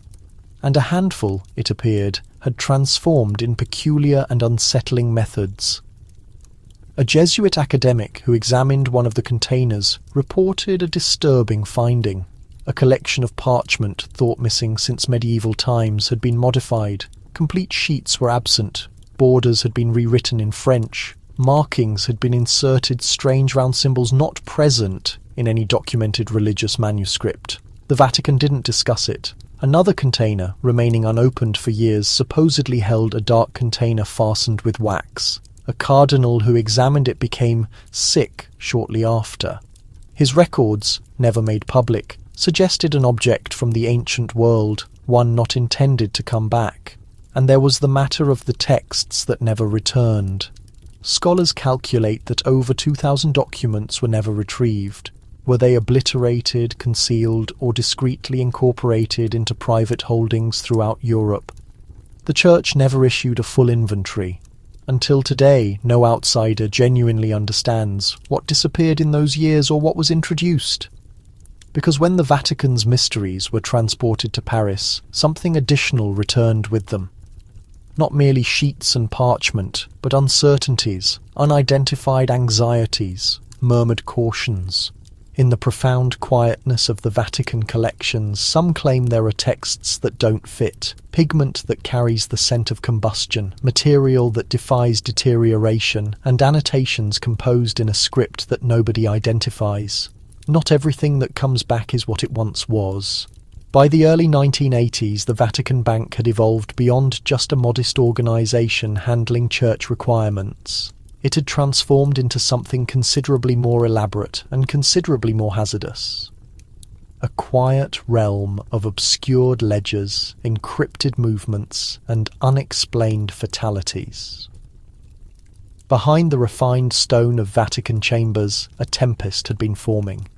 And a handful, it appeared, had transformed in peculiar and unsettling methods. A Jesuit academic who examined one of the containers reported a disturbing finding. A collection of parchment thought missing since medieval times had been modified. Complete sheets were absent. Borders had been rewritten in French. Markings had been inserted, strange round symbols not present in any documented religious manuscript. The Vatican didn't discuss it. Another container, remaining unopened for years, supposedly held a dark container fastened with wax. A cardinal who examined it became sick shortly after. His records, never made public, suggested an object from the ancient world, one not intended to come back. And there was the matter of the texts that never returned. Scholars calculate that over 2,000 documents were never retrieved. Were they obliterated, concealed, or discreetly incorporated into private holdings throughout Europe? The Church never issued a full inventory. Until today, no outsider genuinely understands what disappeared in those years or what was introduced. Because when the Vatican's mysteries were transported to Paris, something additional returned with them. Not merely sheets and parchment, but uncertainties, unidentified anxieties, murmured cautions. In the profound quietness of the Vatican collections, some claim there are texts that don't fit, pigment that carries the scent of combustion, material that defies deterioration, and annotations composed in a script that nobody identifies. Not everything that comes back is what it once was. By the early 1980s, the Vatican Bank had evolved beyond just a modest organisation handling church requirements. It had transformed into something considerably more elaborate and considerably more hazardous. A quiet realm of obscured ledgers, encrypted movements, and unexplained fatalities. Behind the refined stone of Vatican chambers, a tempest had been forming.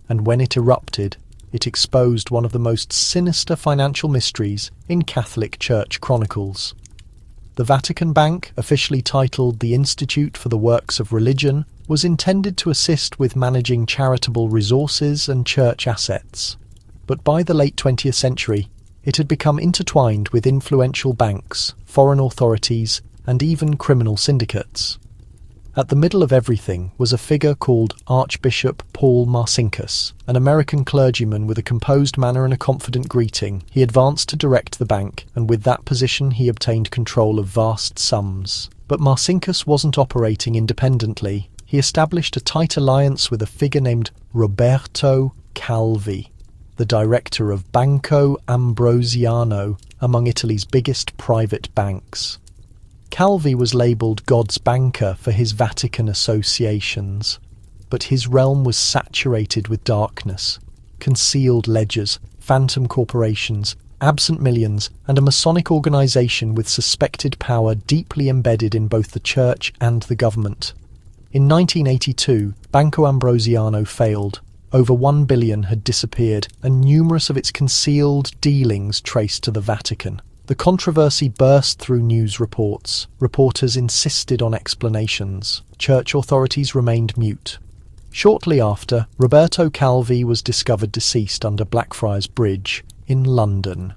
And when it erupted, it exposed one of the most sinister financial mysteries in Catholic Church chronicles. The Vatican Bank, officially titled the Institute for the Works of Religion, was intended to assist with managing charitable resources and church assets. But by the late 20th century, it had become intertwined with influential banks, foreign authorities, and even criminal syndicates. At the middle of everything was a figure called Archbishop Paul Marcinkus, an American clergyman with a composed manner and a confident greeting. He advanced to direct the bank, and with that position he obtained control of vast sums. But Marcinkus wasn't operating independently. He established a tight alliance with a figure named Roberto Calvi, the director of Banco Ambrosiano, among Italy's biggest private banks. Calvi was labelled God's banker for his Vatican associations, but his realm was saturated with darkness, concealed ledgers, phantom corporations, absent millions, and a Masonic organisation with suspected power deeply embedded in both the church and the government. In 1982, Banco Ambrosiano failed. Over 1 billion had disappeared, and numerous of its concealed dealings traced to the Vatican. The controversy burst through news reports. Reporters insisted on explanations. Church authorities remained mute. Shortly after, Roberto Calvi was discovered deceased under Blackfriars Bridge in London.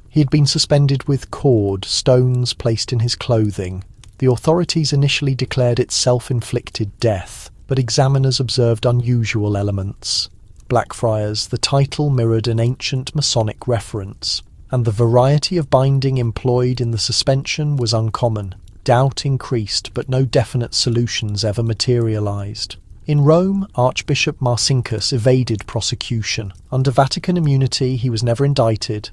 He had been suspended with cord, stones placed in his clothing. The authorities initially declared it self-inflicted death, but examiners observed unusual elements. Blackfriars, the title mirrored an ancient Masonic reference, and the variety of binding employed in the suspension was uncommon. Doubt increased, but no definite solutions ever materialized. In Rome, Archbishop Marcinkus evaded prosecution. Under Vatican immunity, he was never indicted.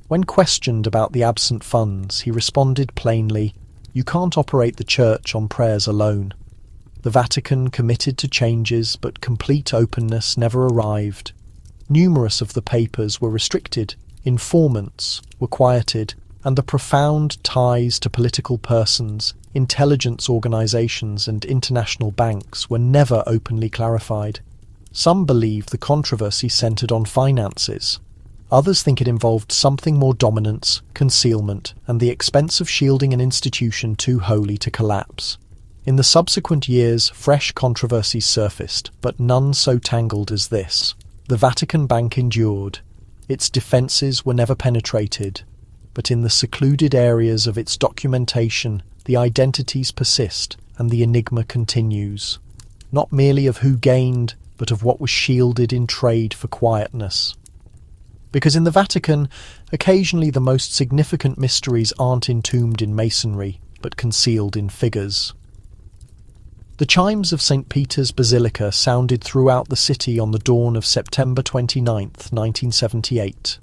When questioned about the absent funds, he responded plainly, "You can't operate the church on prayers alone." The Vatican committed to changes, but complete openness never arrived. Numerous of the papers were restricted, informants were quieted, and the profound ties to political persons, intelligence organizations, and international banks were never openly clarified. Some believe the controversy centered on finances. Others think it involved something more: dominance, concealment, and the expense of shielding an institution too holy to collapse. In the subsequent years, fresh controversies surfaced, but none so tangled as this. The Vatican Bank endured. Its defences were never penetrated, but in the secluded areas of its documentation, the identities persist and the enigma continues, not merely of who gained, but of what was shielded in trade for quietness. Because in the Vatican, occasionally the most significant mysteries aren't entombed in masonry, but concealed in figures. The chimes of St. Peter's Basilica sounded throughout the city on the dawn of September 29th, 1978.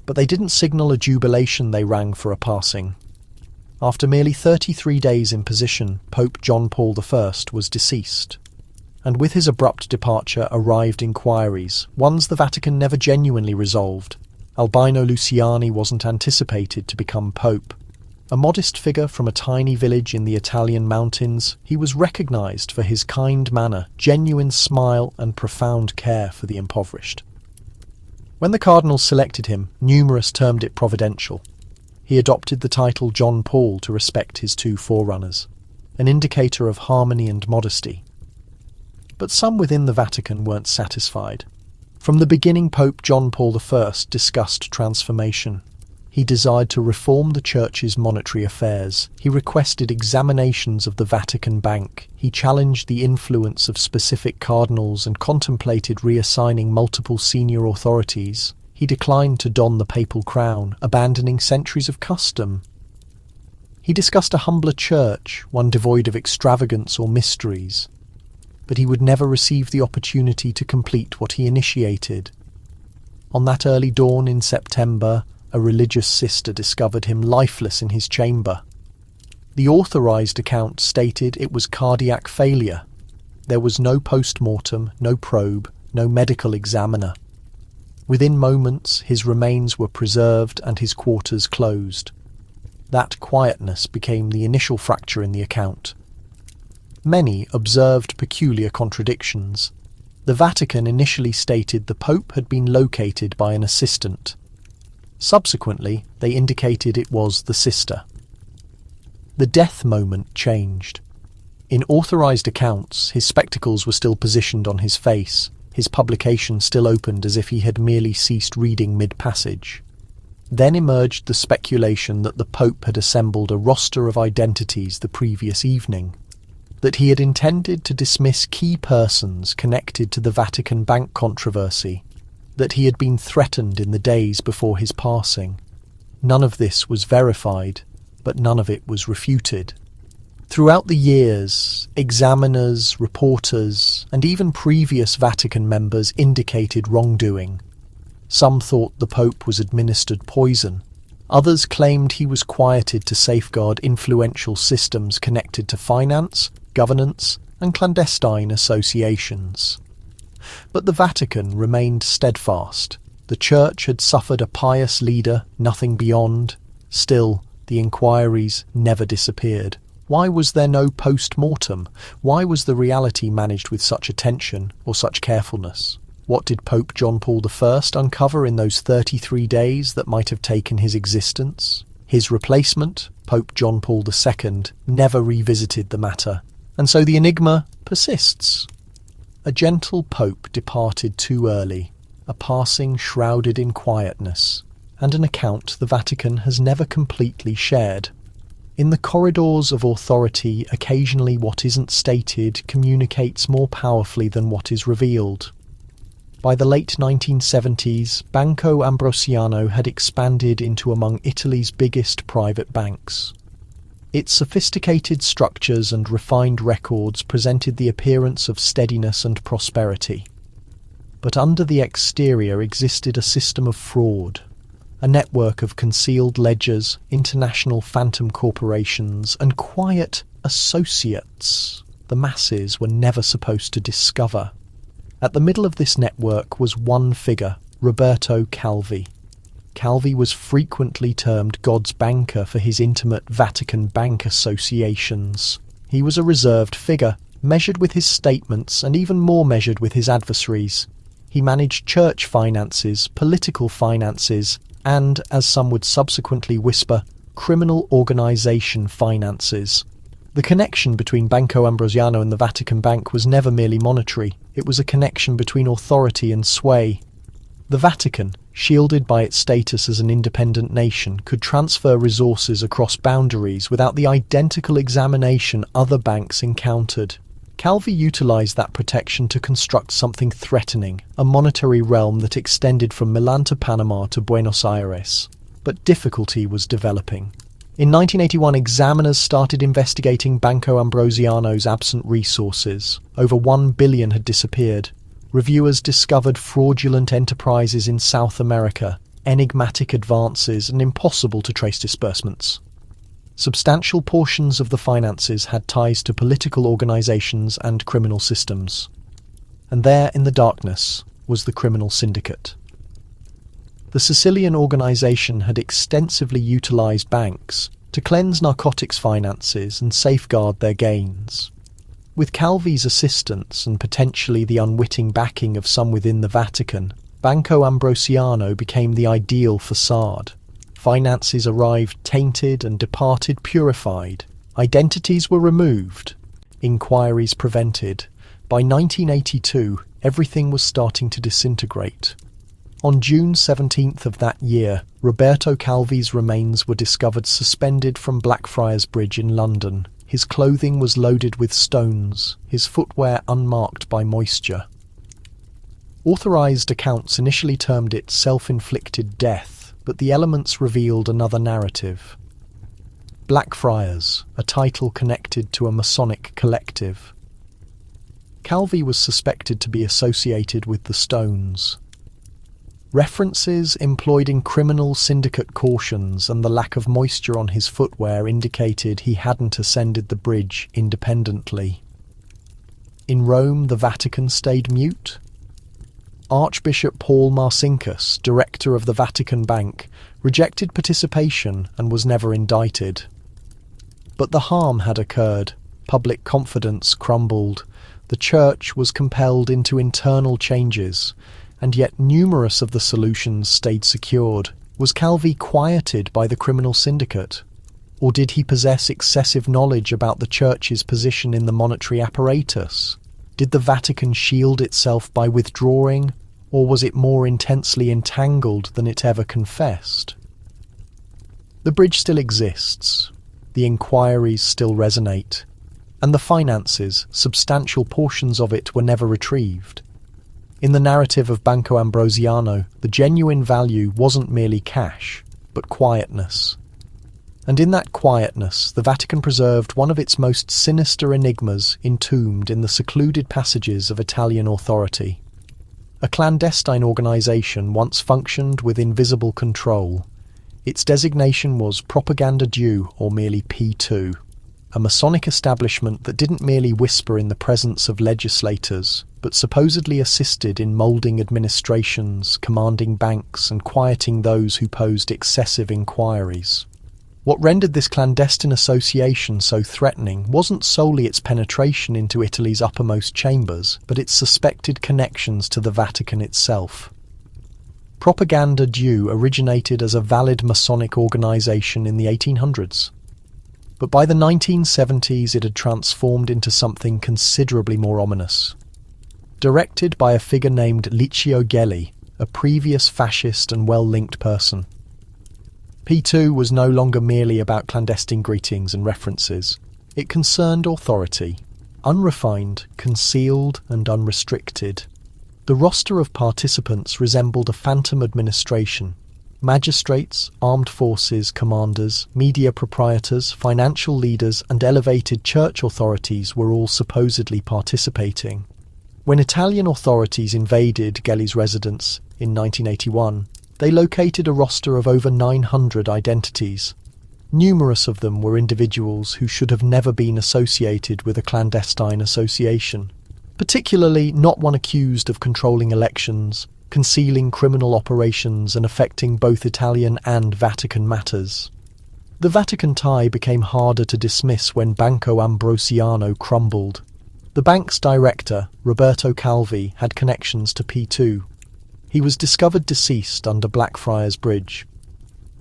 But they didn't signal a jubilation, they rang for a passing. After merely 33 days in position, Pope John Paul I was deceased. And with his abrupt departure arrived inquiries, ones the Vatican never genuinely resolved. Albino Luciani wasn't anticipated to become pope. A modest figure from a tiny village in the Italian mountains, he was recognized for his kind manner, genuine smile, and profound care for the impoverished. When the cardinals selected him, numerous termed it providential. He adopted the title John Paul to respect his two forerunners, an indicator of harmony and modesty. But some within the Vatican weren't satisfied. From the beginning, Pope John Paul I discussed transformation. He desired to reform the Church's monetary affairs. He requested examinations of the Vatican Bank. He challenged the influence of specific cardinals and contemplated reassigning multiple senior authorities. He declined to don the papal crown, abandoning centuries of custom. He discussed a humbler church, one devoid of extravagance or mysteries. But he would never receive the opportunity to complete what he initiated. On that early dawn in September, a religious sister discovered him lifeless in his chamber. The authorized account stated it was cardiac failure. There was no post-mortem, no probe, no medical examiner. Within moments, his remains were preserved and his quarters closed. That quietness became the initial fracture in the account. Many observed peculiar contradictions. The Vatican initially stated the Pope had been located by an assistant. Subsequently, they indicated it was the sister. The death moment changed. In authorized accounts, his spectacles were still positioned on his face, his publication still opened as if he had merely ceased reading mid-passage. Then emerged the speculation that the Pope had assembled a roster of identities the previous evening, that he had intended to dismiss key persons connected to the Vatican Bank controversy, that he had been threatened in the days before his passing. None of this was verified, but none of it was refuted. Throughout the years, examiners, reporters, and even previous Vatican members indicated wrongdoing. Some thought the Pope was administered poison. Others claimed he was quieted to safeguard influential systems connected to finance, governance, and clandestine associations. But the Vatican remained steadfast. The Church had suffered a pious leader, nothing beyond. Still, the inquiries never disappeared. Why was there no post-mortem? Why was the reality managed with such attention or such carefulness? What did Pope John Paul I uncover in those 33 days that might have taken his existence? His replacement, Pope John Paul II, never revisited the matter. And so the enigma persists. A gentle pope departed too early, a passing shrouded in quietness, and an account the Vatican has never completely shared. In the corridors of authority, occasionally what isn't stated communicates more powerfully than what is revealed. By the late 1970s, Banco Ambrosiano had expanded into among Italy's biggest private banks. Its sophisticated structures and refined records presented the appearance of steadiness and prosperity. But under the exterior existed a system of fraud, a network of concealed ledgers, international phantom corporations, and quiet associates the masses were never supposed to discover. At the middle of this network was one figure, Roberto Calvi. Calvi was frequently termed God's banker for his intimate Vatican bank associations. He was a reserved figure, measured with his statements and even more measured with his adversaries. He managed church finances, political finances, and, as some would subsequently whisper, criminal organization finances. The connection between Banco Ambrosiano and the Vatican Bank was never merely monetary. It was a connection between authority and sway. The Vatican, shielded by its status as an independent nation, could transfer resources across boundaries without the identical examination other banks encountered. Calvi utilized that protection to construct something threatening, a monetary realm that extended from Milan to Panama to Buenos Aires. But difficulty was developing. In 1981, examiners started investigating Banco Ambrosiano's absent resources. Over $1 billion had disappeared. Reviewers discovered fraudulent enterprises in South America, enigmatic advances, and impossible to trace disbursements. Substantial portions of the finances had ties to political organizations and criminal systems. And there, in the darkness, was the criminal syndicate. The Sicilian organization had extensively utilized banks to cleanse narcotics finances and safeguard their gains. With Calvi's assistance and potentially the unwitting backing of some within the Vatican, Banco Ambrosiano became the ideal facade. Finances arrived tainted and departed purified. Identities were removed. Inquiries prevented. By 1982, everything was starting to disintegrate. On June 17th of that year, Roberto Calvi's remains were discovered suspended from Blackfriars Bridge in London. His clothing was loaded with stones, his footwear unmarked by moisture. Authorized accounts initially termed it self-inflicted death, but the elements revealed another narrative. Blackfriars, a title connected to a Masonic collective. Calvi was suspected to be associated with the stones. References employed in criminal syndicate cautions and the lack of moisture on his footwear indicated he hadn't ascended the bridge independently. In Rome, the Vatican stayed mute. Archbishop Paul Marcinkus, director of the Vatican Bank, rejected participation and was never indicted. But the harm had occurred. Public confidence crumbled. The Church was compelled into internal changes, and yet numerous of the solutions stayed secured. Was Calvi quieted by the criminal syndicate? Or did he possess excessive knowledge about the Church's position in the monetary apparatus? Did the Vatican shield itself by withdrawing, or was it more intensely entangled than it ever confessed? The bridge still exists, the inquiries still resonate, and the finances, substantial portions of it, were never retrieved. In the narrative of Banco Ambrosiano, the genuine value wasn't merely cash, but quietness. And in that quietness, the Vatican preserved one of its most sinister enigmas entombed in the secluded passages of Italian authority. A clandestine organization once functioned with invisible control. Its designation was Propaganda Due, or merely P2, a Masonic establishment that didn't merely whisper in the presence of legislators, but supposedly assisted in moulding administrations, commanding banks, and quieting those who posed excessive inquiries. What rendered this clandestine association so threatening wasn't solely its penetration into Italy's uppermost chambers, but its suspected connections to the Vatican itself. Propaganda Due originated as a valid Masonic organization in the 1800s. But by the 1970s it had transformed into something considerably more ominous. directed by a figure named Licio Gelli, a previous fascist and well-linked person. P2 was no longer merely about clandestine greetings and references. It concerned authority, unrefined, concealed, and unrestricted. The roster of participants resembled a phantom administration. Magistrates, armed forces commanders, media proprietors, financial leaders, and elevated church authorities were all supposedly participating. When Italian authorities invaded Gelli's residence in 1981, they located a roster of over 900 identities. Numerous of them were individuals who should have never been associated with a clandestine association, particularly not one accused of controlling elections, concealing criminal operations and affecting both Italian and Vatican matters. The Vatican tie became harder to dismiss when Banco Ambrosiano crumbled. The bank's director, Roberto Calvi, had connections to P2. He was discovered deceased under Blackfriars Bridge.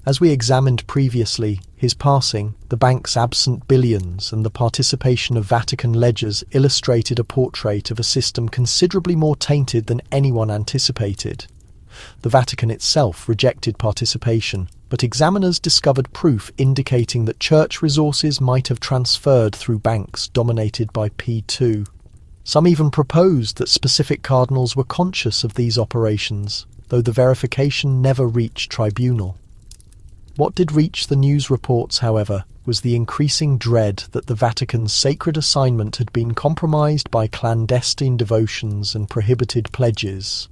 As we examined previously, his passing, the bank's absent billions, and the participation of Vatican ledgers illustrated a portrait of a system considerably more tainted than anyone anticipated. The Vatican itself rejected participation, but examiners discovered proof indicating that church resources might have transferred through banks dominated by P2. Some even proposed that specific cardinals were conscious of these operations, though the verification never reached tribunal. What did reach the news reports, however, was the increasing dread that the Vatican's sacred assignment had been compromised by clandestine devotions and prohibited pledges.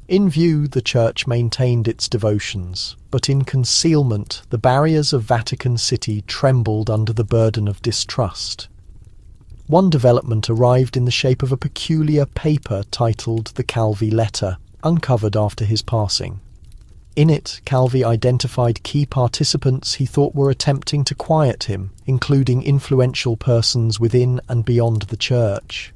In view, the Church maintained its devotions, but in concealment, the barriers of Vatican City trembled under the burden of distrust. One development arrived in the shape of a peculiar paper titled the Calvi Letter, uncovered after his passing. In it, Calvi identified key participants he thought were attempting to quiet him, including influential persons within and beyond the Church.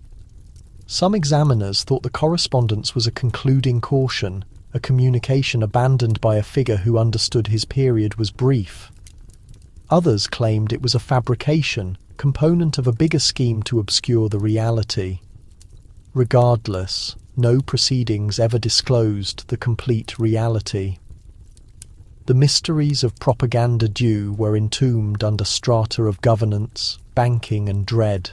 Some examiners thought the correspondence was a concluding caution, a communication abandoned by a figure who understood his period was brief. Others claimed it was a fabrication, component of a bigger scheme to obscure the reality. Regardless, no proceedings ever disclosed the complete reality. The mysteries of propaganda due were entombed under strata of governance, banking and dread.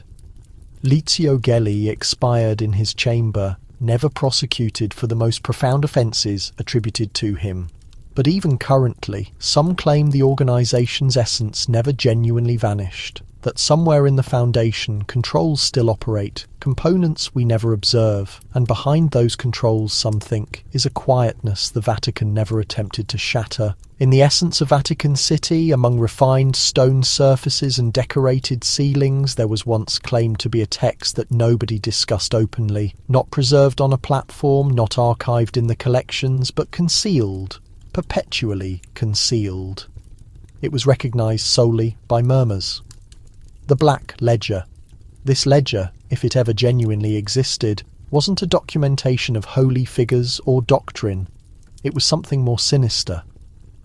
Licio Gelli expired in his chamber, never prosecuted for the most profound offences attributed to him. But even currently, some claim the organisation's essence never genuinely vanished, that somewhere in the foundation controls still operate, components we never observe, and behind those controls, some think, is a quietness the Vatican never attempted to shatter. In the essence of Vatican City, among refined stone surfaces and decorated ceilings, there was once claimed to be a text that nobody discussed openly, not preserved on a platform, not archived in the collections, but concealed, perpetually concealed. It was recognised solely by murmurs. The Black Ledger. This ledger, if it ever genuinely existed, wasn't a documentation of holy figures or doctrine. It was something more sinister.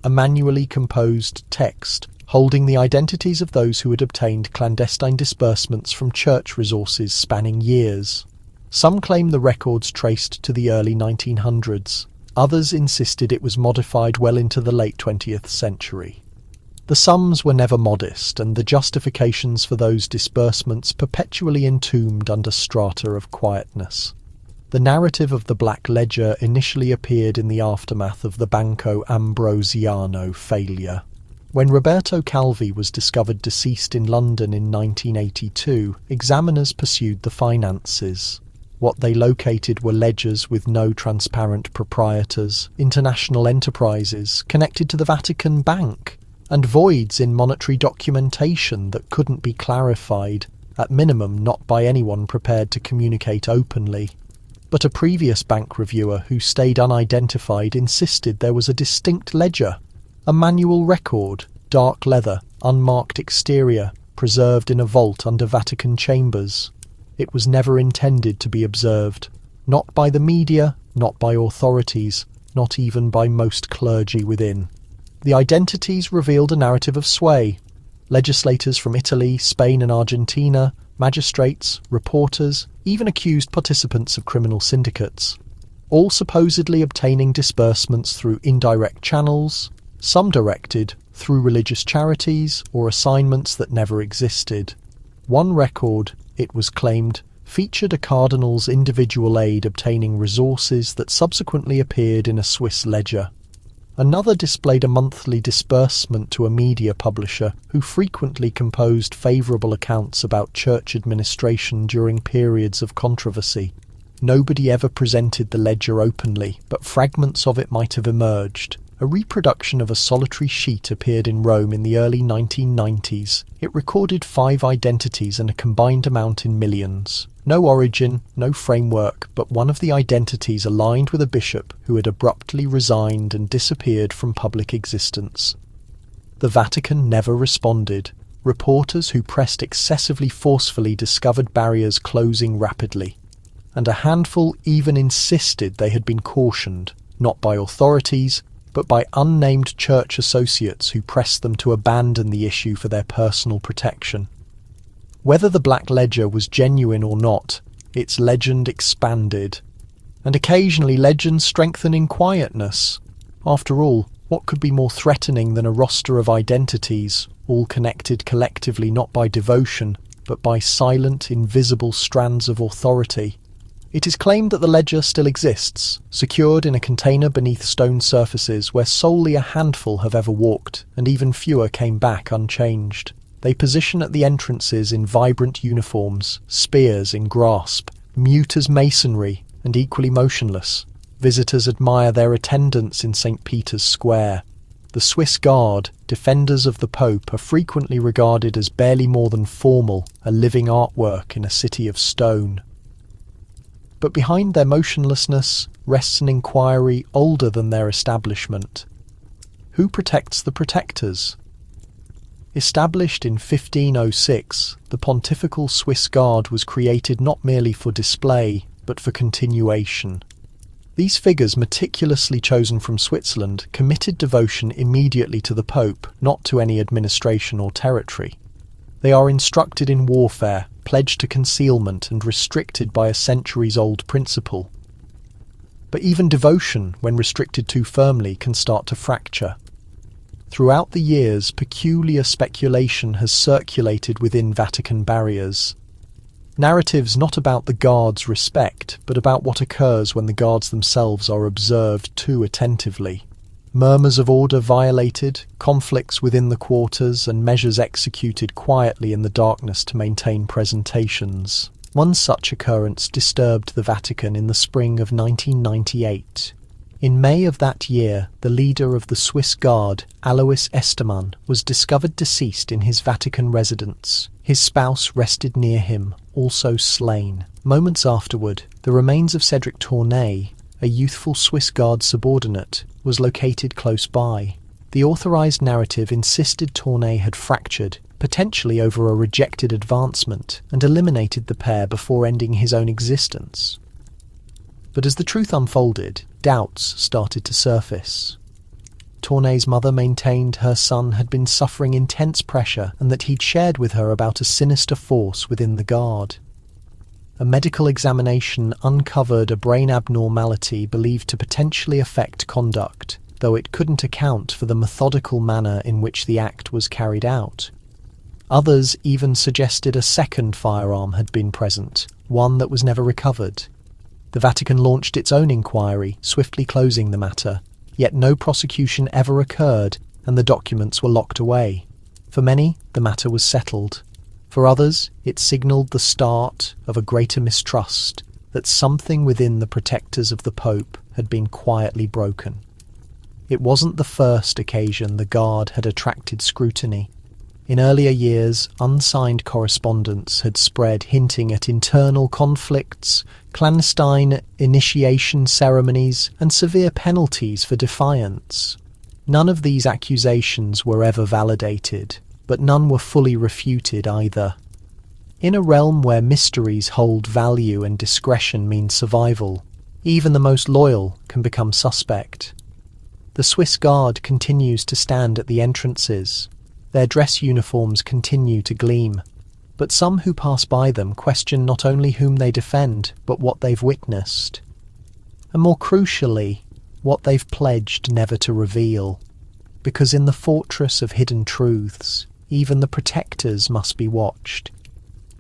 A manually composed text holding the identities of those who had obtained clandestine disbursements from church resources spanning years. Some claim the records traced to the early 1900s. Others insisted it was modified well into the late 20th century. The sums were never modest, and the justifications for those disbursements perpetually entombed under strata of quietness. The narrative of the Black Ledger initially appeared in the aftermath of the Banco Ambrosiano failure. When Roberto Calvi was discovered deceased in London in 1982, examiners pursued the finances. What they located were ledgers with no transparent proprietors, international enterprises connected to the Vatican Bank, and voids in monetary documentation that couldn't be clarified, at minimum not by anyone prepared to communicate openly. But a previous bank reviewer who stayed unidentified insisted there was a distinct ledger, a manual record, dark leather, unmarked exterior, preserved in a vault under Vatican chambers. It was never intended to be observed, not by the media, not by authorities, not even by most clergy within. The identities revealed a narrative of sway. Legislators from Italy, Spain and Argentina, magistrates, reporters, even accused participants of criminal syndicates, all supposedly obtaining disbursements through indirect channels, some directed through religious charities or assignments that never existed. One record, it was claimed, featured a cardinal's individual aid obtaining resources that subsequently appeared in a Swiss ledger. Another displayed a monthly disbursement to a media publisher who frequently composed favourable accounts about church administration during periods of controversy. Nobody ever presented the ledger openly, but fragments of it might have emerged. A reproduction of a solitary sheet appeared in Rome in the early 1990s. It recorded 5 identities and a combined amount in millions. No origin, no framework, but one of the identities aligned with a bishop who had abruptly resigned and disappeared from public existence. The Vatican never responded. Reporters who pressed excessively forcefully discovered barriers closing rapidly, and a handful even insisted they had been cautioned, not by authorities, but by unnamed church associates who pressed them to abandon the issue for their personal protection. Whether the Black Ledger was genuine or not, its legend expanded, and occasionally legends strengthen in quietness. After all, what could be more threatening than a roster of identities, all connected collectively not by devotion, but by silent, invisible strands of authority? It is claimed that the ledger still exists, secured in a container beneath stone surfaces where solely a handful have ever walked, and even fewer came back unchanged. They position at the entrances in vibrant uniforms, spears in grasp, mute as masonry, and equally motionless. Visitors admire their attendants in St. Peter's Square. The Swiss Guard, defenders of the Pope, are frequently regarded as barely more than formal, a living artwork in a city of stone. But behind their motionlessness rests an inquiry older than their establishment. Who protects the protectors? Established in 1506, the Pontifical Swiss Guard was created not merely for display, but for continuation. These figures, meticulously chosen from Switzerland, committed devotion immediately to the Pope, not to any administration or territory. They are instructed in warfare, pledged to concealment, and restricted by a centuries-old principle. But even devotion, when restricted too firmly, can start to fracture. Throughout the years, peculiar speculation has circulated within Vatican barriers. Narratives not about the Guard's respect, but about what occurs when the Guards themselves are observed too attentively. Murmurs of order violated, conflicts within the quarters, and measures executed quietly in the darkness to maintain presentations. One such occurrence disturbed the Vatican in the spring of 1998. In May of that year, the leader of the Swiss Guard, Alois Estermann, was discovered deceased in his Vatican residence. His spouse rested near him, also slain. Moments afterward, the remains of Cédric Tournay, a youthful Swiss Guard subordinate, was located close by. The authorized narrative insisted Tournay had fractured, potentially over a rejected advancement, and eliminated the pair before ending his own existence. But as the truth unfolded, doubts started to surface. Tournay's mother maintained her son had been suffering intense pressure and that he'd shared with her about a sinister force within the Guard. A medical examination uncovered a brain abnormality believed to potentially affect conduct, though it couldn't account for the methodical manner in which the act was carried out. Others even suggested a second firearm had been present, one that was never recovered. The Vatican launched its own inquiry, swiftly closing the matter, yet no prosecution ever occurred and the documents were locked away. For many, the matter was settled. For others, it signalled the start of a greater mistrust, that something within the protectors of the Pope had been quietly broken. It wasn't the first occasion the Guard had attracted scrutiny. In earlier years, unsigned correspondence had spread hinting at internal conflicts, clandestine initiation ceremonies, and severe penalties for defiance. None of these accusations were ever validated, but none were fully refuted either. In a realm where mysteries hold value and discretion mean survival, even the most loyal can become suspect. The Swiss Guard continues to stand at the entrances. Their dress uniforms continue to gleam, But some who pass by them question not only whom they defend, but what they've witnessed. And more crucially, what they've pledged never to reveal. Because in the fortress of hidden truths, even the protectors must be watched.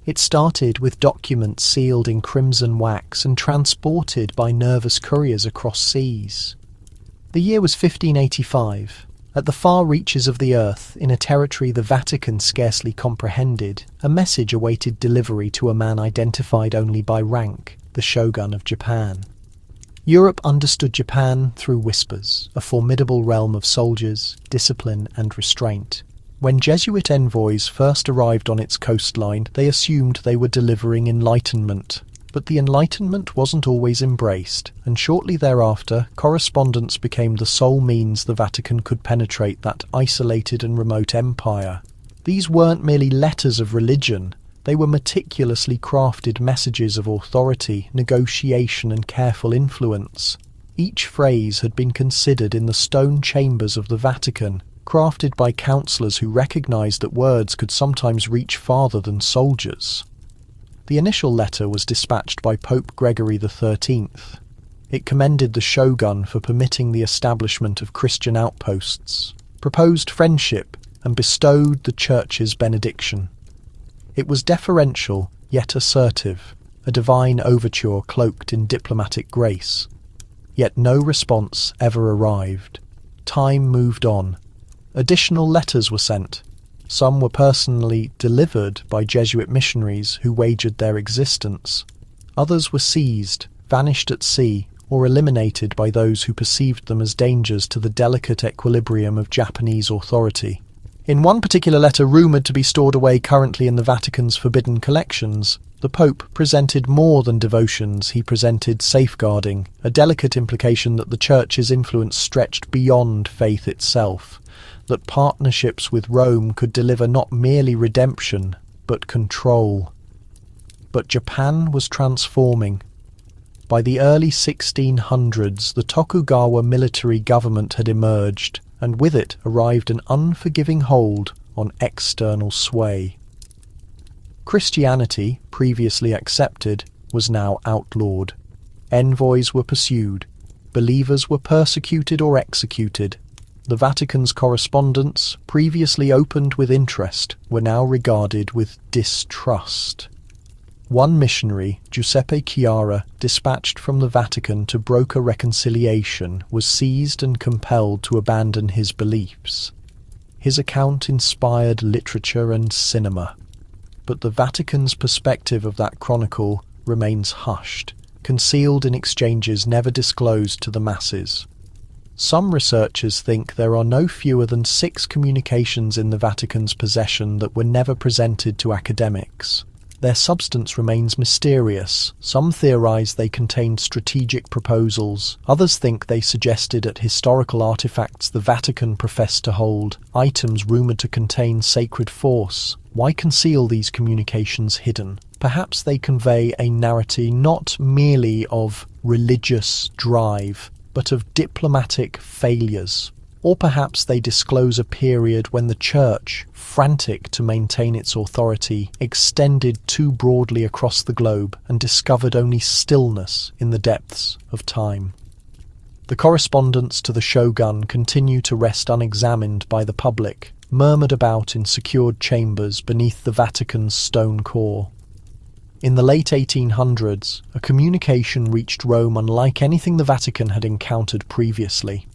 It started with documents sealed in crimson wax and transported by nervous couriers across seas. The year was 1585. At the far reaches of the earth, in a territory the Vatican scarcely comprehended, a message awaited delivery to a man identified only by rank, the shogun of Japan. Europe understood Japan through whispers, a formidable realm of soldiers, discipline and restraint. When Jesuit envoys first arrived on its coastline, they assumed they were delivering enlightenment. But the Enlightenment wasn't always embraced, and shortly thereafter, correspondence became the sole means the Vatican could penetrate that isolated and remote empire. These weren't merely letters of religion, they were meticulously crafted messages of authority, negotiation and careful influence. Each phrase had been considered in the stone chambers of the Vatican, crafted by counselors who recognized that words could sometimes reach farther than soldiers. The initial letter was dispatched by Pope Gregory XIII. It commended the shogun for permitting the establishment of Christian outposts, proposed friendship, and bestowed the Church's benediction. It was deferential, yet assertive, a divine overture cloaked in diplomatic grace. Yet no response ever arrived. Time moved on. Additional letters were sent. Some were personally delivered by Jesuit missionaries who wagered their existence. Others were seized, vanished at sea, or eliminated by those who perceived them as dangers to the delicate equilibrium of Japanese authority. In one particular letter rumoured to be stored away currently in the Vatican's forbidden collections, the Pope presented more than devotions, he presented safeguarding, a delicate implication that the Church's influence stretched beyond faith itself, that partnerships with Rome could deliver not merely redemption, but control. But Japan was transforming. By the early 1600s, the Tokugawa military government had emerged, and with it arrived an unforgiving hold on external sway. Christianity, previously accepted, was now outlawed. Envoys were pursued. Believers were persecuted or executed. The Vatican's correspondence, previously opened with interest, were now regarded with distrust. One missionary, Giuseppe Chiara, dispatched from the Vatican to broker reconciliation, was seized and compelled to abandon his beliefs. His account inspired literature and cinema. But the Vatican's perspective of that chronicle remains hushed, concealed in exchanges never disclosed to the masses. Some researchers think there are no fewer than 6 communications in the Vatican's possession that were never presented to academics. Their substance remains mysterious. Some theorize they contained strategic proposals. Others think they suggested at historical artifacts the Vatican professed to hold, items rumored to contain sacred force. Why conceal these communications hidden? Perhaps they convey a narrative not merely of religious drive, but of diplomatic failures. Or perhaps they disclose a period when the Church, frantic to maintain its authority, extended too broadly across the globe and discovered only stillness in the depths of time. The correspondence to the shogun continue to rest unexamined by the public, murmured about in secured chambers beneath the Vatican's stone core. In the late 1800s, a communication reached Rome unlike anything the Vatican had encountered previously.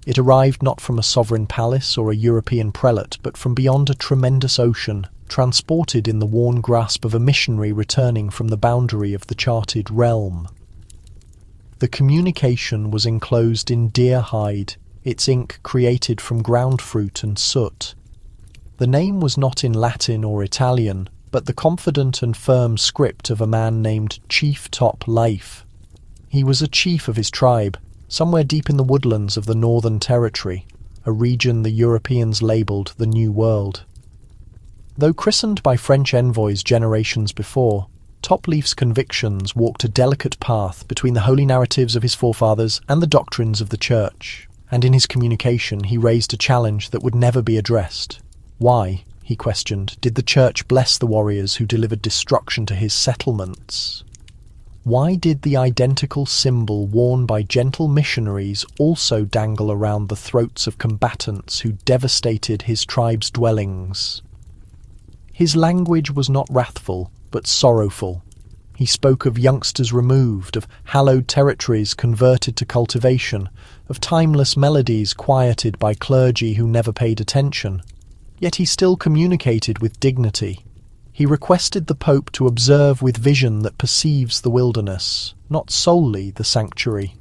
It arrived not from a sovereign palace or a European prelate, but from beyond a tremendous ocean, transported in the worn grasp of a missionary returning from the boundary of the charted realm. The communication was enclosed in deer hide, its ink created from ground fruit and soot. The name was not in Latin or Italian, but the confident and firm script of a man named Chief Top Life. He was a chief of his tribe, somewhere deep in the woodlands of the Northern Territory, a region the Europeans labelled the New World. Though christened by French envoys generations before, Topleaf's convictions walked a delicate path between the holy narratives of his forefathers and the doctrines of the Church, and in his communication he raised a challenge that would never be addressed. Why, he questioned. Did the church bless the warriors who delivered destruction to his settlements? Why did the identical symbol worn by gentle missionaries also dangle around the throats of combatants who devastated his tribe's dwellings? His language was not wrathful, but sorrowful. He spoke of youngsters removed, of hallowed territories converted to cultivation, of timeless melodies quieted by clergy who never paid attention. Yet he still communicated with dignity. He requested the Pope to observe with vision that perceives the wilderness, not solely the sanctuary.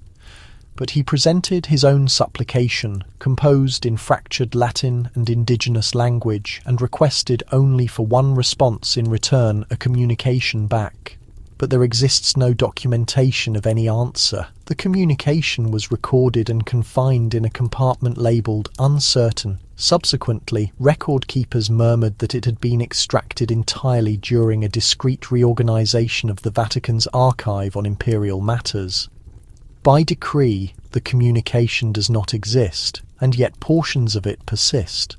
But he presented his own supplication, composed in fractured Latin and indigenous language, and requested only for one response in return, a communication back. But there exists no documentation of any answer. The communication was recorded and confined in a compartment labelled uncertain. Subsequently, record keepers murmured that it had been extracted entirely during a discreet reorganisation of the Vatican's archive on imperial matters. By decree, the communication does not exist, and yet portions of it persist.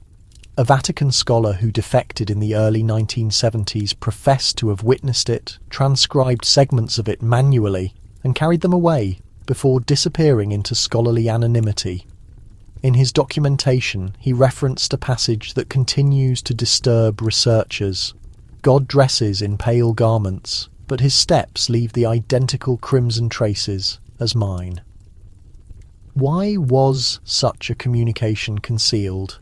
A Vatican scholar who defected in the early 1970s professed to have witnessed it, transcribed segments of it manually, and carried them away before disappearing into scholarly anonymity. In his documentation, he referenced a passage that continues to disturb researchers. God dresses in pale garments, but his steps leave the identical crimson traces as mine. Why was such a communication concealed?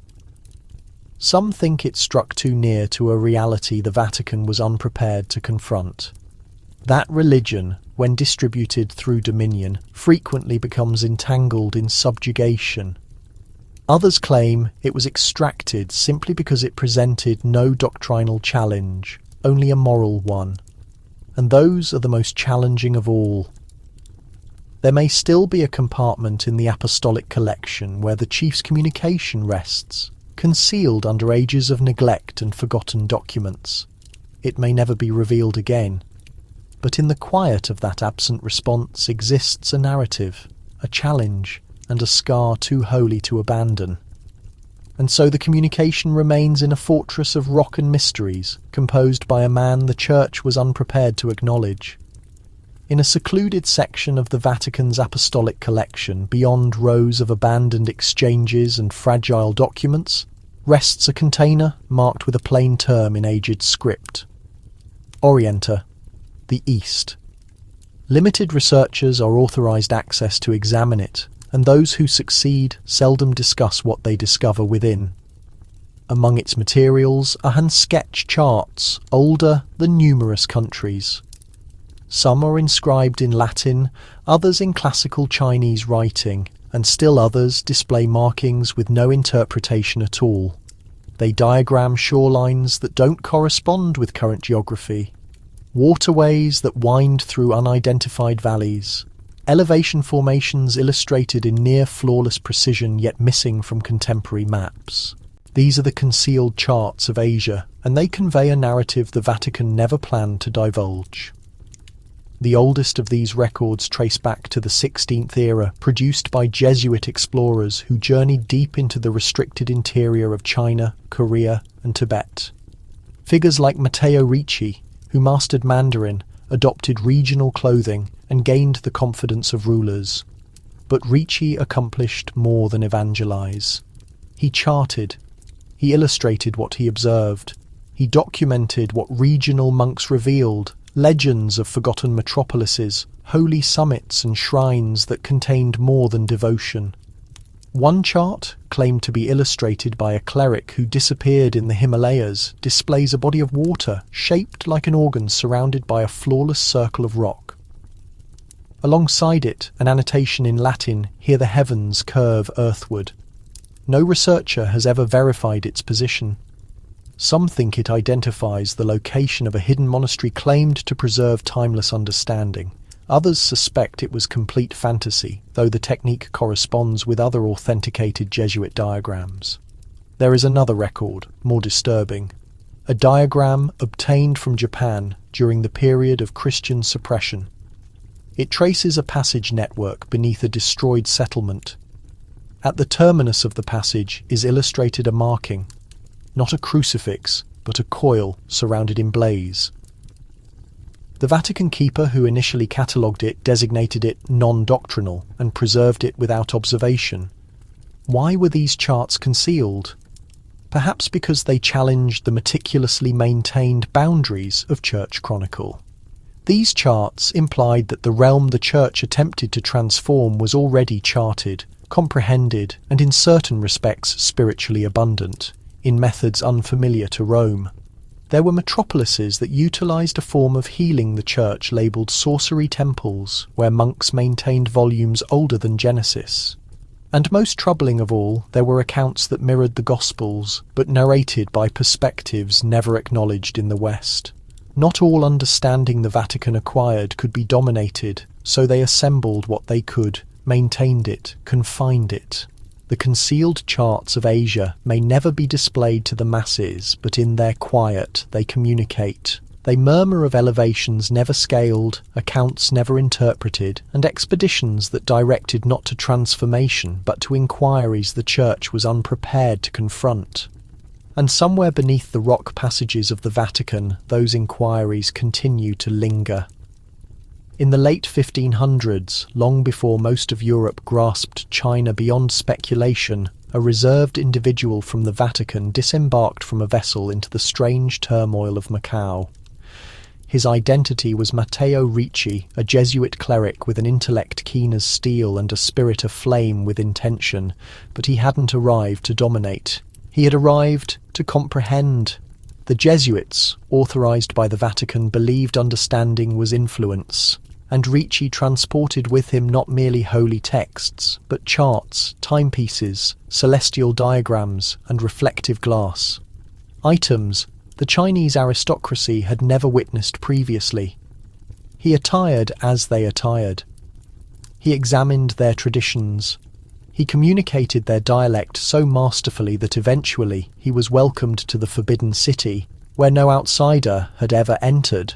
Some think it struck too near to a reality the Vatican was unprepared to confront. That religion, when distributed through dominion, frequently becomes entangled in subjugation. Others claim it was extracted simply because it presented no doctrinal challenge, only a moral one. And those are the most challenging of all. There may still be a compartment in the apostolic collection where the chief's communication rests, concealed under ages of neglect and forgotten documents. It may never be revealed again. But in the quiet of that absent response exists a narrative, a challenge, and a scar too holy to abandon. And so the communication remains in a fortress of rock and mysteries, composed by a man the Church was unprepared to acknowledge. In a secluded section of the Vatican's apostolic collection, beyond rows of abandoned exchanges and fragile documents, rests a container marked with a plain term in aged script. Orienter, the East. Limited researchers are authorized access to examine it, and those who succeed seldom discuss what they discover within. Among its materials are hand-sketched charts, older than numerous countries. Some are inscribed in Latin, others in classical Chinese writing, and still others display markings with no interpretation at all. They diagram shorelines that don't correspond with current geography, waterways that wind through unidentified valleys, elevation formations illustrated in near-flawless precision yet missing from contemporary maps. These are the concealed charts of Asia, and they convey a narrative the Vatican never planned to divulge. The oldest of these records trace back to the 16th era, produced by Jesuit explorers who journeyed deep into the restricted interior of China, Korea, and Tibet. Figures like Matteo Ricci, who mastered Mandarin, adopted regional clothing, and gained the confidence of rulers. But Ricci accomplished more than evangelize. He charted. He illustrated what he observed. He documented what regional monks revealed, legends of forgotten metropolises, holy summits and shrines that contained more than devotion. One chart, claimed to be illustrated by a cleric who disappeared in the Himalayas, displays a body of water shaped like an organ surrounded by a flawless circle of rock. Alongside it, an annotation in Latin, "Here the heavens curve earthward." No researcher has ever verified its position. Some think it identifies the location of a hidden monastery claimed to preserve timeless understanding. Others suspect it was complete fantasy, though the technique corresponds with other authenticated Jesuit diagrams. There is another record, more disturbing. A diagram obtained from Japan during the period of Christian suppression. It traces a passage network beneath a destroyed settlement. At the terminus of the passage is illustrated a marking. not a crucifix, but a coil surrounded in blaze. The Vatican keeper who initially catalogued it designated it non-doctrinal and preserved it without observation. Why were these charts concealed? Perhaps because they challenged the meticulously maintained boundaries of church chronicle. These charts implied that the realm the church attempted to transform was already charted, comprehended, and in certain respects spiritually abundant, in methods unfamiliar to Rome. There were metropolises that utilised a form of healing the church labelled sorcery temples, where monks maintained volumes older than Genesis. And most troubling of all, there were accounts that mirrored the Gospels, but narrated by perspectives never acknowledged in the West. Not all understanding the Vatican acquired could be dominated, so they assembled what they could, maintained it, confined it. The concealed charts of Asia may never be displayed to the masses, but in their quiet they communicate. They murmur of elevations never scaled, accounts never interpreted, and expeditions that directed not to transformation but to inquiries the Church was unprepared to confront. And somewhere beneath the rock passages of the Vatican, those inquiries continue to linger. In the late 1500s, long before most of Europe grasped China beyond speculation, a reserved individual from the Vatican disembarked from a vessel into the strange turmoil of Macau. His identity was Matteo Ricci, a Jesuit cleric with an intellect keen as steel and a spirit aflame with intention, but he hadn't arrived to dominate. He had arrived to comprehend. The Jesuits, authorized by the Vatican, believed understanding was influence, and Ricci transported with him not merely holy texts, but charts, timepieces, celestial diagrams, and reflective glass. Items the Chinese aristocracy had never witnessed previously. He attired as they attired. He examined their traditions. He communicated their dialect so masterfully that eventually he was welcomed to the Forbidden City, where no outsider had ever entered.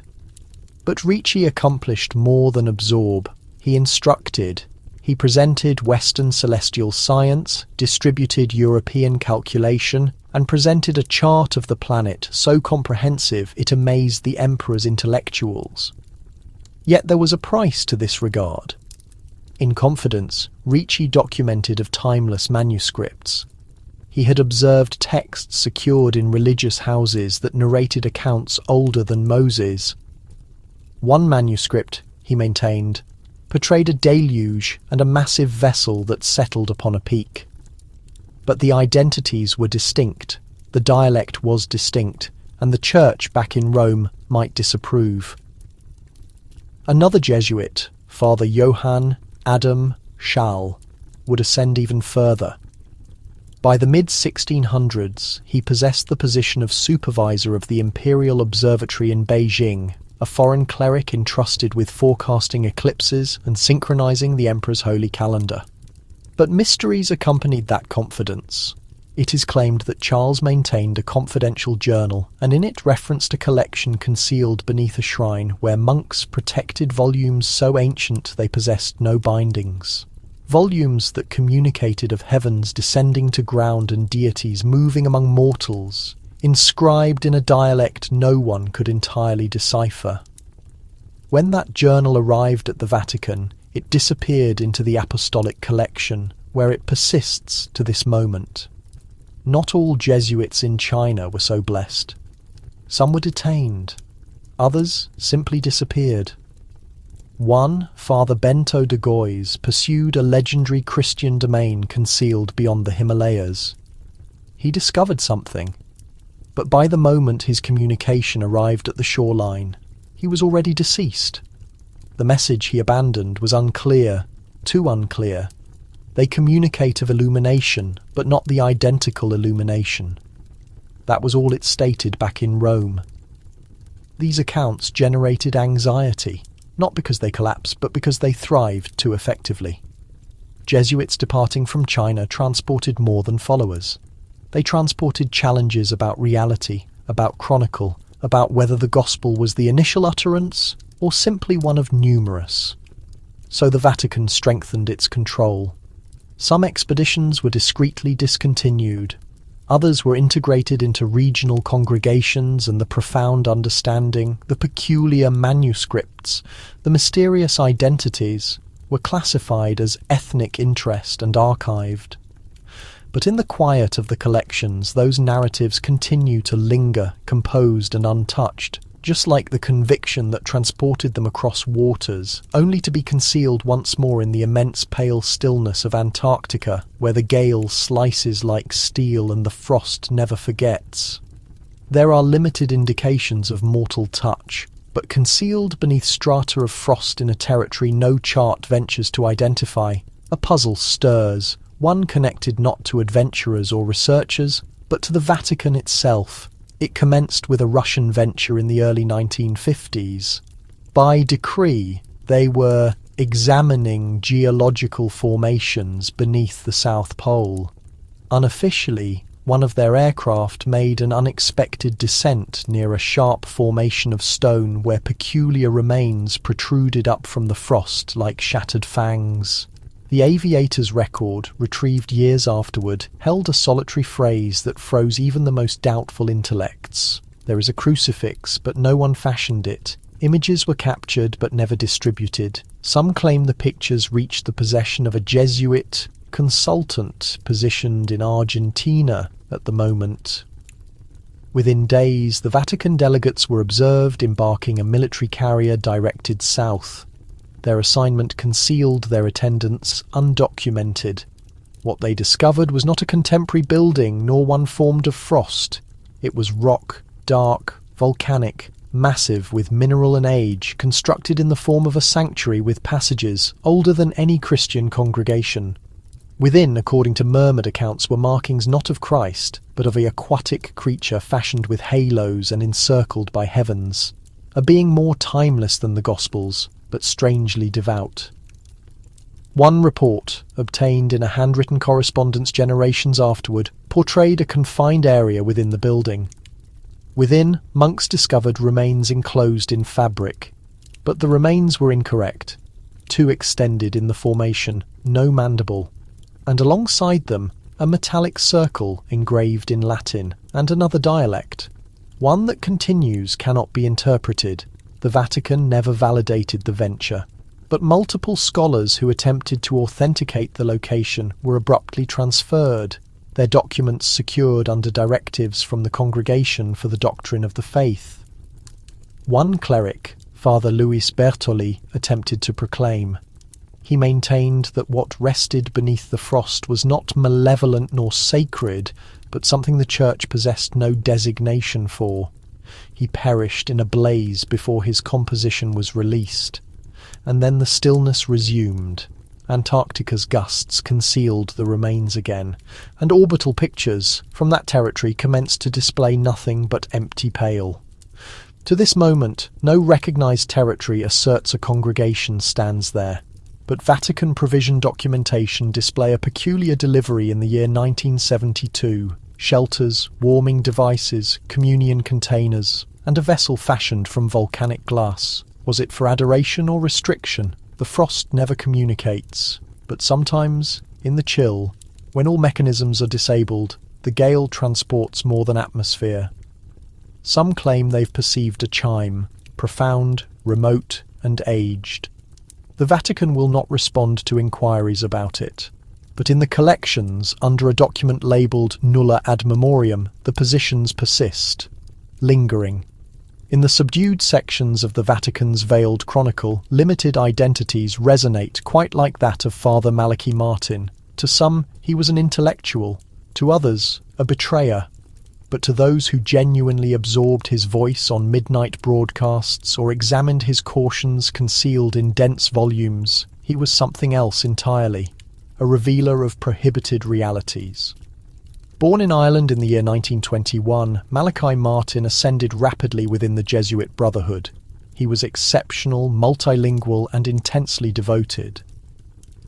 But Ricci accomplished more than absorb. He instructed. He presented Western celestial science, distributed European calculation, and presented a chart of the planet so comprehensive it amazed the emperor's intellectuals. Yet there was a price to this regard. In confidence, Ricci documented of timeless manuscripts. He had observed texts secured in religious houses that narrated accounts older than Moses. One manuscript, he maintained, portrayed a deluge and a massive vessel that settled upon a peak. But the identities were distinct, the dialect was distinct, and the church back in Rome might disapprove. Another Jesuit, Father Johann Adam Schall, would ascend even further. By the mid-1600s, he possessed the position of supervisor of the Imperial Observatory in Beijing, a foreign cleric entrusted with forecasting eclipses and synchronizing the emperor's holy calendar. But mysteries accompanied that confidence. It is claimed that Charles maintained a confidential journal, and in it referenced a collection concealed beneath a shrine where monks protected volumes so ancient they possessed no bindings. Volumes that communicated of heavens descending to ground and deities moving among mortals, inscribed in a dialect no one could entirely decipher. When that journal arrived at the Vatican, it disappeared into the apostolic collection, where it persists to this moment. Not all Jesuits in China were so blessed. Some were detained. Others simply disappeared. One, Father Bento de Goys, pursued a legendary Christian domain concealed beyond the Himalayas. He discovered something. But by the moment his communication arrived at the shoreline, he was already deceased. The message he abandoned was unclear, too unclear. They communicate of illumination, but not the identical illumination. That was all it stated back in Rome. These accounts generated anxiety, not because they collapsed, but because they thrived too effectively. Jesuits departing from China transported more than followers. They transported challenges about reality, about chronicle, about whether the gospel was the initial utterance or simply one of numerous. So the Vatican strengthened its control. Some expeditions were discreetly discontinued. Others were integrated into regional congregations, and the profound understanding, the peculiar manuscripts, the mysterious identities were classified as ethnic interest and archived. But in the quiet of the collections, those narratives continue to linger, composed and untouched, just like the conviction that transported them across waters, only to be concealed once more in the immense pale stillness of Antarctica, where the gale slices like steel and the frost never forgets. There are limited indications of mortal touch, but concealed beneath strata of frost in a territory no chart ventures to identify, a puzzle stirs, one connected not to adventurers or researchers, but to the Vatican itself. It commenced with a Russian venture in the early 1950s. By decree, they were examining geological formations beneath the South Pole. Unofficially, one of their aircraft made an unexpected descent near a sharp formation of stone where peculiar remains protruded up from the frost like shattered fangs. The aviator's record, retrieved years afterward, held a solitary phrase that froze even the most doubtful intellects. There is a crucifix, but no one fashioned it. Images were captured, but never distributed. Some claim the pictures reached the possession of a Jesuit consultant positioned in Argentina at the moment. Within days, the Vatican delegates were observed embarking a military carrier directed south. Their assignment concealed their attendance undocumented. What they discovered was not a contemporary building, nor one formed of frost. It was rock, dark, volcanic, massive with mineral and age, constructed in the form of a sanctuary with passages, older than any Christian congregation. Within, according to murmured accounts, were markings not of Christ, but of an aquatic creature fashioned with halos and encircled by heavens, a being more timeless than the Gospels, but strangely devout. One report, obtained in a handwritten correspondence generations afterward, portrayed a confined area within the building. Within, monks discovered remains enclosed in fabric, but the remains were incorrect. Too extended in the formation, no mandible, and alongside them a metallic circle engraved in Latin and another dialect. One that continues cannot be interpreted. The Vatican never validated the venture, but multiple scholars who attempted to authenticate the location were abruptly transferred, their documents secured under directives from the Congregation for the Doctrine of the Faith. One cleric, Father Luis Bertoli, attempted to proclaim. He maintained that what rested beneath the frost was not malevolent nor sacred, but something the Church possessed no designation for. He perished in a blaze before his composition was released. And then the stillness resumed. Antarctica's gusts concealed the remains again, and orbital pictures from that territory commenced to display nothing but empty pale. To this moment, no recognized territory asserts a congregation stands there, but Vatican provision documentation display a peculiar delivery in the year 1972. Shelters, warming devices, communion containers, and a vessel fashioned from volcanic glass. Was it for adoration or restriction? The frost never communicates, but sometimes, in the chill, when all mechanisms are disabled, the gale transports more than atmosphere. Some claim they've perceived a chime, profound, remote, and aged. The Vatican will not respond to inquiries about it. But in the collections, under a document labelled nulla ad memoriam, the positions persist, lingering. In the subdued sections of the Vatican's veiled chronicle, limited identities resonate quite like that of Father Malachi Martin. To some, he was an intellectual, to others, a betrayer. But to those who genuinely absorbed his voice on midnight broadcasts or examined his cautions concealed in dense volumes, he was something else entirely. A revealer of prohibited realities. Born in Ireland in the year 1921, Malachi Martin ascended rapidly within the Jesuit Brotherhood. He was exceptional, multilingual, and intensely devoted.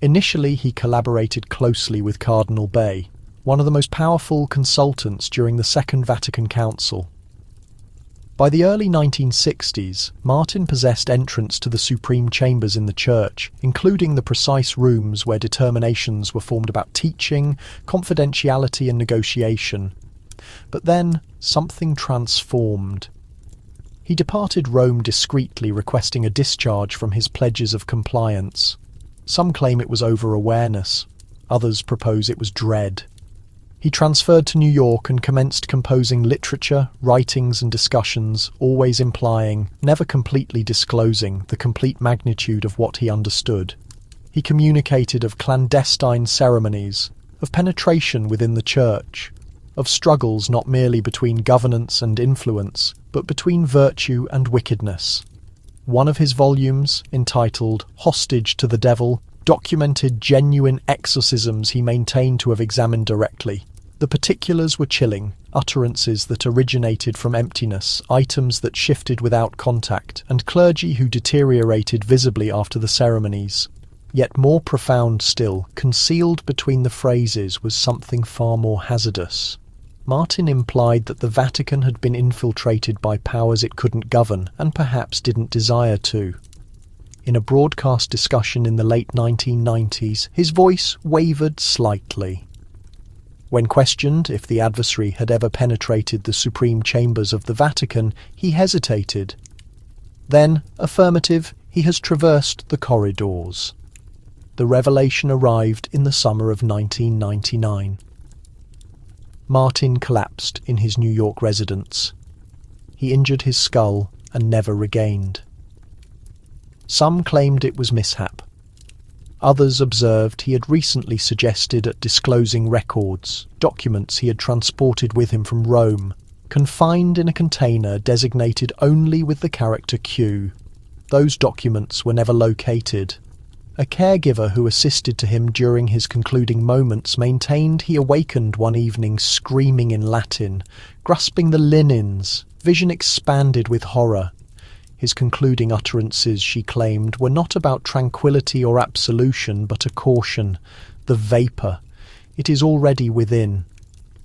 Initially, he collaborated closely with Cardinal Bay, one of the most powerful consultants during the Second Vatican Council. By the early 1960s, Martin possessed entrance to the supreme chambers in the Church, including the precise rooms where determinations were formed about teaching, confidentiality and negotiation. But then something transformed. He departed Rome discreetly, requesting a discharge from his pledges of compliance. Some claim it was over-awareness. Others propose it was dread. He transferred to New York and commenced composing literature, writings and discussions, always implying, never completely disclosing, the complete magnitude of what he understood. He communicated of clandestine ceremonies, of penetration within the church, of struggles not merely between governance and influence, but between virtue and wickedness. One of his volumes, entitled Hostage to the Devil, documented genuine exorcisms he maintained to have examined directly. The particulars were chilling, utterances that originated from emptiness, items that shifted without contact, and clergy who deteriorated visibly after the ceremonies. Yet more profound still, concealed between the phrases was something far more hazardous. Martin implied that the Vatican had been infiltrated by powers it couldn't govern, and perhaps didn't desire to. In a broadcast discussion in the late 1990s, his voice wavered slightly. When questioned if the adversary had ever penetrated the supreme chambers of the Vatican, he hesitated. Then, affirmative, he has traversed the corridors. The revelation arrived in the summer of 1999. Martin collapsed in his New York residence. He injured his skull and never regained. Some claimed it was mishap. Others observed he had recently suggested at disclosing records, documents he had transported with him from Rome, confined in a container designated only with the character Q. Those documents were never located. A caregiver who assisted to him during his concluding moments maintained he awakened one evening screaming in Latin, grasping the linens, vision expanded with horror. His concluding utterances, she claimed, were not about tranquility or absolution, but a caution. The vapour. It is already within.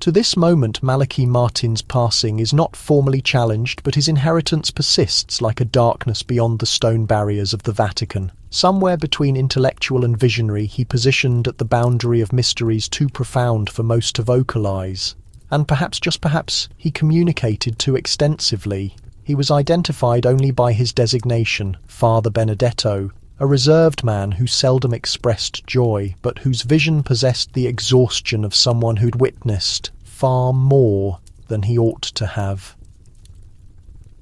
To this moment, Malachi Martin's passing is not formally challenged, but his inheritance persists like a darkness beyond the stone barriers of the Vatican. Somewhere between intellectual and visionary, he positioned at the boundary of mysteries too profound for most to vocalize. And perhaps, just perhaps, he communicated too extensively. He was identified only by his designation, Father Benedetto, a reserved man who seldom expressed joy, but whose vision possessed the exhaustion of someone who'd witnessed far more than he ought to have.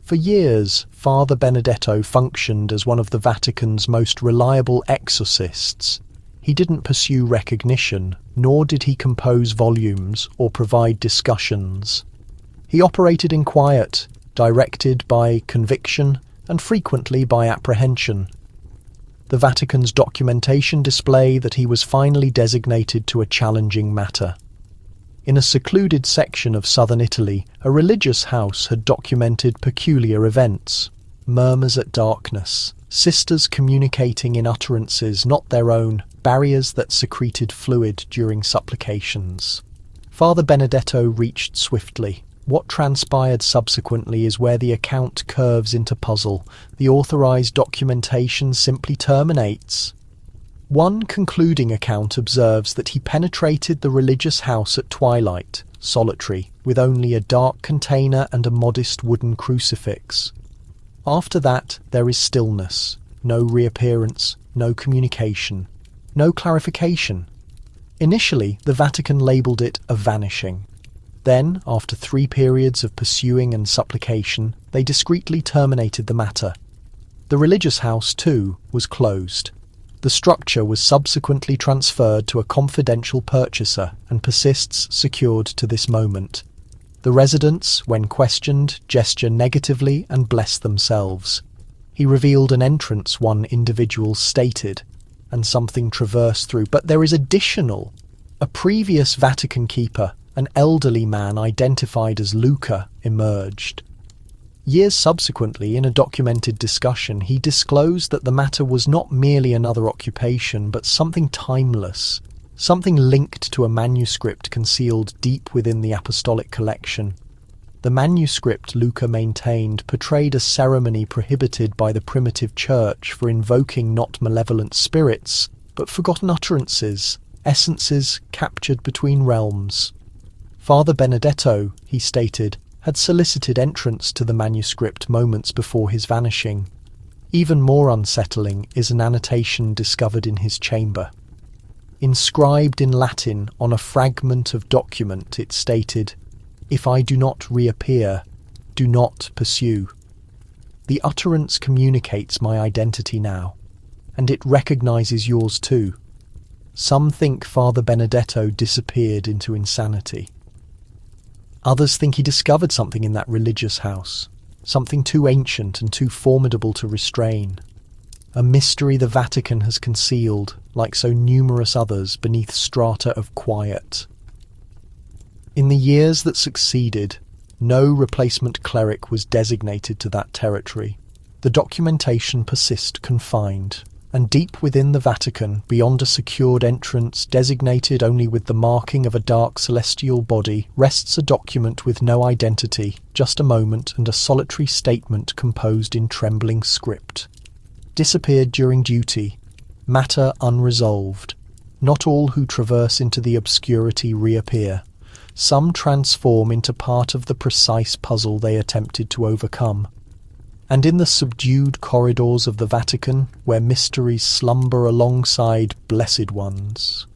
For years, Father Benedetto functioned as one of the Vatican's most reliable exorcists. He didn't pursue recognition, nor did he compose volumes or provide discussions. He operated in quiet, directed by conviction and frequently by apprehension. The Vatican's documentation display that he was finally designated to a challenging matter. In a secluded section of southern Italy, a religious house had documented peculiar events. Murmurs at darkness, sisters communicating in utterances not their own, barriers that secreted fluid during supplications. Father Benedetto reached swiftly. What transpired subsequently is where the account curves into puzzle. The authorized documentation simply terminates. One concluding account observes that he penetrated the religious house at twilight, solitary, with only a dark container and a modest wooden crucifix. After that, there is stillness, no reappearance, no communication, no clarification. Initially, the Vatican labelled it a vanishing. Then, after 3 periods of pursuing and supplication, they discreetly terminated the matter. The religious house, too, was closed. The structure was subsequently transferred to a confidential purchaser and persists secured to this moment. The residents, when questioned, gesture negatively and bless themselves. He revealed an entrance one individual stated, and something traversed through. But there is additional. A previous Vatican keeper, an elderly man identified as Luca, emerged. Years subsequently, in a documented discussion, he disclosed that the matter was not merely another occupation, but something timeless, something linked to a manuscript concealed deep within the apostolic collection. The manuscript Luca maintained portrayed a ceremony prohibited by the primitive church for invoking not malevolent spirits, but forgotten utterances, essences captured between realms. Father Benedetto, he stated, had solicited entrance to the manuscript moments before his vanishing. Even more unsettling is an annotation discovered in his chamber. Inscribed in Latin on a fragment of document, it stated, "If I do not reappear, do not pursue." The utterance communicates my identity now, and it recognizes yours too. Some think Father Benedetto disappeared into insanity. Others think he discovered something in that religious house, something too ancient and too formidable to restrain. A mystery the Vatican has concealed, like so numerous others, beneath strata of quiet. In the years that succeeded, no replacement cleric was designated to that territory. The documentation persists confined, and deep within the Vatican, beyond a secured entrance designated only with the marking of a dark celestial body, rests a document with no identity, just a moment and a solitary statement composed in trembling script. Disappeared during duty, matter unresolved. Not all who traverse into the obscurity reappear. Some transform into part of the precise puzzle they attempted to overcome. And in the subdued corridors of the Vatican, where mysteries slumber alongside blessed ones,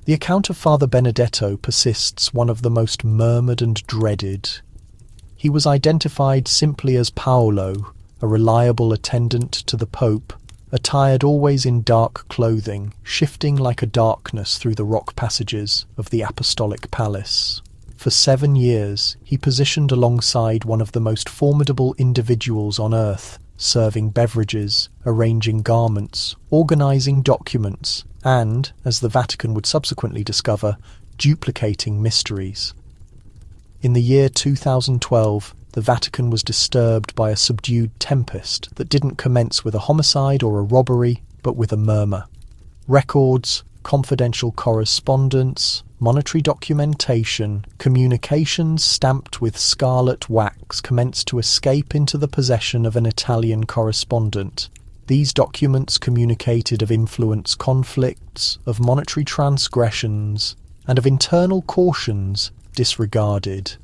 the account of Father Benedetto persists one of the most murmured and dreaded. He was identified simply as Paolo, a reliable attendant to the Pope, attired always in dark clothing, shifting like a darkness through the rock passages of the Apostolic Palace. For 7 years, he positioned alongside one of the most formidable individuals on earth, serving beverages, arranging garments, organizing documents, and, as the Vatican would subsequently discover, duplicating mysteries. In the year 2012, the Vatican was disturbed by a subdued tempest that didn't commence with a homicide or a robbery, but with a murmur. Records, confidential correspondence, monetary documentation, communications stamped with scarlet wax commenced to escape into the possession of an Italian correspondent. These documents communicated of influence conflicts, of monetary transgressions, and of internal cautions disregarded.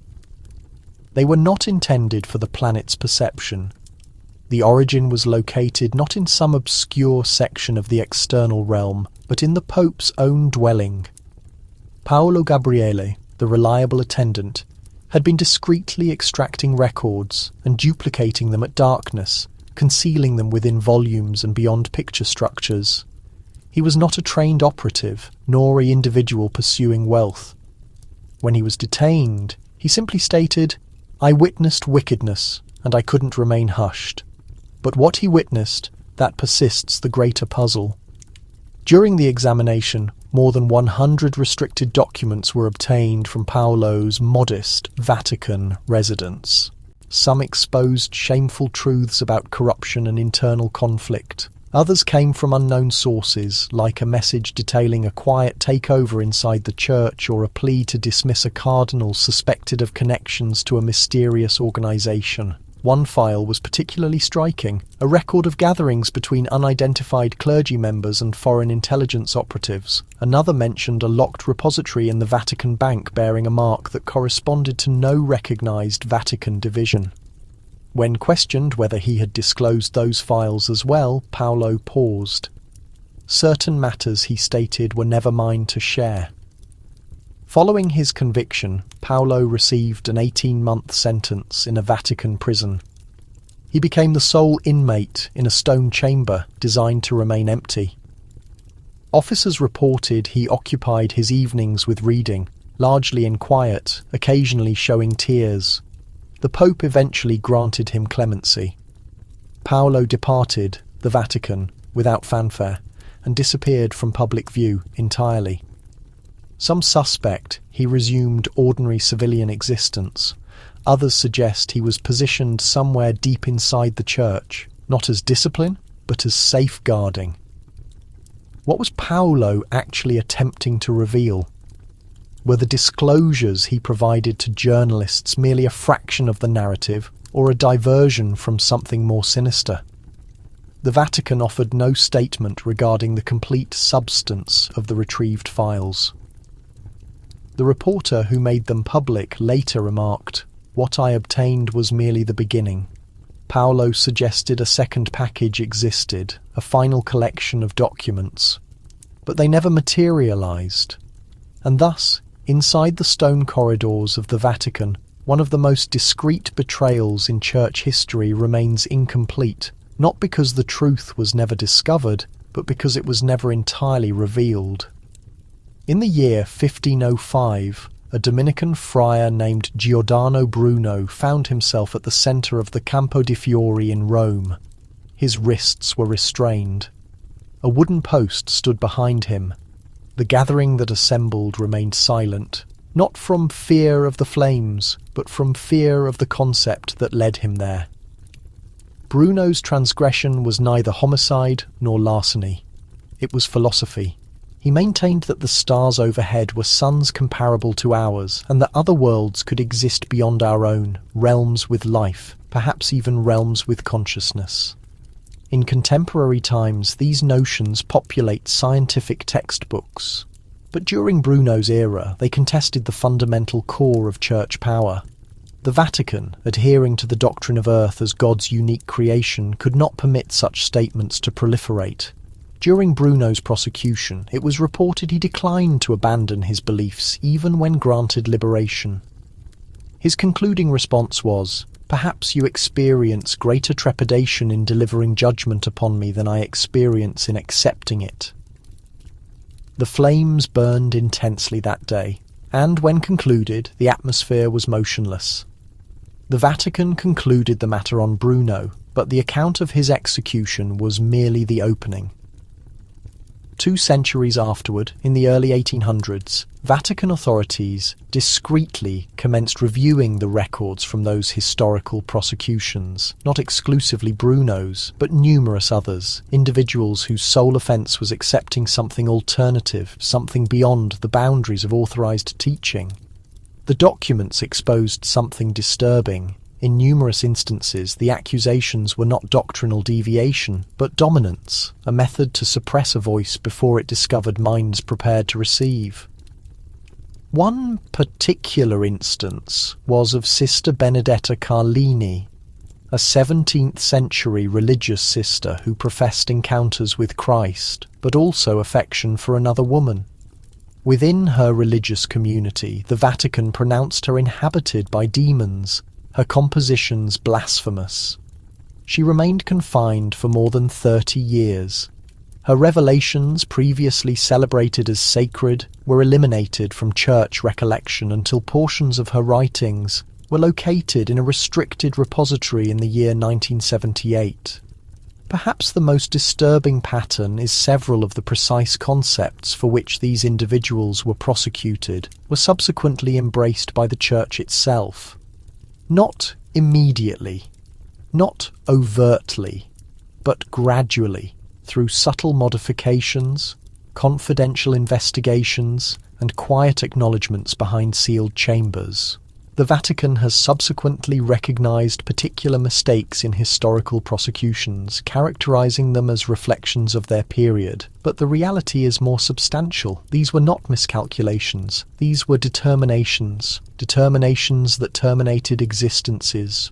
They were not intended for the planet's perception. The origin was located not in some obscure section of the external realm, but in the Pope's own dwelling. Paolo Gabriele, the reliable attendant, had been discreetly extracting records and duplicating them at darkness, concealing them within volumes and beyond picture structures. He was not a trained operative, nor an individual pursuing wealth. When he was detained, he simply stated, "I witnessed wickedness, and I couldn't remain hushed." But what he witnessed, that persists the greater puzzle. During the examination, more than 100 restricted documents were obtained from Paolo's modest Vatican residence. Some exposed shameful truths about corruption and internal conflict. Others came from unknown sources, like a message detailing a quiet takeover inside the church or a plea to dismiss a cardinal suspected of connections to a mysterious organization. One file was particularly striking, a record of gatherings between unidentified clergy members and foreign intelligence operatives. Another mentioned a locked repository in the Vatican Bank bearing a mark that corresponded to no recognized Vatican division. When questioned whether he had disclosed those files as well, Paolo paused. Certain matters, he stated, were never mine to share. Following his conviction, Paolo received an 18-month sentence in a Vatican prison. He became the sole inmate in a stone chamber designed to remain empty. Officers reported he occupied his evenings with reading, largely in quiet, occasionally showing tears. The Pope eventually granted him clemency. Paolo departed the Vatican without fanfare and disappeared from public view entirely. Some suspect he resumed ordinary civilian existence. Others suggest he was positioned somewhere deep inside the church, not as discipline, but as safeguarding. What was Paolo actually attempting to reveal? Were the disclosures he provided to journalists merely a fraction of the narrative, or a diversion from something more sinister? The Vatican offered no statement regarding the complete substance of the retrieved files. The reporter who made them public later remarked, "What I obtained was merely the beginning." Paolo suggested a second package existed, a final collection of documents, but they never materialized. And thus, inside the stone corridors of the Vatican, one of the most discreet betrayals in church history remains incomplete, not because the truth was never discovered, but because it was never entirely revealed. In the year 1505, a Dominican friar named Giordano Bruno found himself at the centre of the Campo di Fiori in Rome. His wrists were restrained. A wooden post stood behind him. The gathering that assembled remained silent, not from fear of the flames, but from fear of the concept that led him there. Bruno's transgression was neither homicide nor larceny. It was philosophy. He maintained that the stars overhead were suns comparable to ours, and that other worlds could exist beyond our own, realms with life, perhaps even realms with consciousness. In contemporary times, these notions populate scientific textbooks. But during Bruno's era, they contested the fundamental core of church power. The Vatican, adhering to the doctrine of Earth as God's unique creation, could not permit such statements to proliferate. During Bruno's prosecution, it was reported he declined to abandon his beliefs even when granted liberation. His concluding response was, "Perhaps you experience greater trepidation in delivering judgment upon me than I experience in accepting it." The flames burned intensely that day, and when concluded, the atmosphere was motionless. The Vatican concluded the matter on Bruno, but the account of his execution was merely the opening. 2 centuries afterward, in the early 1800s, Vatican authorities discreetly commenced reviewing the records from those historical prosecutions, not exclusively Bruno's, but numerous others, individuals whose sole offence was accepting something alternative, something beyond the boundaries of authorised teaching. The documents exposed something disturbing. In numerous instances, the accusations were not doctrinal deviation, but dominance, a method to suppress a voice before it discovered minds prepared to receive. One particular instance was of Sister Benedetta Carlini, a 17th century religious sister who professed encounters with Christ, but also affection for another woman. Within her religious community, the Vatican pronounced her inhabited by demons, her compositions blasphemous. She remained confined for more than 30 years. Her revelations, previously celebrated as sacred, were eliminated from church recollection until portions of her writings were located in a restricted repository in the year 1978. Perhaps the most disturbing pattern is several of the precise concepts for which these individuals were prosecuted were subsequently embraced by the church itself. Not immediately, not overtly, but gradually, through subtle modifications, confidential investigations, and quiet acknowledgements behind sealed chambers. The Vatican has subsequently recognized particular mistakes in historical prosecutions, characterizing them as reflections of their period. But the reality is more substantial. These were not miscalculations. These were determinations that terminated existences.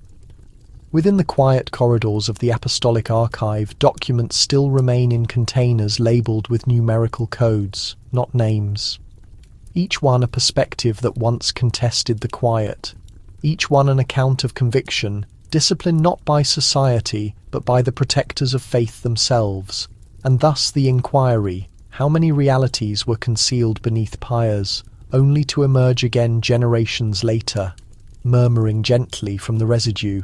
Within the quiet corridors of the Apostolic Archive, documents still remain in containers labelled with numerical codes, not names. Each one a perspective that once contested the quiet. Each one an account of conviction, disciplined not by society, but by the protectors of faith themselves. And thus the inquiry, how many realities were concealed beneath pyres, only to emerge again generations later, murmuring gently from the residue.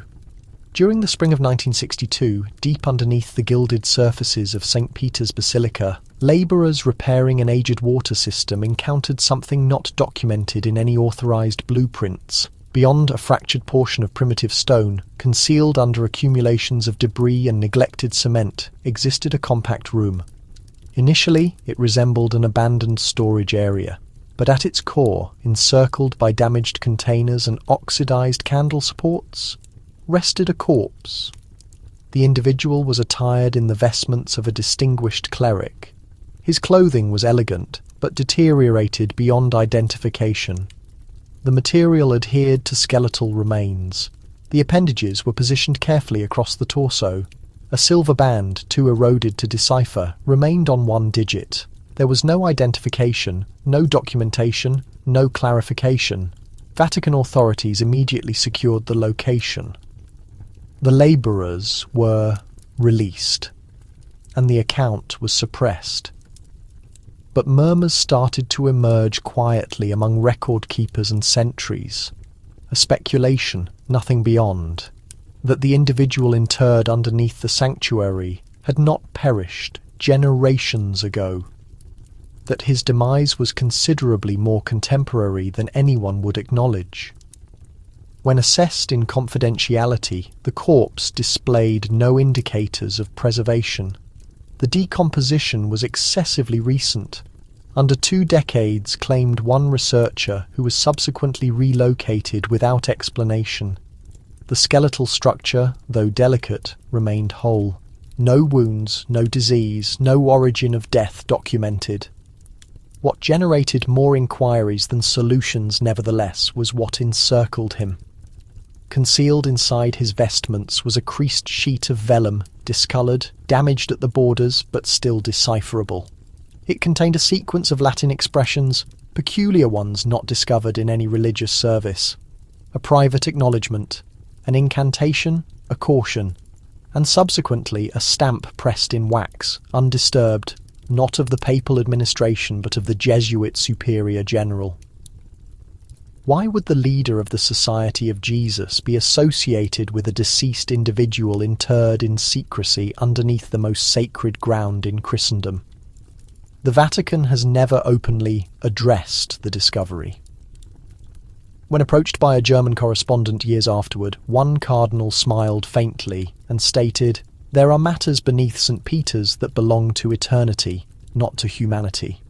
During the spring of 1962, deep underneath the gilded surfaces of St. Peter's Basilica, labourers repairing an aged water system encountered something not documented in any authorised blueprints. Beyond a fractured portion of primitive stone, concealed under accumulations of debris and neglected cement, existed a compact room. Initially, it resembled an abandoned storage area, but at its core, encircled by damaged containers and oxidised candle supports, rested a corpse. The individual was attired in the vestments of a distinguished cleric. His clothing was elegant, but deteriorated beyond identification. The material adhered to skeletal remains. The appendages were positioned carefully across the torso. A silver band, too eroded to decipher, remained on one digit. There was no identification, no documentation, no clarification. Vatican authorities immediately secured the location. The labourers were released, and the account was suppressed. But murmurs started to emerge quietly among record keepers and sentries. A speculation, nothing beyond, that the individual interred underneath the sanctuary had not perished generations ago, that his demise was considerably more contemporary than anyone would acknowledge. When assessed in confidentiality, the corpse displayed no indicators of preservation. The decomposition was excessively recent. Under 2 decades, claimed one researcher, who was subsequently relocated without explanation. The skeletal structure, though delicate, remained whole. No wounds, no disease, no origin of death documented. What generated more inquiries than solutions, nevertheless, was what encircled him. Concealed inside his vestments was a creased sheet of vellum, discoloured, damaged at the borders, but still decipherable. It contained a sequence of Latin expressions, peculiar ones not discovered in any religious service. A private acknowledgement, an incantation, a caution, and subsequently a stamp pressed in wax, undisturbed, not of the papal administration but of the Jesuit superior general. Why would the leader of the Society of Jesus be associated with a deceased individual interred in secrecy underneath the most sacred ground in Christendom? The Vatican has never openly addressed the discovery. When approached by a German correspondent years afterward, one cardinal smiled faintly and stated, "There are matters beneath St. Peter's that belong to eternity, not to humanity."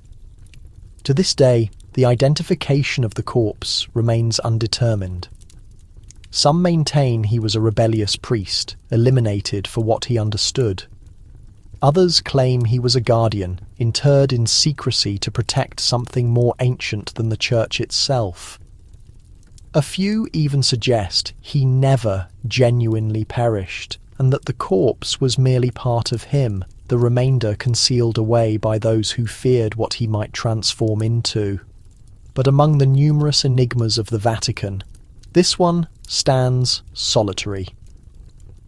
To this day, the identification of the corpse remains undetermined. Some maintain he was a rebellious priest, eliminated for what he understood. Others claim he was a guardian, interred in secrecy to protect something more ancient than the Church itself. A few even suggest he never genuinely perished, and that the corpse was merely part of him, the remainder concealed away by those who feared what he might transform into. But among the numerous enigmas of the Vatican, this one stands solitary.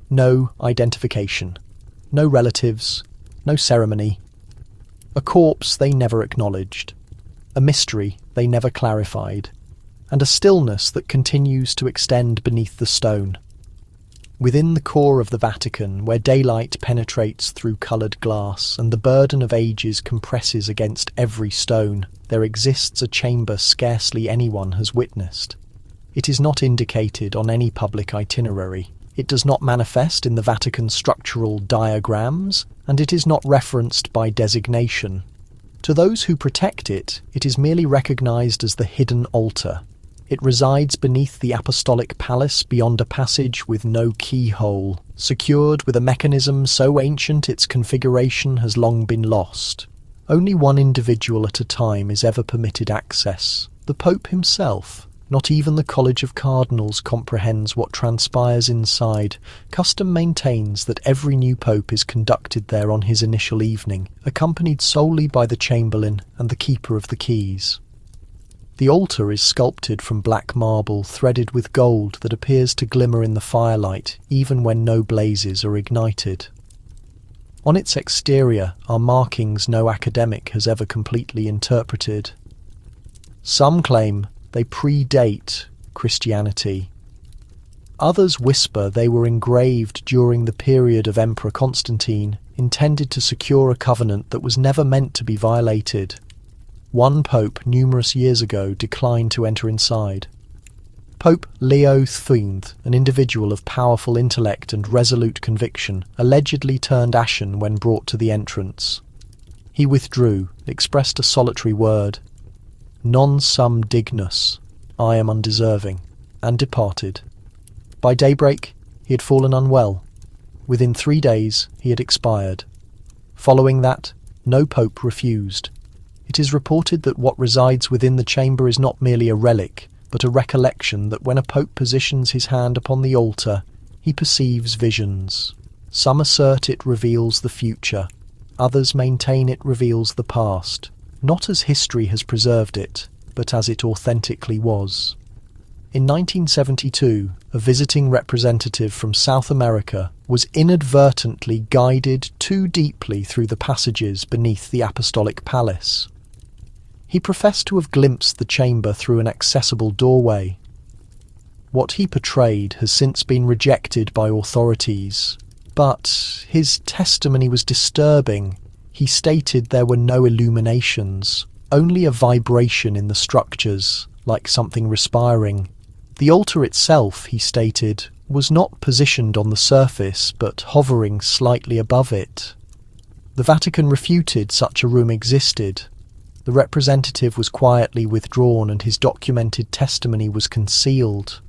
No identification, no relatives, no ceremony. A corpse they never acknowledged, a mystery they never clarified, and a stillness that continues to extend beneath the stone. Within the core of the Vatican, where daylight penetrates through coloured glass and the burden of ages compresses against every stone, there exists a chamber scarcely anyone has witnessed. It is not indicated on any public itinerary. It does not manifest in the Vatican's structural diagrams, and it is not referenced by designation. To those who protect it, it is merely recognised as the hidden altar. It resides beneath the apostolic palace beyond a passage with no keyhole, secured with a mechanism so ancient its configuration has long been lost. Only one individual at a time is ever permitted access, the Pope himself. Not even the College of Cardinals comprehends what transpires inside. Custom maintains that every new pope is conducted there on his initial evening, accompanied solely by the chamberlain and the keeper of the keys. The altar is sculpted from black marble threaded with gold that appears to glimmer in the firelight even when no blazes are ignited. On its exterior are markings no academic has ever completely interpreted. Some claim they predate Christianity. Others whisper they were engraved during the period of Emperor Constantine, intended to secure a covenant that was never meant to be violated. One pope numerous years ago declined to enter inside. Pope Leo XIII, an individual of powerful intellect and resolute conviction, allegedly turned ashen when brought to the entrance. He withdrew, expressed a solitary word, "Non sum dignus," I am undeserving, and departed. By daybreak, he had fallen unwell. Within 3 days, he had expired. Following that, no pope refused. It is reported that what resides within the chamber is not merely a relic, but a recollection that when a pope positions his hand upon the altar, he perceives visions. Some assert it reveals the future, others maintain it reveals the past, not as history has preserved it, but as it authentically was. In 1972, a visiting representative from South America was inadvertently guided too deeply through the passages beneath the Apostolic Palace. He professed to have glimpsed the chamber through an accessible doorway. What he portrayed has since been rejected by authorities, but his testimony was disturbing. He stated there were no illuminations, only a vibration in the structures, like something respiring. The altar itself, he stated, was not positioned on the surface, but hovering slightly above it. The Vatican refuted such a room existed. The representative was quietly withdrawn and his documented testimony was concealed.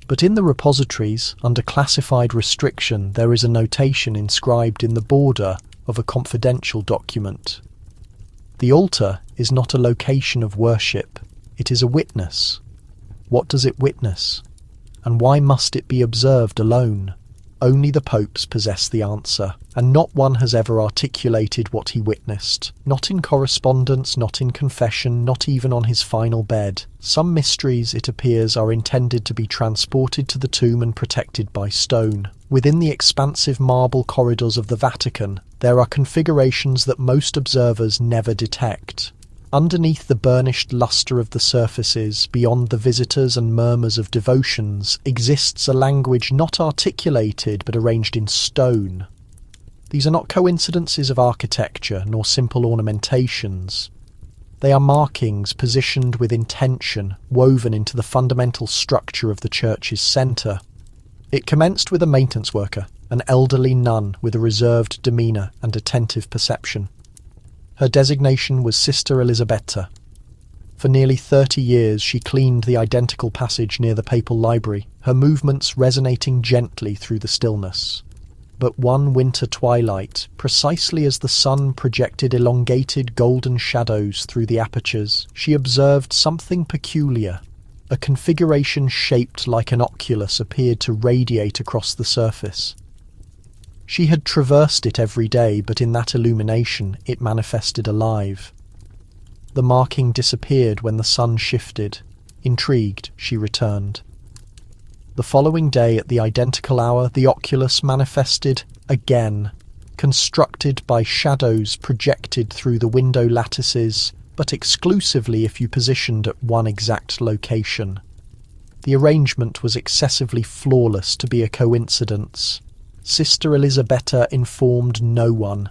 But in the repositories, under classified restriction, there is a notation inscribed in the border of a confidential document. The altar is not a location of worship, it is a witness. What does it witness? And why must it be observed alone? Only the popes possess the answer, and not one has ever articulated what he witnessed. Not in correspondence, not in confession, not even on his final bed. Some mysteries, it appears, are intended to be transported to the tomb and protected by stone. Within the expansive marble corridors of the Vatican, there are configurations that most observers never detect. Underneath the burnished lustre of the surfaces, beyond the visitors and murmurs of devotions, exists a language not articulated but arranged in stone. These are not coincidences of architecture nor simple ornamentations. They are markings positioned with intention, woven into the fundamental structure of the church's centre. It commenced with a maintenance worker, an elderly nun with a reserved demeanour and attentive perception. Her designation was Sister Elisabetta. For nearly 30 years she cleaned the identical passage near the papal library, her movements resonating gently through the stillness. But one winter twilight, precisely as the sun projected elongated golden shadows through the apertures, she observed something peculiar. A configuration shaped like an oculus appeared to radiate across the surface. She had traversed it every day, but in that illumination it manifested alive. The marking disappeared when the sun shifted. Intrigued, she returned. The following day at the identical hour, the oculus manifested again, constructed by shadows projected through the window lattices, but exclusively if you positioned at one exact location. The arrangement was excessively flawless to be a coincidence. Sister Elisabetta informed no one.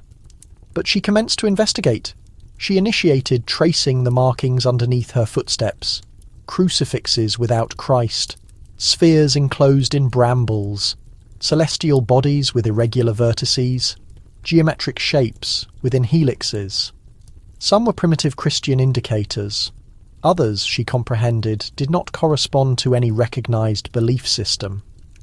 But she commenced to investigate. She initiated tracing the markings underneath her footsteps. Crucifixes without Christ, spheres enclosed in brambles, celestial bodies with irregular vertices, geometric shapes within helixes. Some were primitive Christian indicators. Others, she comprehended, did not correspond to any recognized belief system.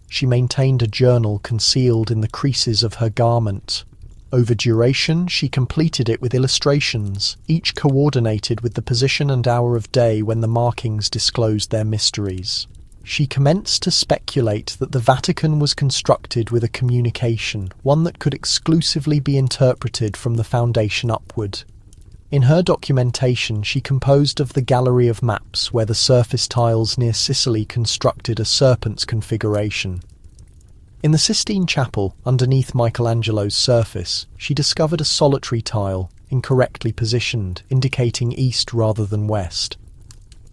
She maintained a journal concealed in the creases of her garment. Over duration, she completed it with illustrations, each coordinated with the position and hour of day when the markings disclosed their mysteries. She commenced to speculate that the Vatican was constructed with a communication, one that could exclusively be interpreted from the foundation upward. In her documentation, she composed of the gallery of maps where the surface tiles near Sicily constructed a serpent's configuration. In the Sistine Chapel, underneath Michelangelo's surface, she discovered a solitary tile, incorrectly positioned, indicating east rather than west.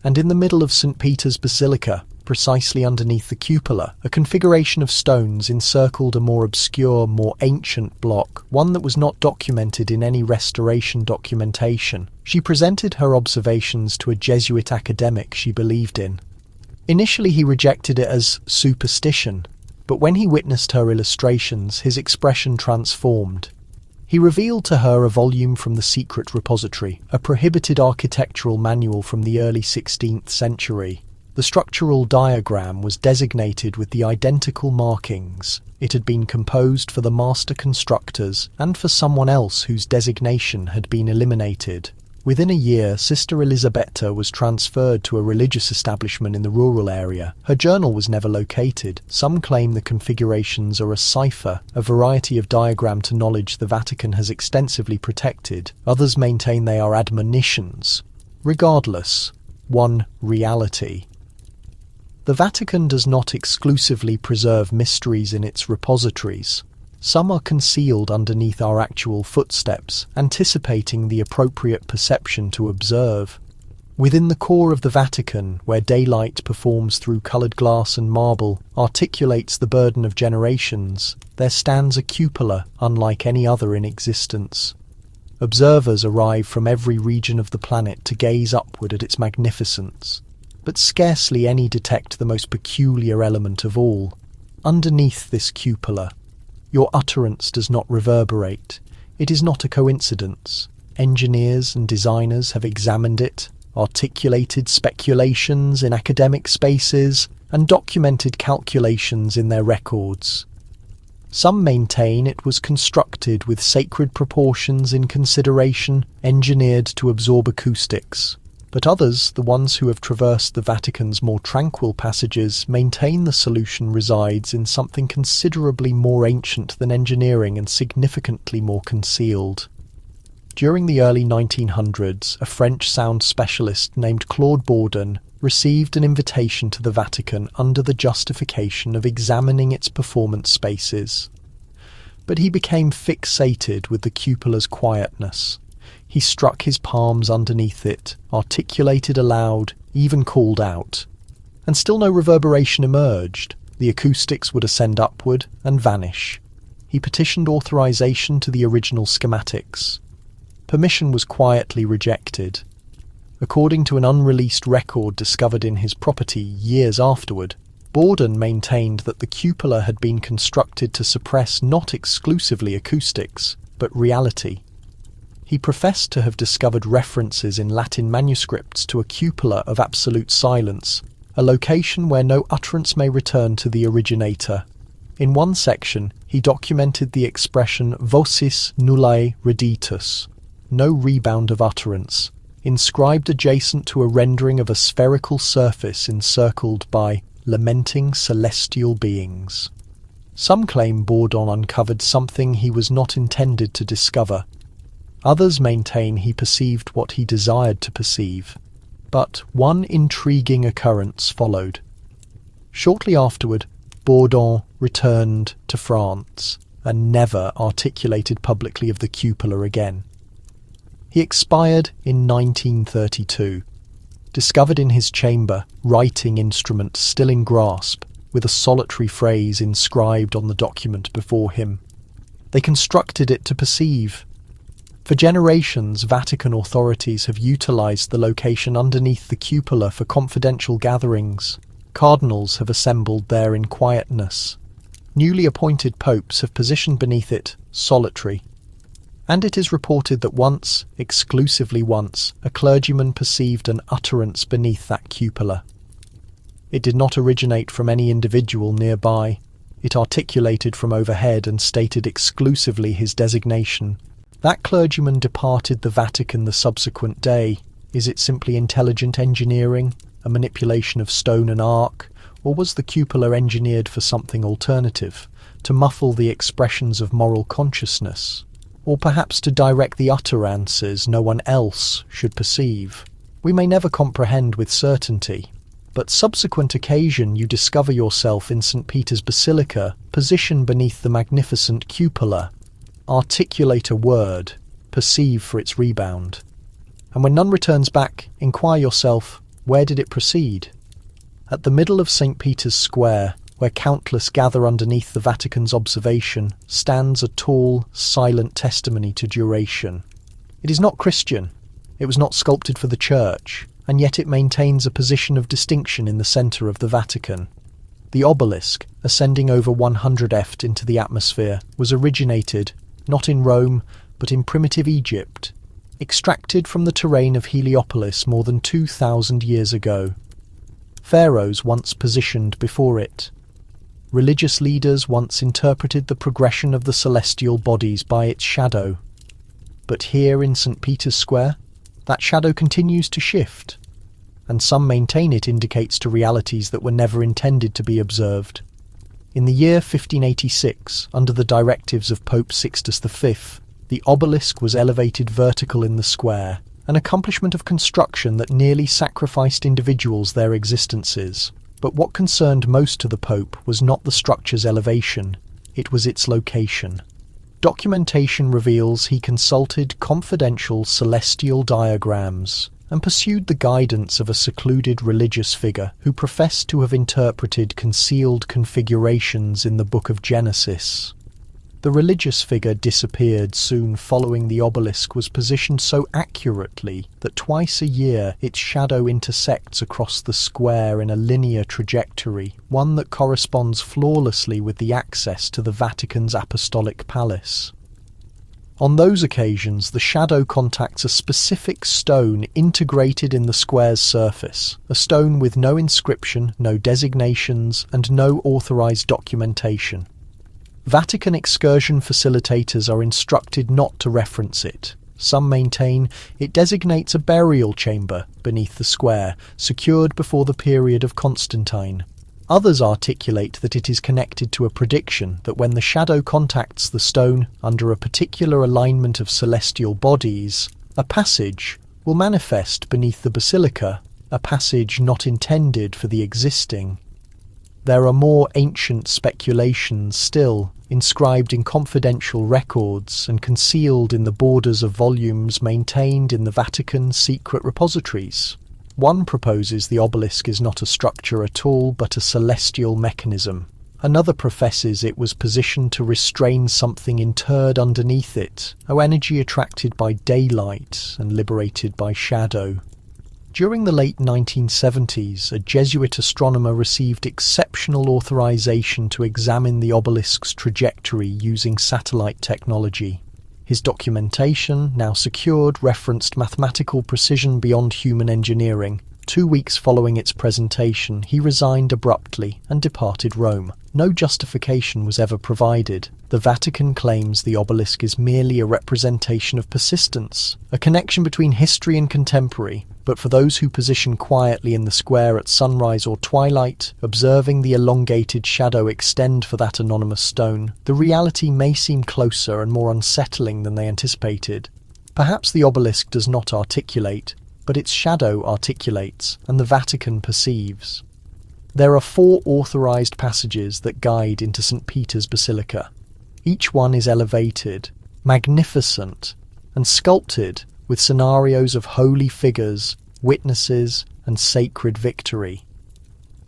And in the middle of St. Peter's Basilica, precisely underneath the cupola, a configuration of stones encircled a more obscure, more ancient block, one that was not documented in any restoration documentation. She presented her observations to a Jesuit academic she believed in. Initially he rejected it as superstition, but when he witnessed her illustrations, his expression transformed. He revealed to her a volume from the secret repository, a prohibited architectural manual from the early 16th century. The structural diagram was designated with the identical markings. It had been composed for the master constructors and for someone else whose designation had been eliminated. Within a year, Sister Elisabetta was transferred to a religious establishment in the rural area. Her journal was never located. Some claim the configurations are a cipher, a variety of diagram to knowledge the Vatican has extensively protected. Others maintain they are admonitions. Regardless, one reality. The Vatican does not exclusively preserve mysteries in its repositories. Some are concealed underneath our actual footsteps, anticipating the appropriate perception to observe. Within the core of the Vatican, where daylight performs through coloured glass and marble, articulates the burden of generations, there stands a cupola unlike any other in existence. Observers arrive from every region of the planet to gaze upward at its magnificence, but scarcely any detect the most peculiar element of all. Underneath this cupola, your utterance does not reverberate. It is not a coincidence. Engineers and designers have examined it, articulated speculations in academic spaces, and documented calculations in their records. Some maintain it was constructed with sacred proportions in consideration, engineered to absorb acoustics. But others, the ones who have traversed the Vatican's more tranquil passages, maintain the solution resides in something considerably more ancient than engineering and significantly more concealed. During the early 1900s, a French sound specialist named Claude Bourdon received an invitation to the Vatican under the justification of examining its performance spaces. But he became fixated with the cupola's quietness. He struck his palms underneath it, articulated aloud, even called out. And still no reverberation emerged. The acoustics would ascend upward and vanish. He petitioned authorization to the original schematics. Permission was quietly rejected. According to an unreleased record discovered in his property years afterward, Bourdon maintained that the cupola had been constructed to suppress not exclusively acoustics, but reality. He professed to have discovered references in Latin manuscripts to a cupola of absolute silence, a location where no utterance may return to the originator. In one section, he documented the expression vocis nullae reditus, no rebound of utterance, inscribed adjacent to a rendering of a spherical surface encircled by lamenting celestial beings. Some claim Bourdon uncovered something he was not intended to discover. Others maintain he perceived what he desired to perceive. But one intriguing occurrence followed. Shortly afterward, Bourdon returned to France and never articulated publicly of the cupola again. He expired in 1932, discovered in his chamber, writing instrument still in grasp, with a solitary phrase inscribed on the document before him. They constructed it to perceive. For generations, Vatican authorities have utilized the location underneath the cupola for confidential gatherings. Cardinals have assembled there in quietness. Newly appointed popes have positioned beneath it, solitary. And it is reported that once, exclusively once, a clergyman perceived an utterance beneath that cupola. It did not originate from any individual nearby. It articulated from overhead and stated exclusively his designation. That clergyman departed the Vatican the subsequent day. Is it simply intelligent engineering, a manipulation of stone and arc, or was the cupola engineered for something alternative, to muffle the expressions of moral consciousness, or perhaps to direct the utterances no one else should perceive? We may never comprehend with certainty, but subsequent occasion you discover yourself in St. Peter's Basilica, positioned beneath the magnificent cupola. Articulate a word, perceive for its rebound. And when none returns back, inquire yourself, where did it proceed? At the middle of St. Peter's Square, where countless gather underneath the Vatican's observation, stands a tall, silent testimony to duration. It is not Christian, it was not sculpted for the Church, and yet it maintains a position of distinction in the centre of the Vatican. The obelisk, ascending over 100 ft into the atmosphere, was originated not in Rome, but in primitive Egypt, extracted from the terrain of Heliopolis more than 2,000 years ago. Pharaohs once positioned before it. Religious leaders once interpreted the progression of the celestial bodies by its shadow. But here in St. Peter's Square, that shadow continues to shift, and some maintain it indicates to realities that were never intended to be observed. In the year 1586, under the directives of Pope Sixtus V, the obelisk was elevated vertical in the square, an accomplishment of construction that nearly sacrificed individuals their existences. But what concerned most to the Pope was not the structure's elevation, it was its location. Documentation reveals he consulted confidential celestial diagrams and pursued the guidance of a secluded religious figure who professed to have interpreted concealed configurations in the Book of Genesis. The religious figure disappeared soon following the obelisk was positioned so accurately that twice a year its shadow intersects across the square in a linear trajectory, one that corresponds flawlessly with the access to the Vatican's Apostolic Palace. On those occasions, the shadow contacts a specific stone integrated in the square's surface, a stone with no inscription, no designations, and no authorized documentation. Vatican excursion facilitators are instructed not to reference it. Some maintain it designates a burial chamber beneath the square, secured before the period of Constantine. Others articulate that it is connected to a prediction that when the shadow contacts the stone under a particular alignment of celestial bodies, a passage will manifest beneath the basilica, a passage not intended for the existing. There are more ancient speculations still, inscribed in confidential records and concealed in the borders of volumes maintained in the Vatican's secret repositories. One proposes the obelisk is not a structure at all, but a celestial mechanism. Another professes it was positioned to restrain something interred underneath it, an energy attracted by daylight and liberated by shadow. During the late 1970s, a Jesuit astronomer received exceptional authorization to examine the obelisk's trajectory using satellite technology. His documentation, now secured, referenced mathematical precision beyond human engineering. 2 weeks following its presentation, he resigned abruptly and departed Rome. No justification was ever provided. The Vatican claims the obelisk is merely a representation of persistence, a connection between history and contemporary. But for those who position quietly in the square at sunrise or twilight, observing the elongated shadow extend for that anonymous stone, the reality may seem closer and more unsettling than they anticipated. Perhaps the obelisk does not articulate, but its shadow articulates, and the Vatican perceives. There are 4 authorized passages that guide into St. Peter's Basilica. Each one is elevated, magnificent, and sculpted with scenarios of holy figures, witnesses, and sacred victory.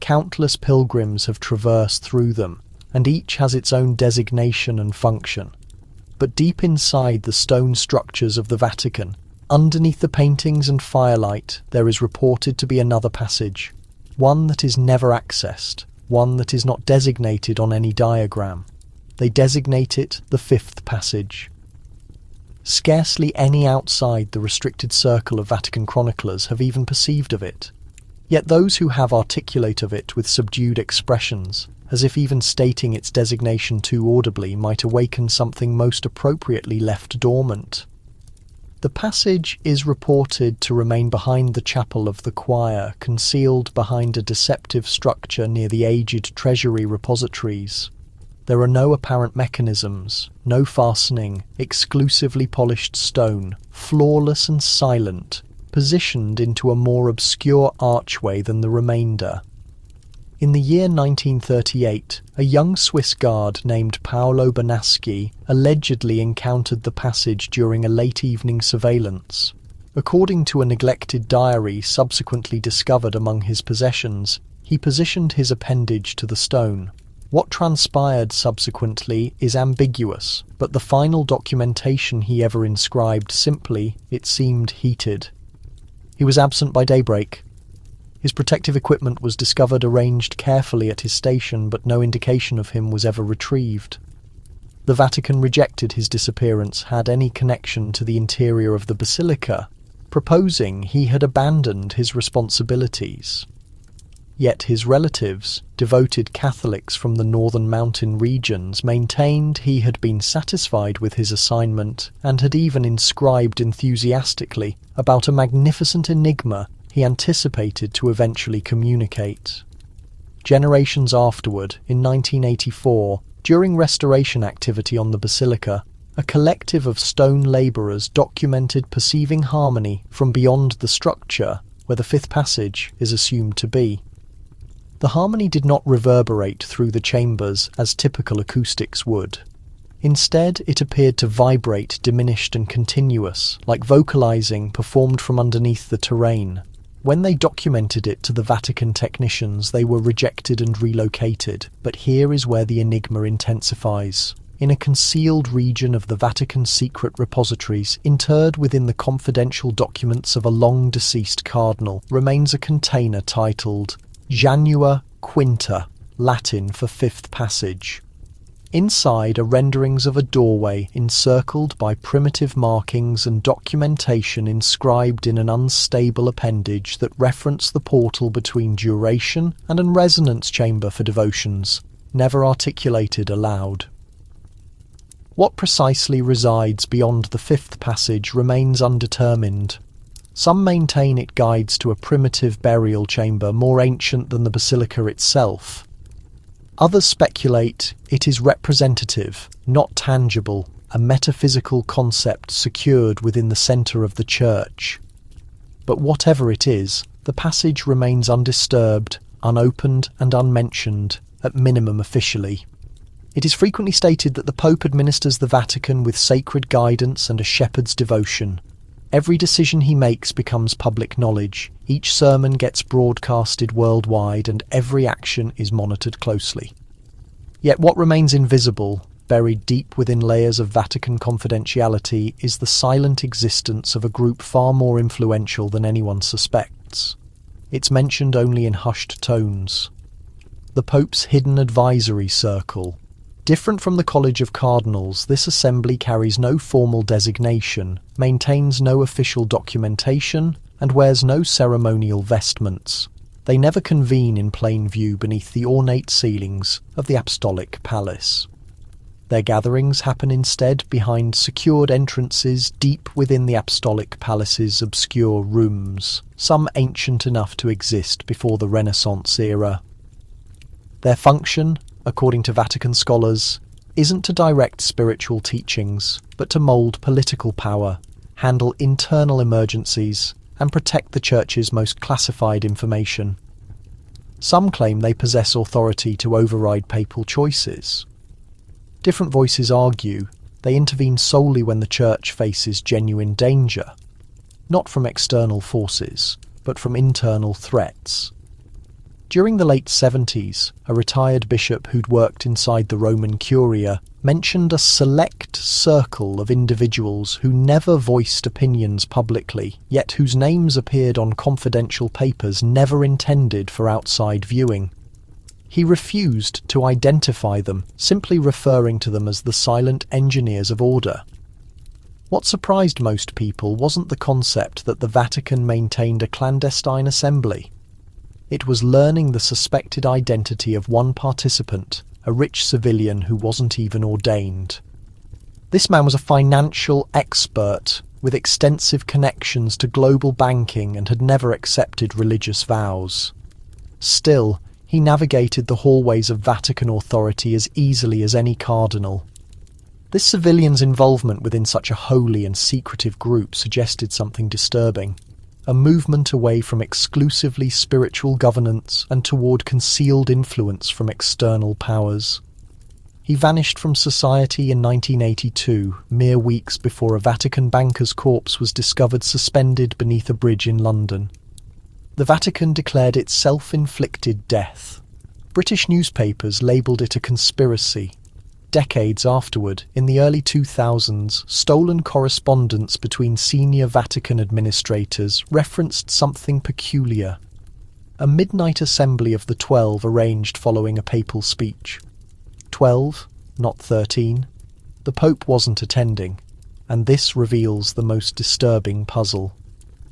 Countless pilgrims have traversed through them, and each has its own designation and function. But deep inside the stone structures of the Vatican, underneath the paintings and firelight, there is reported to be another passage, one that is never accessed, one that is not designated on any diagram. They designate it the 5th passage. Scarcely any outside the restricted circle of Vatican chroniclers have even perceived of it. Yet those who have articulate of it with subdued expressions, as if even stating its designation too audibly might awaken something most appropriately left dormant. The passage is reported to remain behind the chapel of the choir, concealed behind a deceptive structure near the aged treasury repositories. There are no apparent mechanisms, no fastening, exclusively polished stone, flawless and silent, positioned into a more obscure archway than the remainder. In the year 1938, a young Swiss guard named Paolo Bonaschi allegedly encountered the passage during a late evening surveillance. According to a neglected diary subsequently discovered among his possessions, he positioned his appendage to the stone. What transpired subsequently is ambiguous, but the final documentation he ever inscribed simply, it seemed heated. He was absent by daybreak. His protective equipment was discovered arranged carefully at his station, but no indication of him was ever retrieved. The Vatican rejected his disappearance had any connection to the interior of the basilica, proposing he had abandoned his responsibilities. Yet his relatives, devoted Catholics from the northern mountain regions, maintained he had been satisfied with his assignment and had even inscribed enthusiastically about a magnificent enigma he anticipated to eventually communicate. Generations afterward, in 1984, during restoration activity on the basilica, a collective of stone labourers documented perceiving harmony from beyond the structure where the fifth passage is assumed to be. The harmony did not reverberate through the chambers as typical acoustics would. Instead, it appeared to vibrate diminished and continuous, like vocalizing performed from underneath the terrain. When they documented it to the Vatican technicians, they were rejected and relocated. But here is where the enigma intensifies. In a concealed region of the Vatican's secret repositories, interred within the confidential documents of a long-deceased cardinal, remains a container titled Janua Quinta, Latin for fifth passage. Inside are renderings of a doorway encircled by primitive markings and documentation inscribed in an unstable appendage that reference the portal between duration and a resonance chamber for devotions, never articulated aloud. What precisely resides beyond the fifth passage remains undetermined. Some maintain it guides to a primitive burial chamber more ancient than the basilica itself. Others speculate it is representative, not tangible, a metaphysical concept secured within the centre of the church. But whatever it is, the passage remains undisturbed, unopened and unmentioned, at minimum officially. It is frequently stated that the Pope administers the Vatican with sacred guidance and a shepherd's devotion. Every decision he makes becomes public knowledge, each sermon gets broadcasted worldwide, and every action is monitored closely. Yet what remains invisible, buried deep within layers of Vatican confidentiality, is the silent existence of a group far more influential than anyone suspects. It's mentioned only in hushed tones. The Pope's hidden advisory circle. Different from the College of Cardinals, this assembly carries no formal designation, maintains no official documentation, and wears no ceremonial vestments. They never convene in plain view beneath the ornate ceilings of the Apostolic Palace. Their gatherings happen instead behind secured entrances deep within the Apostolic Palace's obscure rooms, some ancient enough to exist before the Renaissance era. Their function, according to Vatican scholars, isn't to direct spiritual teachings, but to mould political power, handle internal emergencies, and protect the Church's most classified information. Some claim they possess authority to override papal choices. Different voices argue they intervene solely when the Church faces genuine danger, not from external forces, but from internal threats. During the late 70s, a retired bishop who'd worked inside the Roman Curia mentioned a select circle of individuals who never voiced opinions publicly, yet whose names appeared on confidential papers never intended for outside viewing. He refused to identify them, simply referring to them as the silent engineers of order. What surprised most people wasn't the concept that the Vatican maintained a clandestine assembly. It was learning the suspected identity of one participant, a rich civilian who wasn't even ordained. This man was a financial expert with extensive connections to global banking and had never accepted religious vows. Still, he navigated the hallways of Vatican authority as easily as any cardinal. This civilian's involvement within such a holy and secretive group suggested something disturbing. A movement away from exclusively spiritual governance and toward concealed influence from external powers. He vanished from society in 1982, mere weeks before a Vatican banker's corpse was discovered suspended beneath a bridge in London. The Vatican declared it self-inflicted death. British newspapers labelled it a conspiracy. Decades afterward, in the early 2000s, stolen correspondence between senior Vatican administrators referenced something peculiar. A midnight assembly of the 12 arranged following a papal speech. 12, not 13. The Pope wasn't attending, and this reveals the most disturbing puzzle.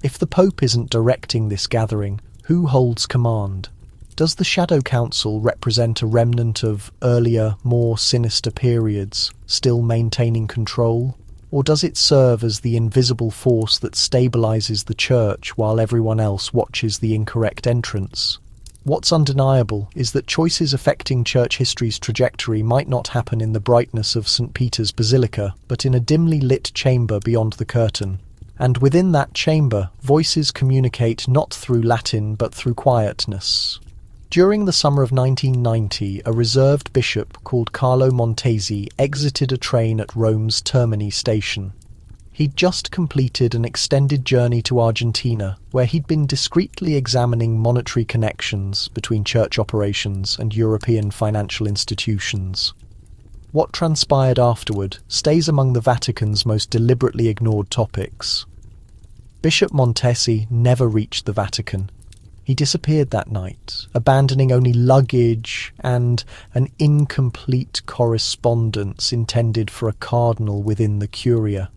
If the Pope isn't directing this gathering, who holds command? Does the Shadow Council represent a remnant of earlier, more sinister periods, still maintaining control? Or does it serve as the invisible force that stabilizes the church while everyone else watches the incorrect entrance? What's undeniable is that choices affecting church history's trajectory might not happen in the brightness of St. Peter's Basilica, but in a dimly lit chamber beyond the curtain. And within that chamber, voices communicate not through Latin but through quietness. During the summer of 1990, a reserved bishop called Carlo Montesi exited a train at Rome's Termini station. He'd just completed an extended journey to Argentina, where he'd been discreetly examining monetary connections between church operations and European financial institutions. What transpired afterward stays among the Vatican's most deliberately ignored topics. Bishop Montesi never reached the Vatican. He disappeared that night, abandoning only luggage and an incomplete correspondence intended for a cardinal within the Curia.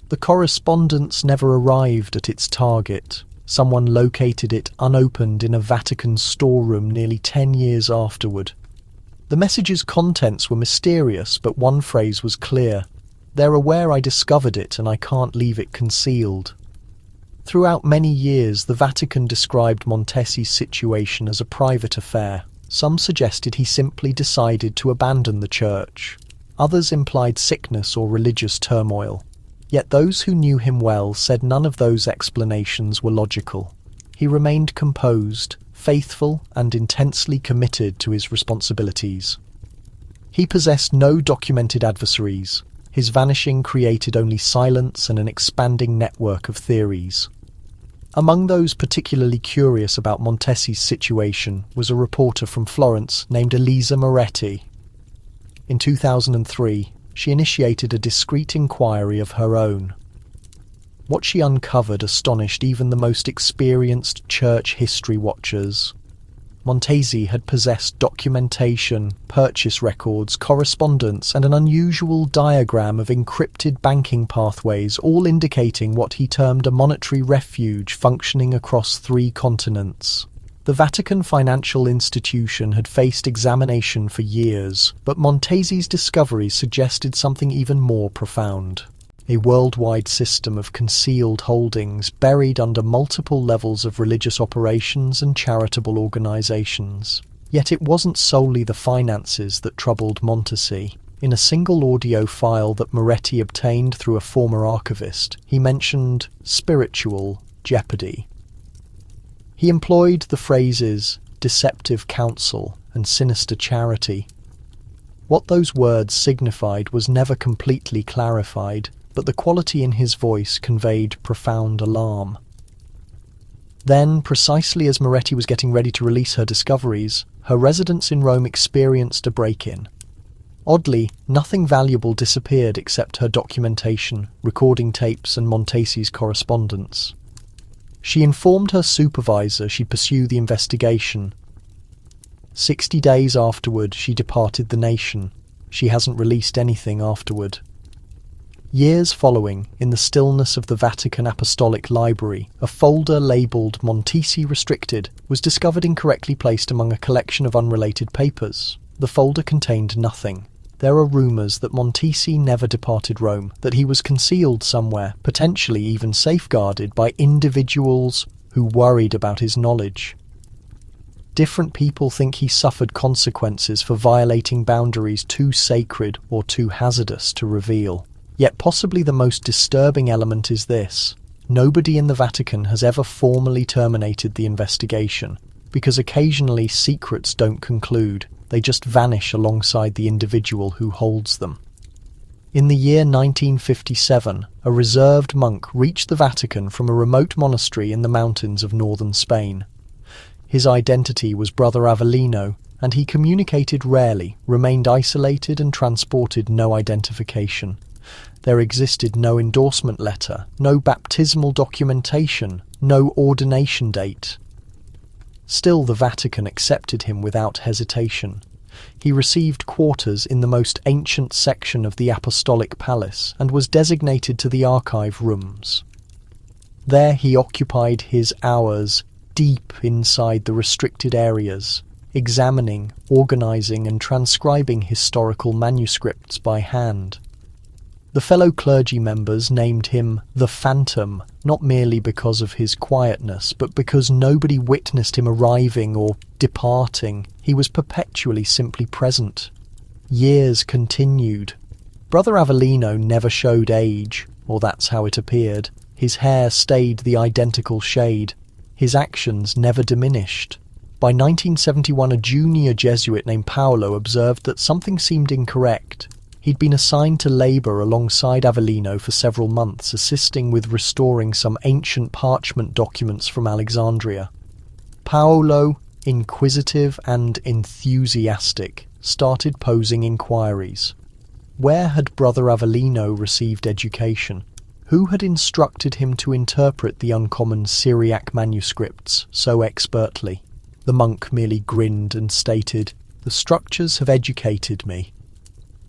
The correspondence never arrived at its target. Someone located it unopened in a Vatican storeroom nearly 10 years afterward. The message's contents were mysterious, but one phrase was clear. "They're aware I discovered it and I can't leave it concealed." Throughout many years, the Vatican described Montesi's situation as a private affair. Some suggested he simply decided to abandon the church. Others implied sickness or religious turmoil. Yet those who knew him well said none of those explanations were logical. He remained composed, faithful, and intensely committed to his responsibilities. He possessed no documented adversaries. His vanishing created only silence and an expanding network of theories. Among those particularly curious about Montesi's situation was a reporter from Florence named Elisa Moretti. In 2003, she initiated a discreet inquiry of her own. What she uncovered astonished even the most experienced church history watchers. Montesi had possessed documentation, purchase records, correspondence, and an unusual diagram of encrypted banking pathways, all indicating what he termed a monetary refuge functioning across 3 continents. The Vatican financial institution had faced examination for years, but Montesi's discoveries suggested something even more profound. A worldwide system of concealed holdings buried under multiple levels of religious operations and charitable organizations. Yet it wasn't solely the finances that troubled Montesi. In a single audio file that Moretti obtained through a former archivist, he mentioned spiritual jeopardy. He employed the phrases deceptive counsel and sinister charity. What those words signified was never completely clarified, but the quality in his voice conveyed profound alarm. Then, precisely as Moretti was getting ready to release her discoveries, her residence in Rome experienced a break-in. Oddly, nothing valuable disappeared except her documentation, recording tapes, and Montesi's correspondence. She informed her supervisor she'd pursue the investigation. 60 days afterward, she departed the nation. She hasn't released anything afterward. Years following, in the stillness of the Vatican Apostolic Library, a folder labelled Montesi Restricted was discovered incorrectly placed among a collection of unrelated papers. The folder contained nothing. There are rumours that Montesi never departed Rome, that he was concealed somewhere, potentially even safeguarded by individuals who worried about his knowledge. Different people think he suffered consequences for violating boundaries too sacred or too hazardous to reveal. Yet possibly the most disturbing element is this: nobody in the Vatican has ever formally terminated the investigation, because occasionally secrets don't conclude. They just vanish alongside the individual who holds them. In the year 1957, a reserved monk reached the Vatican from a remote monastery in the mountains of northern Spain. His identity was Brother Avellino, and he communicated rarely, remained isolated, and transported no identification. There existed no endorsement letter, no baptismal documentation, no ordination date. Still, the Vatican accepted him without hesitation. He received quarters in the most ancient section of the Apostolic Palace and was designated to the archive rooms. There he occupied his hours deep inside the restricted areas, examining, organizing and transcribing historical manuscripts by hand. The fellow clergy members named him the Phantom, not merely because of his quietness, but because nobody witnessed him arriving or departing. He was perpetually simply present. Years continued. Brother Avellino never showed age, or that's how it appeared. His hair stayed the identical shade. His actions never diminished. By 1971, a junior Jesuit named Paolo observed that something seemed incorrect. He'd been assigned to labour alongside Avellino for several months, assisting with restoring some ancient parchment documents from Alexandria. Paolo, inquisitive and enthusiastic, started posing inquiries. Where had Brother Avellino received education? Who had instructed him to interpret the uncommon Syriac manuscripts so expertly? The monk merely grinned and stated, "The structures have educated me."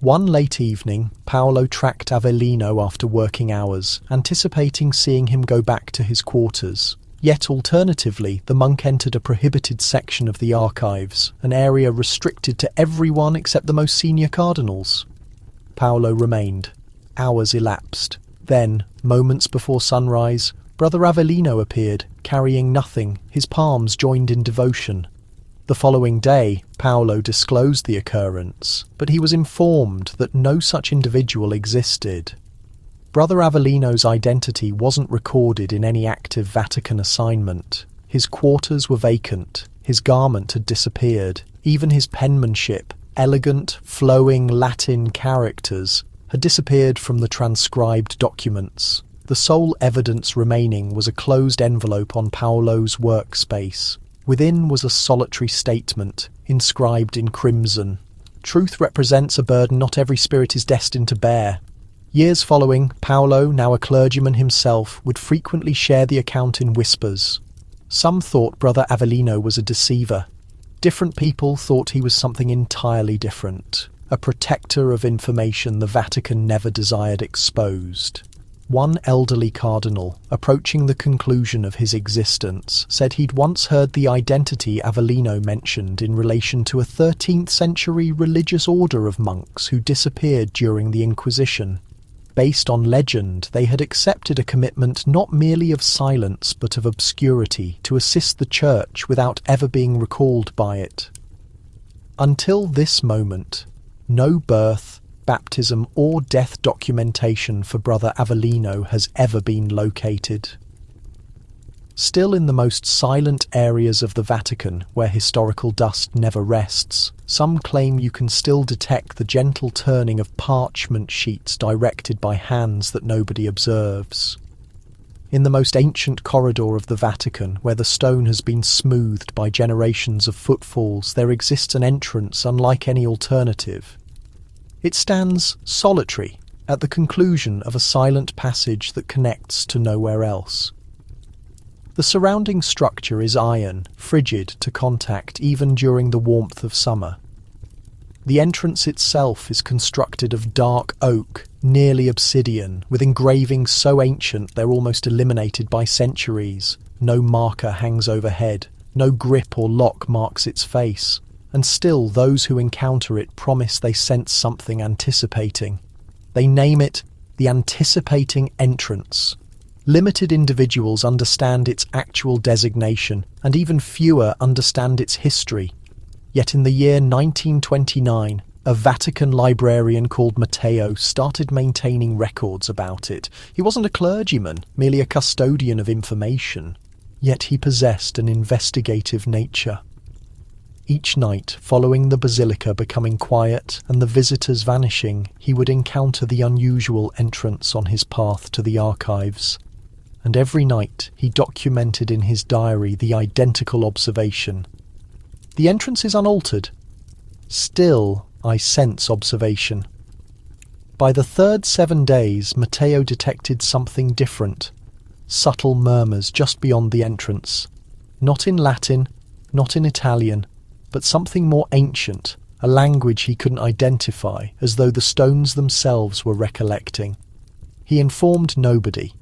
One late evening, Paolo tracked Avellino after working hours, anticipating seeing him go back to his quarters. Yet alternatively, the monk entered a prohibited section of the archives, an area restricted to everyone except the most senior cardinals. Paolo remained. Hours elapsed. Then, moments before sunrise, Brother Avellino appeared, carrying nothing, his palms joined in devotion. The following day, Paolo disclosed the occurrence, but he was informed that no such individual existed. Brother Avellino's identity wasn't recorded in any active Vatican assignment. His quarters were vacant, his garment had disappeared, even his penmanship, elegant, flowing Latin characters, had disappeared from the transcribed documents. The sole evidence remaining was a closed envelope on Paolo's workspace. Within was a solitary statement, inscribed in crimson. "Truth represents a burden not every spirit is destined to bear." Years following, Paolo, now a clergyman himself, would frequently share the account in whispers. Some thought Brother Avellino was a deceiver. Different people thought he was something entirely different, a protector of information the Vatican never desired exposed. One elderly cardinal, approaching the conclusion of his existence, said he'd once heard the identity Avellino mentioned in relation to a 13th century religious order of monks who disappeared during the Inquisition. Based on legend, they had accepted a commitment not merely of silence but of obscurity to assist the Church without ever being recalled by it. Until this moment, no birth, baptism or death documentation for Brother Avellino has ever been located. Still in the most silent areas of the Vatican, where historical dust never rests, some claim you can still detect the gentle turning of parchment sheets directed by hands that nobody observes. In the most ancient corridor of the Vatican, where the stone has been smoothed by generations of footfalls, there exists an entrance unlike any alternative. It stands solitary at the conclusion of a silent passage that connects to nowhere else. The surrounding structure is iron, frigid to contact even during the warmth of summer. The entrance itself is constructed of dark oak, nearly obsidian, with engravings so ancient they're almost eliminated by centuries. No marker hangs overhead, no grip or lock marks its face. And still those who encounter it promise they sense something anticipating. They name it the anticipating entrance. Limited individuals understand its actual designation, and even fewer understand its history. Yet in the year 1929, a Vatican librarian called Matteo started maintaining records about it. He wasn't a clergyman, merely a custodian of information. Yet he possessed an investigative nature. Each night, following the basilica becoming quiet and the visitors vanishing, he would encounter the unusual entrance on his path to the archives. And every night he documented in his diary the identical observation. The entrance is unaltered. Still, I sense observation. By the third 7 days, Matteo detected something different. Subtle murmurs just beyond the entrance. Not in Latin, not in Italian, but something more ancient, a language he couldn't identify, as though the stones themselves were recollecting. He informed nobody.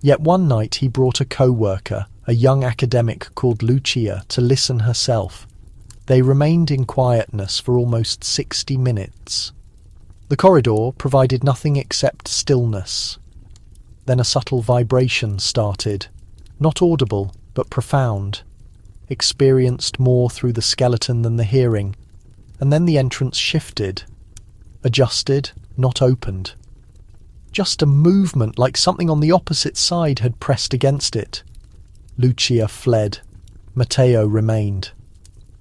Yet one night he brought a co-worker, a young academic called Lucia, to listen herself. They remained in quietness for almost 60 minutes. The corridor provided nothing except stillness. Then a subtle vibration started, not audible, but profound, experienced more through the skeleton than the hearing, and then the entrance shifted, adjusted, not opened. Just a movement, like something on the opposite side had pressed against it. Lucia fled. Matteo remained.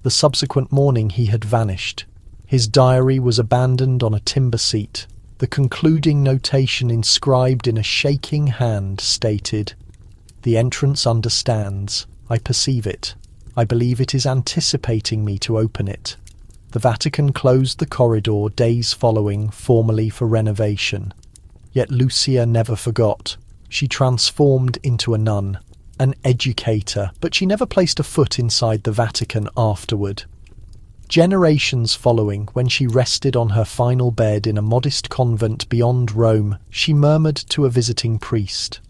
The subsequent morning he had vanished. His diary was abandoned on a timber seat. The concluding notation inscribed in a shaking hand stated, "The entrance understands. I perceive it. I believe it is anticipating me to open it." The Vatican closed the corridor days following, formally for renovation. Yet Lucia never forgot. She transformed into a nun, an educator, but she never placed a foot inside the Vatican afterward. Generations following, when she rested on her final bed in a modest convent beyond Rome, she murmured to a visiting priest,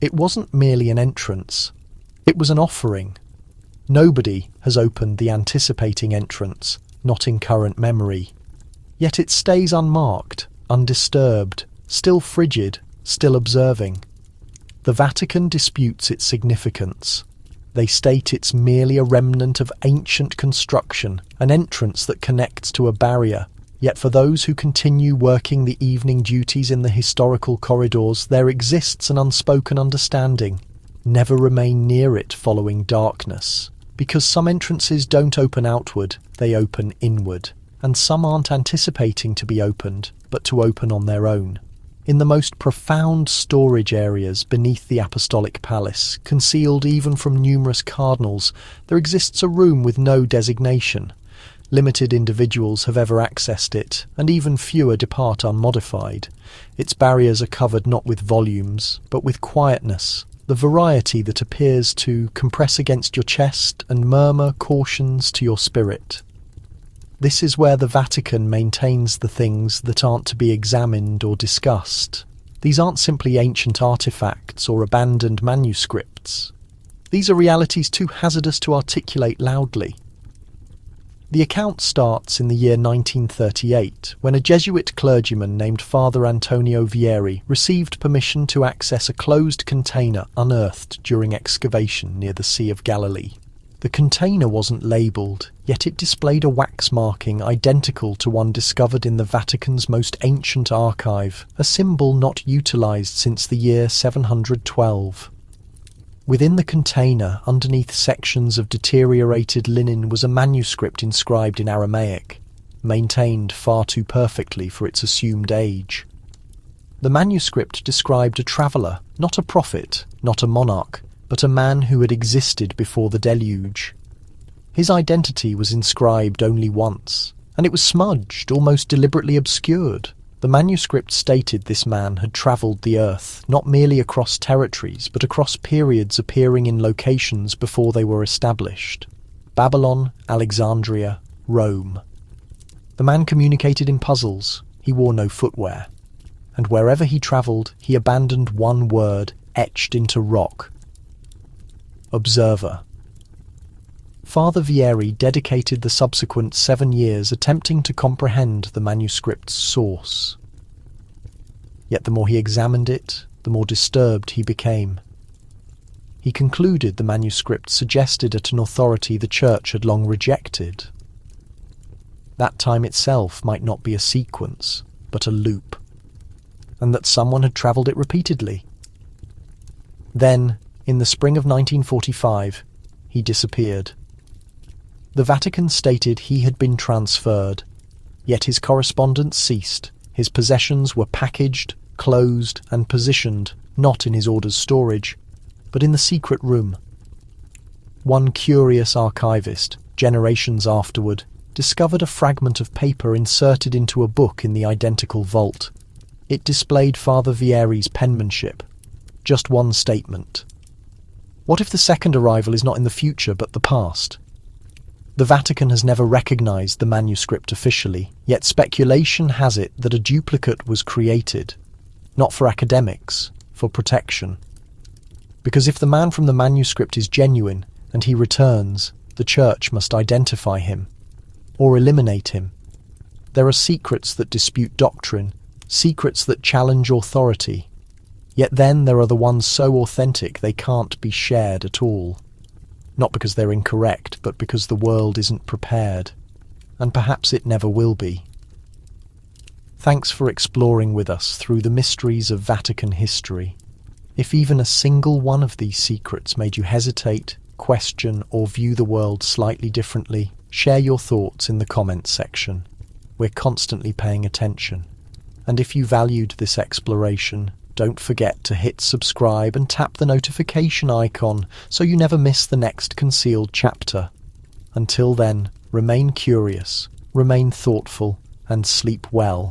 "It wasn't merely an entrance, it was an offering." Nobody has opened the anticipating entrance, not in current memory. Yet it stays unmarked, undisturbed, still frigid, still observing. The Vatican disputes its significance. They state it's merely a remnant of ancient construction, an entrance that connects to a barrier. Yet for those who continue working the evening duties in the historical corridors, there exists an unspoken understanding. Never remain near it following darkness. Because some entrances don't open outward, they open inward. And some aren't anticipating to be opened, but to open on their own. In the most profound storage areas beneath the Apostolic Palace, concealed even from numerous cardinals, there exists a room with no designation. Limited individuals have ever accessed it, and even fewer depart unmodified. Its barriers are covered not with volumes, but with quietness, the variety that appears to compress against your chest and murmur cautions to your spirit. This is where the Vatican maintains the things that aren't to be examined or discussed. These aren't simply ancient artifacts or abandoned manuscripts. These are realities too hazardous to articulate loudly. The account starts in the year 1938, when a Jesuit clergyman named Father Antonio Vieri received permission to access a closed container unearthed during excavation near the Sea of Galilee. The container wasn't labelled, yet it displayed a wax marking identical to one discovered in the Vatican's most ancient archive, a symbol not utilised since the year 712. Within the container, underneath sections of deteriorated linen, was a manuscript inscribed in Aramaic, maintained far too perfectly for its assumed age. The manuscript described a traveller, not a prophet, not a monarch, but a man who had existed before the deluge. His identity was inscribed only once, and it was smudged, almost deliberately obscured. The manuscript stated this man had travelled the earth, not merely across territories, but across periods appearing in locations before they were established. Babylon, Alexandria, Rome. The man communicated in puzzles. He wore no footwear. And wherever he travelled, he abandoned one word, etched into rock: observer. Father Vieri dedicated the subsequent 7 years attempting to comprehend the manuscript's source. Yet the more he examined it, the more disturbed he became. He concluded the manuscript suggested at an authority the Church had long rejected. That time itself might not be a sequence, but a loop, and that someone had travelled it repeatedly. Then, in the spring of 1945, he disappeared. The Vatican stated he had been transferred, yet his correspondence ceased. His possessions were packaged, closed, and positioned, not in his order's storage, but in the secret room. One curious archivist, generations afterward, discovered a fragment of paper inserted into a book in the identical vault. It displayed Father Vieri's penmanship. Just one statement. What if the second arrival is not in the future but the past? The Vatican has never recognised the manuscript officially, yet speculation has it that a duplicate was created, not for academics, for protection. Because if the man from the manuscript is genuine and he returns, the Church must identify him or eliminate him. There are secrets that dispute doctrine, secrets that challenge authority. Yet then there are the ones so authentic they can't be shared at all. Not because they're incorrect, but because the world isn't prepared. And perhaps it never will be. Thanks for exploring with us through the mysteries of Vatican history. If even a single one of these secrets made you hesitate, question, or view the world slightly differently, share your thoughts in the comments section. We're constantly paying attention. And if you valued this exploration, don't forget to hit subscribe and tap the notification icon so you never miss the next concealed chapter. Until then, remain curious, remain thoughtful, and sleep well.